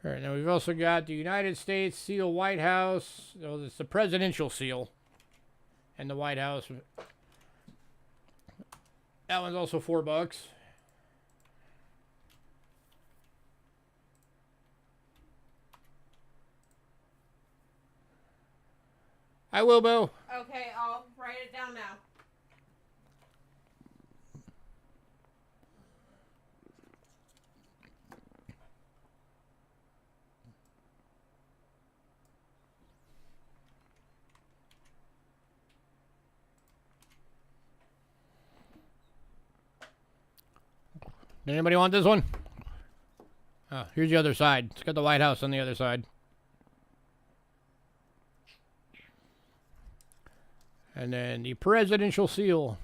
All right, now we've also got the United States Seal White House. Oh, it's the presidential seal. And the White House. That one's also $4. I will, Bo. Okay, I'll write it down now. Anybody want this one? Oh, here's the other side. It's got the White House on the other side. And then the presidential seal.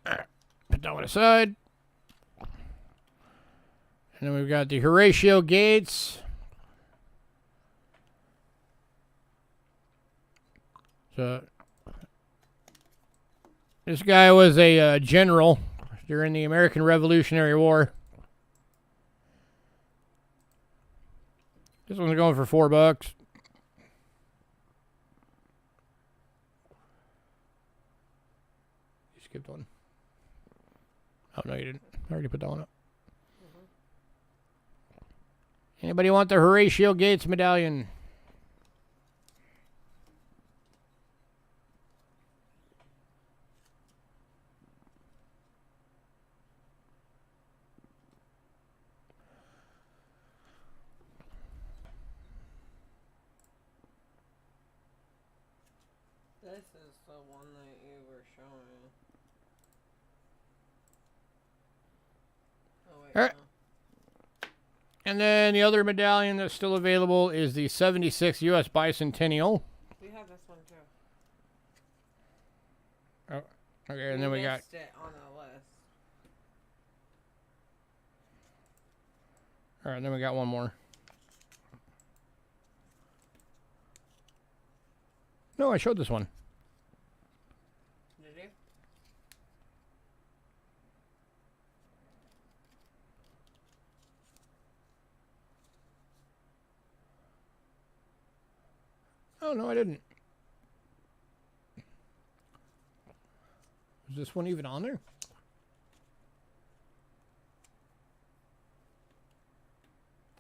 Alright, put that one aside. And then we've got the Horatio Gates. So, this guy was a general during the American Revolutionary War. This one's going for $4. You skipped one. Oh, no, you didn't. I already put that one up. Anybody want the Horatio Gates medallion? This is the one that you were showing. Oh, wait. All right. And then the other medallion that's still available is the 76th U.S. Bicentennial. We have this one too. Oh, okay, and then we got... missed it on the list. All right, then we got one more. No, I showed this one. Did you? Oh, no, I didn't. Is this one even on there?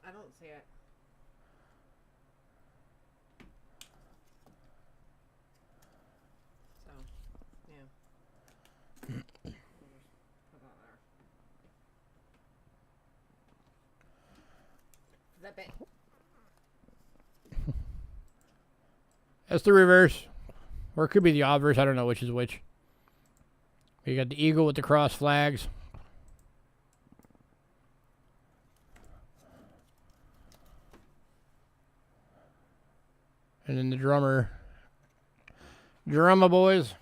I don't see it. Zip it. That's the reverse. Or it could be the obverse. I don't know which is which. You got the eagle with the cross flags. And then the drummer. Drummer boys.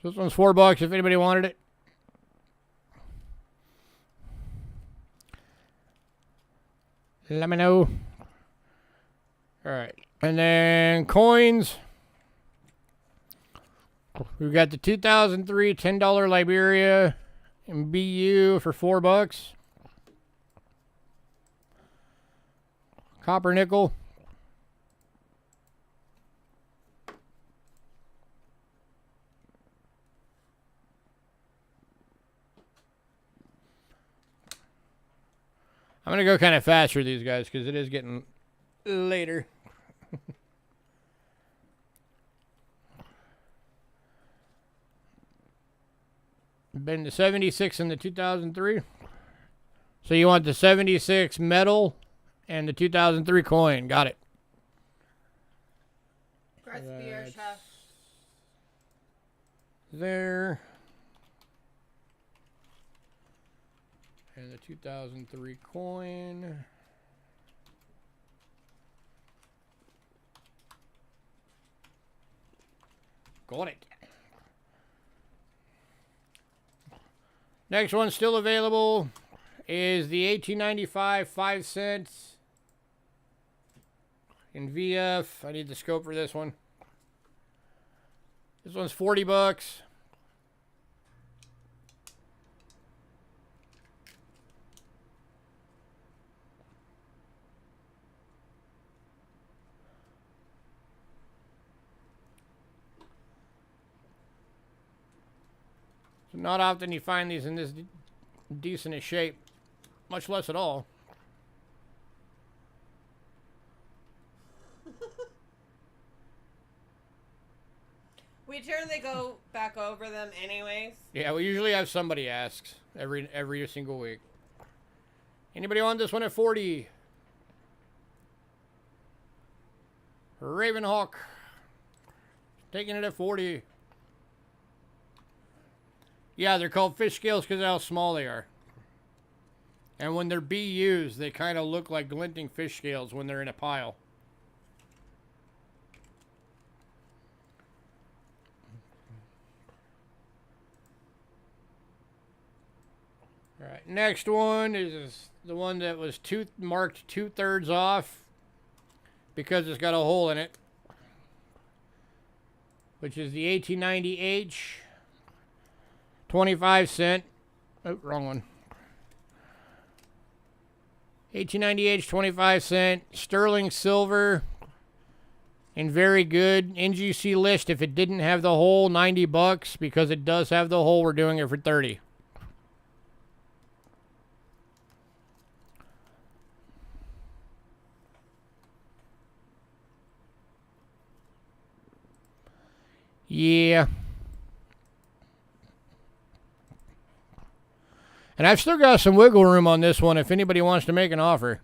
So this one's $4 if anybody wanted it. Let me know. Alright. And then coins. We've got the 2003 $10 Liberia and BU for $4. Copper nickel. I'm going to go kind of fast for these guys because it is getting later. Been the 76 and the 2003. So you want the 76 metal and the 2003 coin. Got it. Press beer, chef. There. And the 2003 coin. Got it. Next one still available is the 1895 5 cents in VF. I need the scope for this one. This one's $40. So not often you find these in this decent a shape, much less at all. We generally go back over them anyways. Yeah, we usually have somebody asks every single week. Anybody want this one at 40? Ravenhawk. Taking it at 40. Yeah, they're called fish scales because of how small they are. And when they're BUs, they kind of look like glinting fish scales when they're in a pile. All right, next one is the one that was marked 2/3 off because it's got a hole in it, which is the 1890H, 25 cent. Oh, wrong one. 1890H, 25 cent, sterling silver, and very good. NGC list, if it didn't have the hole, $90. Because it does have the hole, we're doing it for 30. Yeah. And I've still got some wiggle room on this one if anybody wants to make an offer.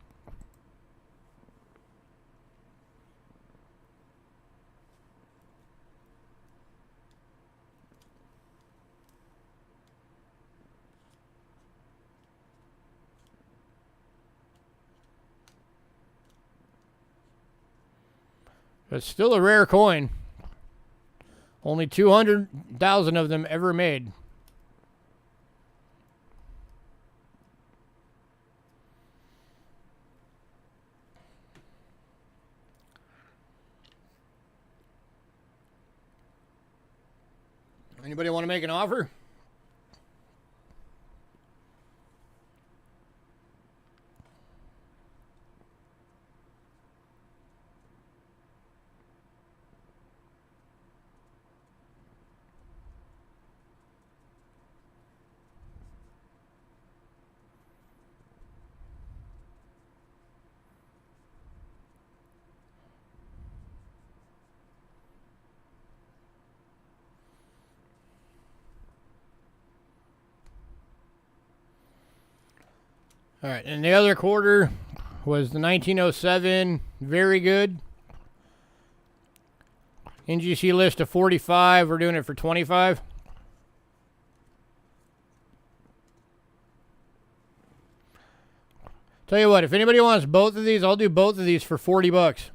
It's still a rare coin. Only 200,000 of them ever made. Anybody want to make an offer? All right, and the other quarter was the 1907. Very good. NGC list of 45. We're doing it for 25. Tell you what, if anybody wants both of these, I'll do both of these for 40 bucks.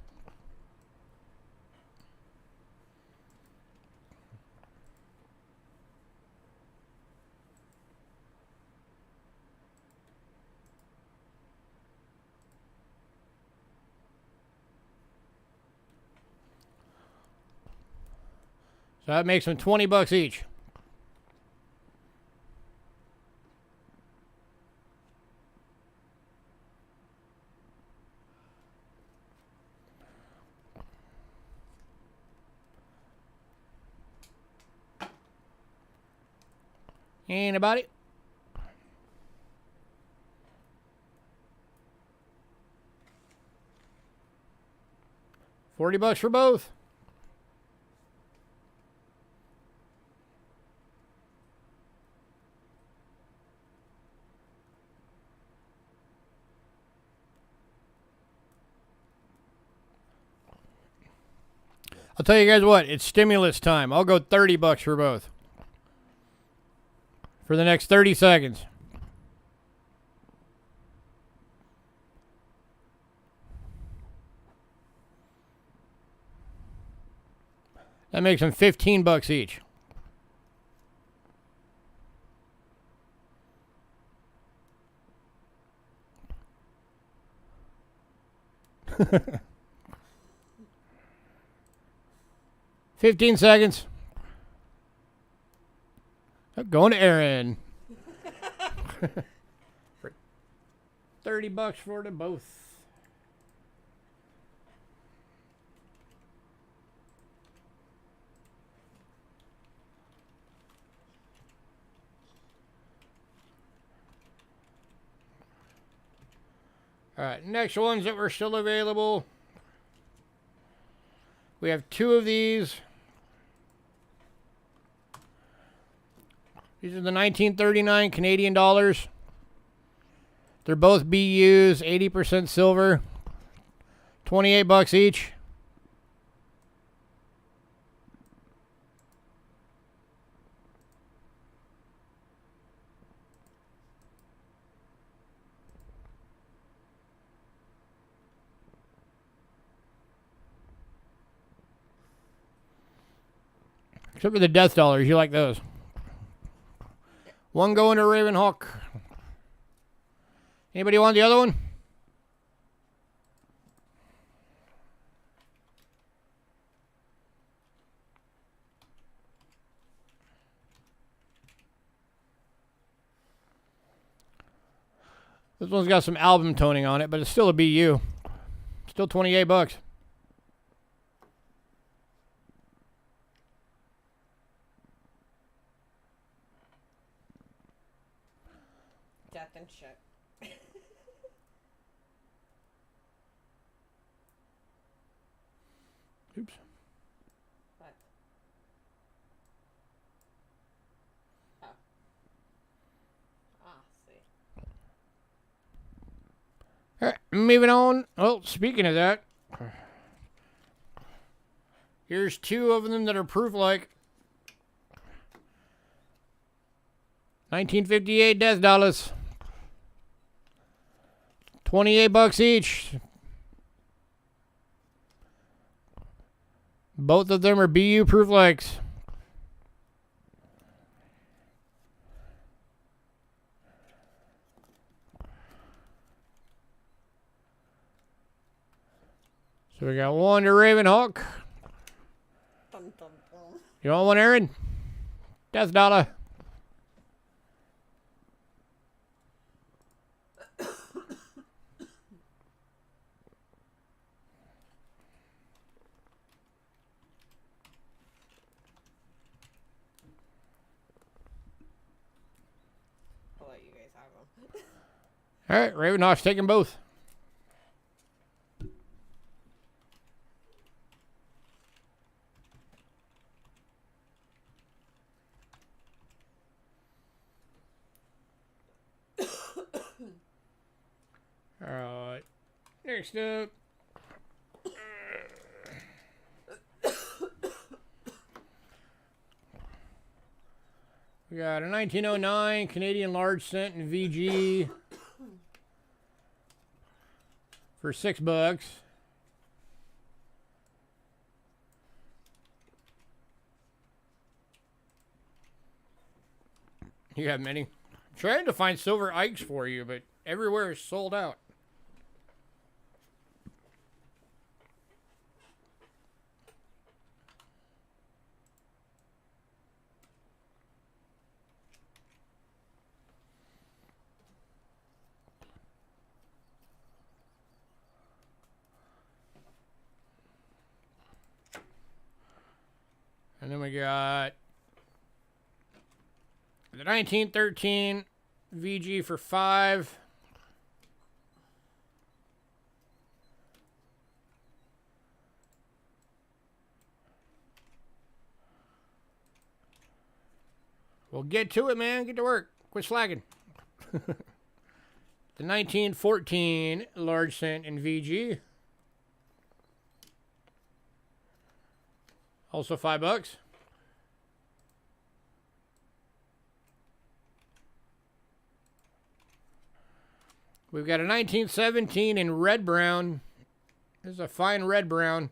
So that makes them 20 bucks each. Anybody? $40 for both. I'll tell you guys what, it's stimulus time. I'll go 30 bucks for both. For the next 30 seconds. That makes them 15 bucks each. $15 seconds. Going to Aaron. For 30 bucks for them both. All right, next ones that were still available. We have two of these. These are the 1939 Canadian dollars. They're both BUs, 80% silver. 28 bucks each. Except for the death dollars, you like those. One going to Ravenhawk. Anybody want the other one? This one's got some album toning on it, but it's still a BU. Still 28 bucks. Death and shit. Oops. What? Oh. Ah, see. All right, moving on. Well, speaking of that, here's two of them that are proof-like. 1958 death dollars. 28 bucks each. Both of them are BU proof likes. So we got one to Ravenhawk. Dun, dun, dun. You want one, Aaron? Death dollar. I'll let you guys have them. All right, Ravenhawk's taking both. Next up. We got a 1909 Canadian large cent in VG for $6. You have many. I'm trying to find silver Ikes for you, but everywhere is sold out. And then we got the 1913 VG for $5. Well, get to it, man. Get to work. Quit slacking. The 1914 large cent in VG. Also $5. We've got a 1917 in red brown. This is a fine red brown.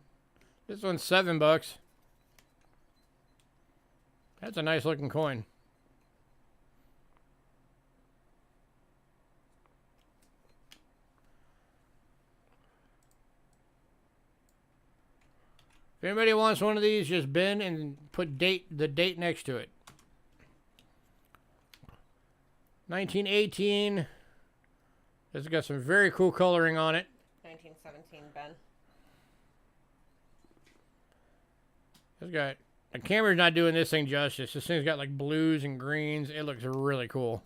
This one's $7. That's a nice looking coin. If anybody wants one of these, just bin and put the date next to it. 1918. This has got some very cool coloring on it. 1917, Ben. It's got, the camera's not doing this thing justice. This thing's got like blues and greens. It looks really cool.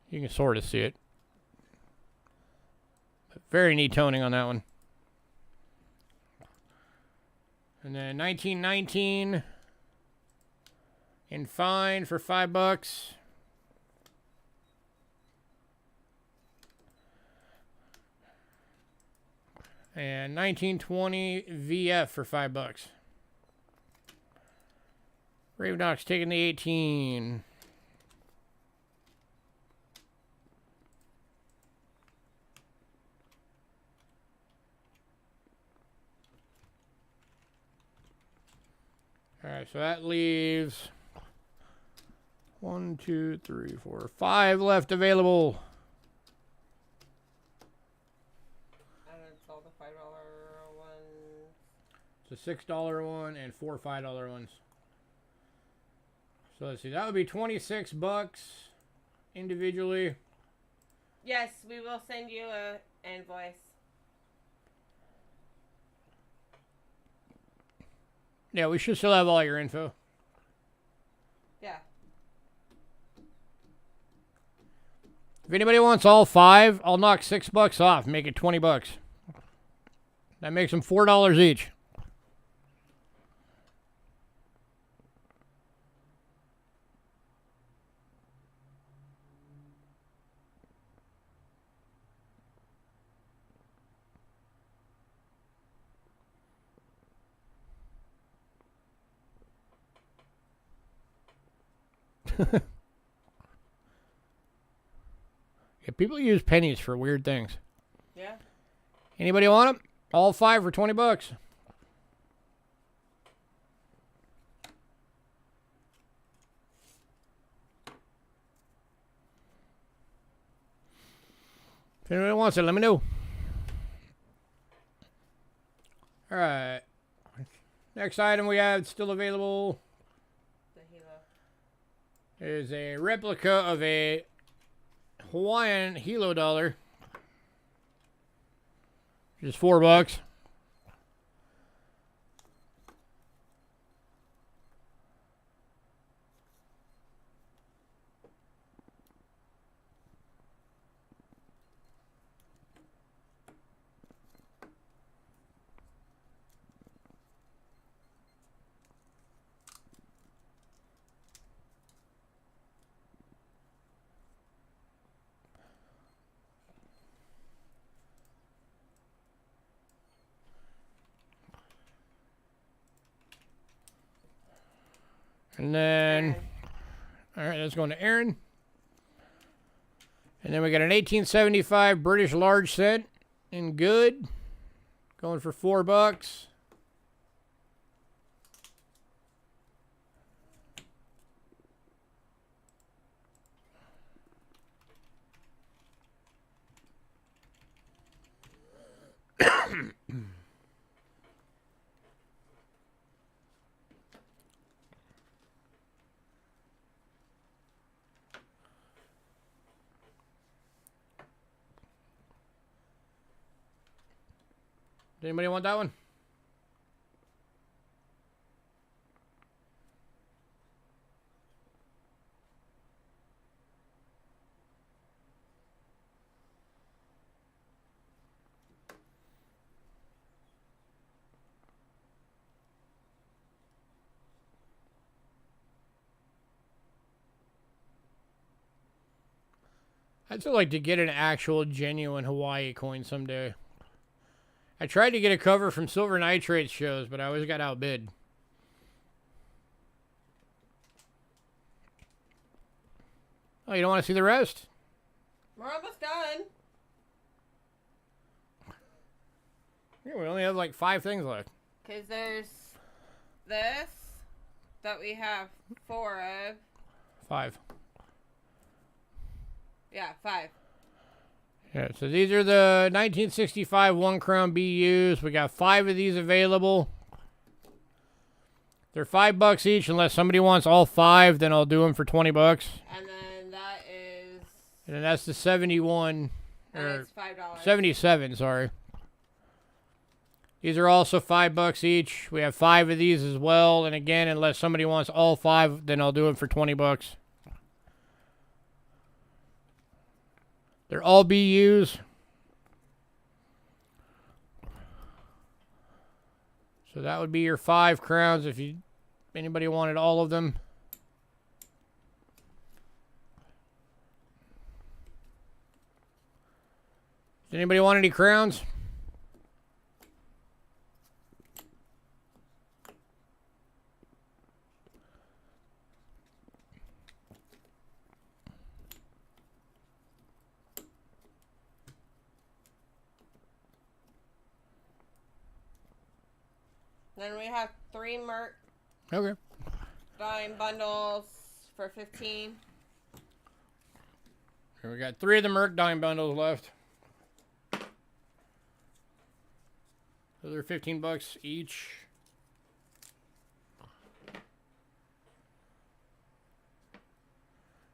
You can sort of see it. But very neat toning on that one. And then 1919 in fine for $5. And 1920 VF for $5. Ravenox taking the 18. All right, so that leaves 1, 2, 3, 4, 5 left available. And it's all the $5 ones. It's a $6 one and 4 $5 ones. So let's see, that would be $26 individually. Yes, we will send you an invoice. Yeah, we should still have all your info. Yeah. If anybody wants all 5, I'll knock $6 off, make it $20. That makes them $4 each. Yeah, people use pennies for weird things. Yeah. Anybody want them? All 5 for $20. If anybody wants it, let me know. All right. Next item we have still available is a replica of a Hawaiian Hilo dollar. Just $4. And then, Aaron. all right, that's going to Aaron. And then we got an 1875 British large cent in good, going for $4. Does anybody want that one? I'd still like to get an actual genuine Hawaii coin someday. I tried to get a cover from Silver Nitrate shows, but I always got outbid. Oh, you don't want to see the rest? We're almost done. Yeah, we only have like 5 things left. Because there's this that we have 4 of. 5. Yeah, 5. Yeah, so these are the 1965 1 crown BUs. We got 5 of these available. They're $5 each unless somebody wants all 5, then I'll do them for $20. And then that is. And then that's the 71 And or it's $5. 77, sorry. These are also $5 each. We have 5 of these as well, and again, unless somebody wants all 5, then I'll do it for $20. They're all BUs. So that would be your 5 crowns if anybody wanted all of them. Does anybody want any crowns? Then we have 3 Merc Okay. dime bundles for 15. Here we got 3 of the Merc dime bundles left. So they're $15 each.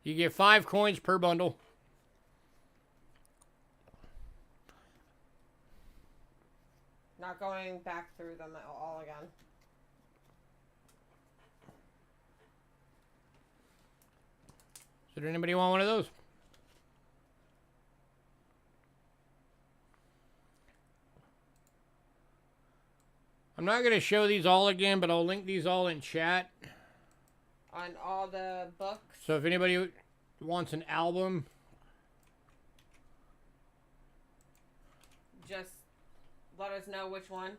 You get 5 coins per bundle. Not going back through them all again. So did anybody want one of those? I'm not going to show these all again, but I'll link these all in chat. On all the books. So if anybody wants an album, Just let us know which one.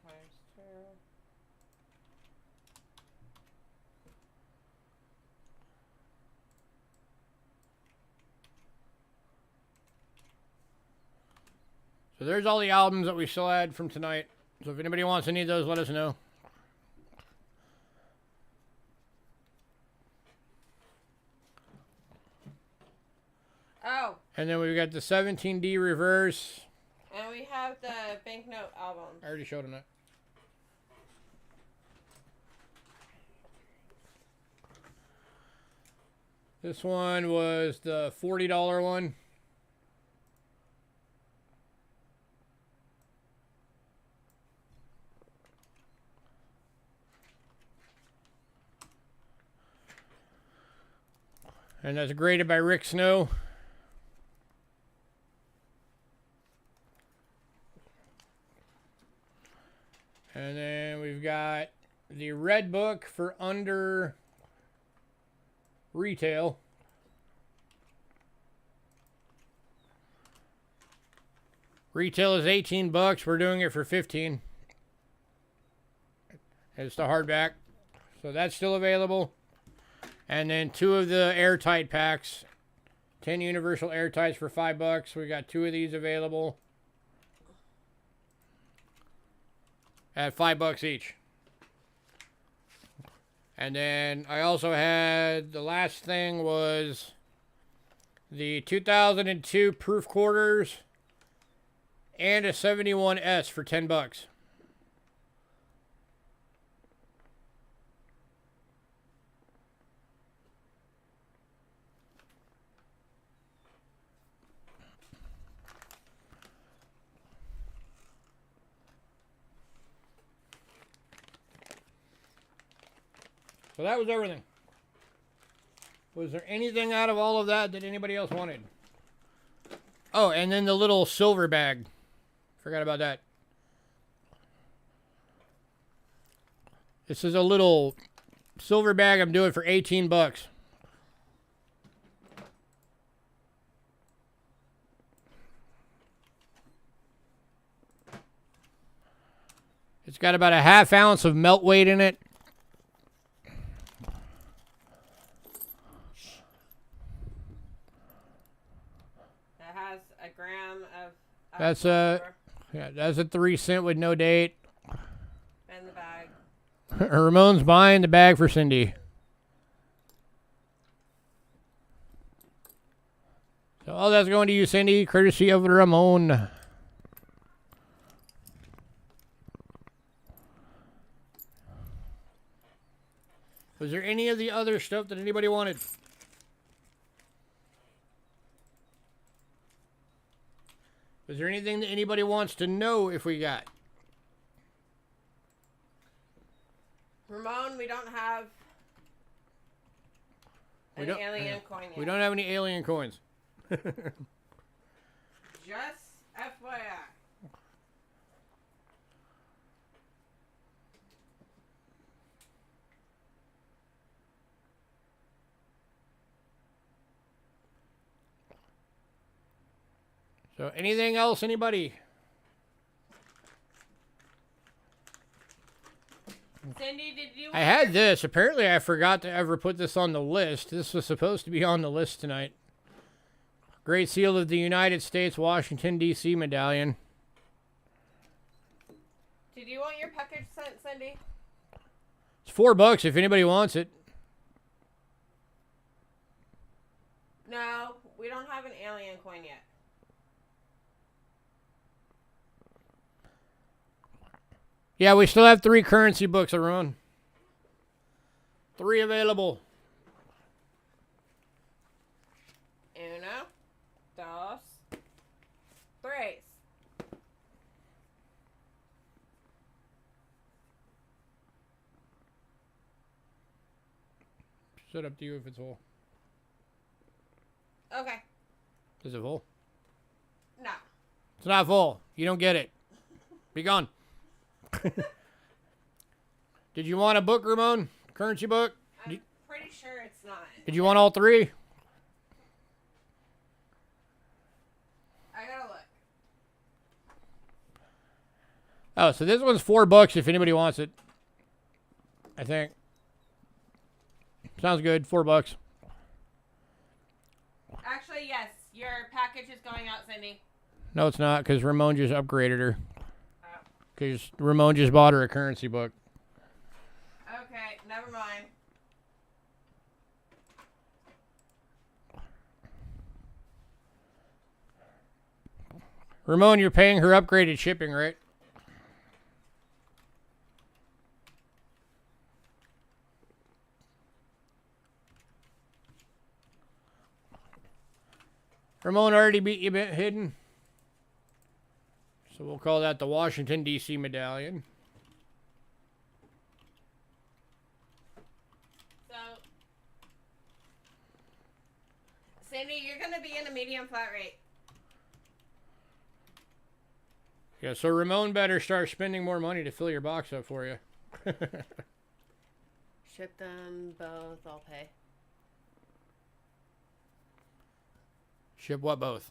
Times 2. so there's all the albums that we still had from tonight. So if anybody wants any of those, let us know. Oh, And then we've got the 17D reverse. and we have the banknote album. I already showed them that. This one was the $40 one. And that's graded by Rick Snow. And then we've got the red book for under retail. Retail is 18 bucks. We're doing it for 15. It's the hardback. So that's still available. And then 2 of the airtight packs. 10 universal airtights for 5 bucks. We got 2 of these available at 5 bucks each. And then I also had, the last thing was the 2002 proof quarters and a 71S for 10 bucks. So that was everything. Was there anything out of all of that that anybody else wanted? Oh, and then the little silver bag. Forgot about that. This is a little silver bag I'm doing for 18 bucks. It's got about a half ounce of melt weight in it. It has a gram of That's a, yeah, that's a 3 cent with no date. in the bag. Ramon's buying the bag for Cindy. So all that's going to you, Cindy, courtesy of Ramon. Was there any of the other stuff that anybody wanted? Was there anything that anybody wants to know if we got? Ramon, we don't have an alien coin yet. We don't have any alien coins. Just FYI. So anything else, anybody? Cindy, did you... I had this. Apparently I forgot to ever put this on the list. This was supposed to be on the list tonight. Great Seal of the United States, Washington, D.C. medallion. Did you want your package sent, Cindy? It's $4 if anybody wants it. No, we don't have an alien coin yet. Yeah, we still have 3 currency books around. 3 available. Uno, dos, tres. It's up to you if it's full. Okay. Is it full? No. It's not full. You don't get it. Be gone. Did you want a book, Ramon? Currency book? I'm pretty sure it's not. Did you want all 3? I gotta look. Oh, so this one's $4 if anybody wants it. I think. Sounds good. $4. Actually, yes. Your package is going out, Cindy. No, it's not, because Ramon just upgraded her. Oh. Because Ramon just bought her a currency book. Okay, never mind. Ramon, you're paying her upgraded shipping, right? Ramon already beat you hidden. So we'll call that the Washington, D.C. medallion. So, Cindy, you're going to be in a medium flat rate. Yeah, so Ramon better start spending more money to fill your box up for you. Ship them both, I'll pay. Ship what both?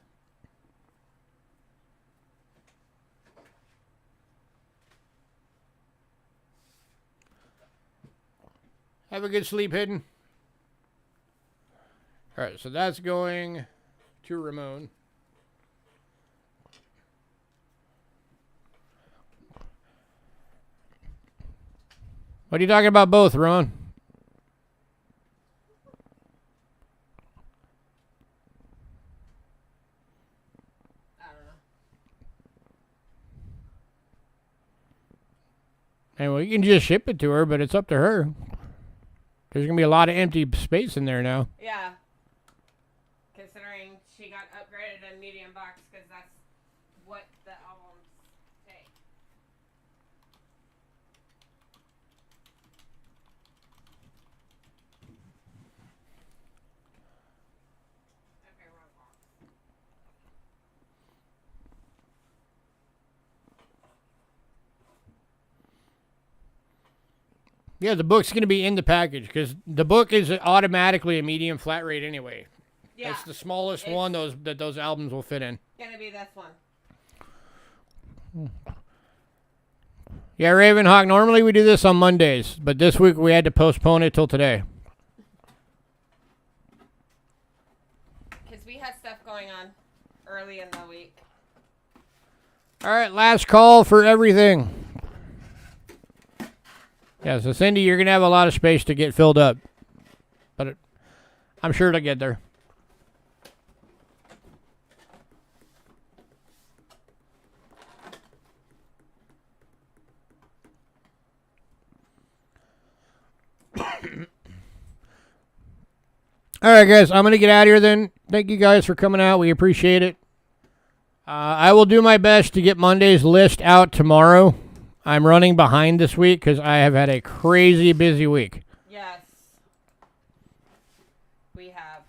Have a good sleep, Hidden. All right, so that's going to Ramon. What are you talking about both, Ramon? I don't know. Hey, well, you can just ship it to her, but it's up to her. There's going to be a lot of empty space in there now. Yeah. Considering she got upgraded in medium box because that's what the albums take. Okay, wrong box. Yeah, the book's going to be in the package because the book is automatically a medium flat rate anyway. Yeah. It's the smallest one that those albums will fit in. Gonna be this one. Yeah, Ravenhawk, normally we do this on Mondays, but this week we had to postpone it till today. Because we had stuff going on early in the week. All right, last call for everything. Yeah, so Cindy, you're going to have a lot of space to get filled up. But I'm sure to get there. All right, guys, I'm going to get out of here then. Thank you guys for coming out. We appreciate it. I will do my best to get Monday's list out tomorrow. I'm running behind this week because I have had a crazy busy week. Yes. We have.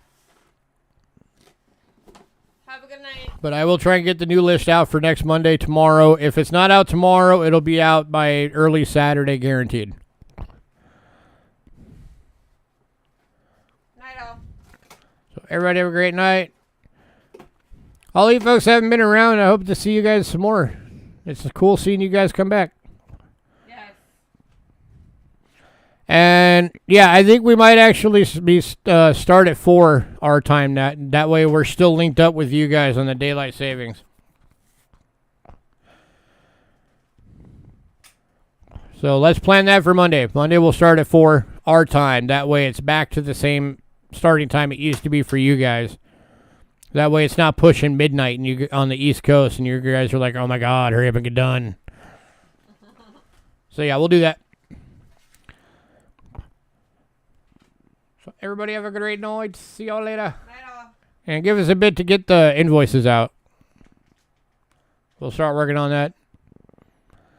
Have a good night. But I will try and get the new list out for next Monday tomorrow. If it's not out tomorrow, it'll be out by early Saturday, guaranteed. Night all. So everybody have a great night. All you folks haven't been around, I hope to see you guys some more. It's cool seeing you guys come back. Yes. And yeah, I think we might actually be start at 4 our time. That way we're still linked up with you guys on the daylight savings. So let's plan that for Monday. Monday we'll start at 4 our time. That way it's back to the same starting time it used to be for you guys. That way it's not pushing midnight and you on the East Coast and you guys are like, oh my God, hurry up and get done. So yeah, we'll do that. So everybody have a great night. See y'all later. Night all. And give us a bit to get the invoices out. We'll start working on that.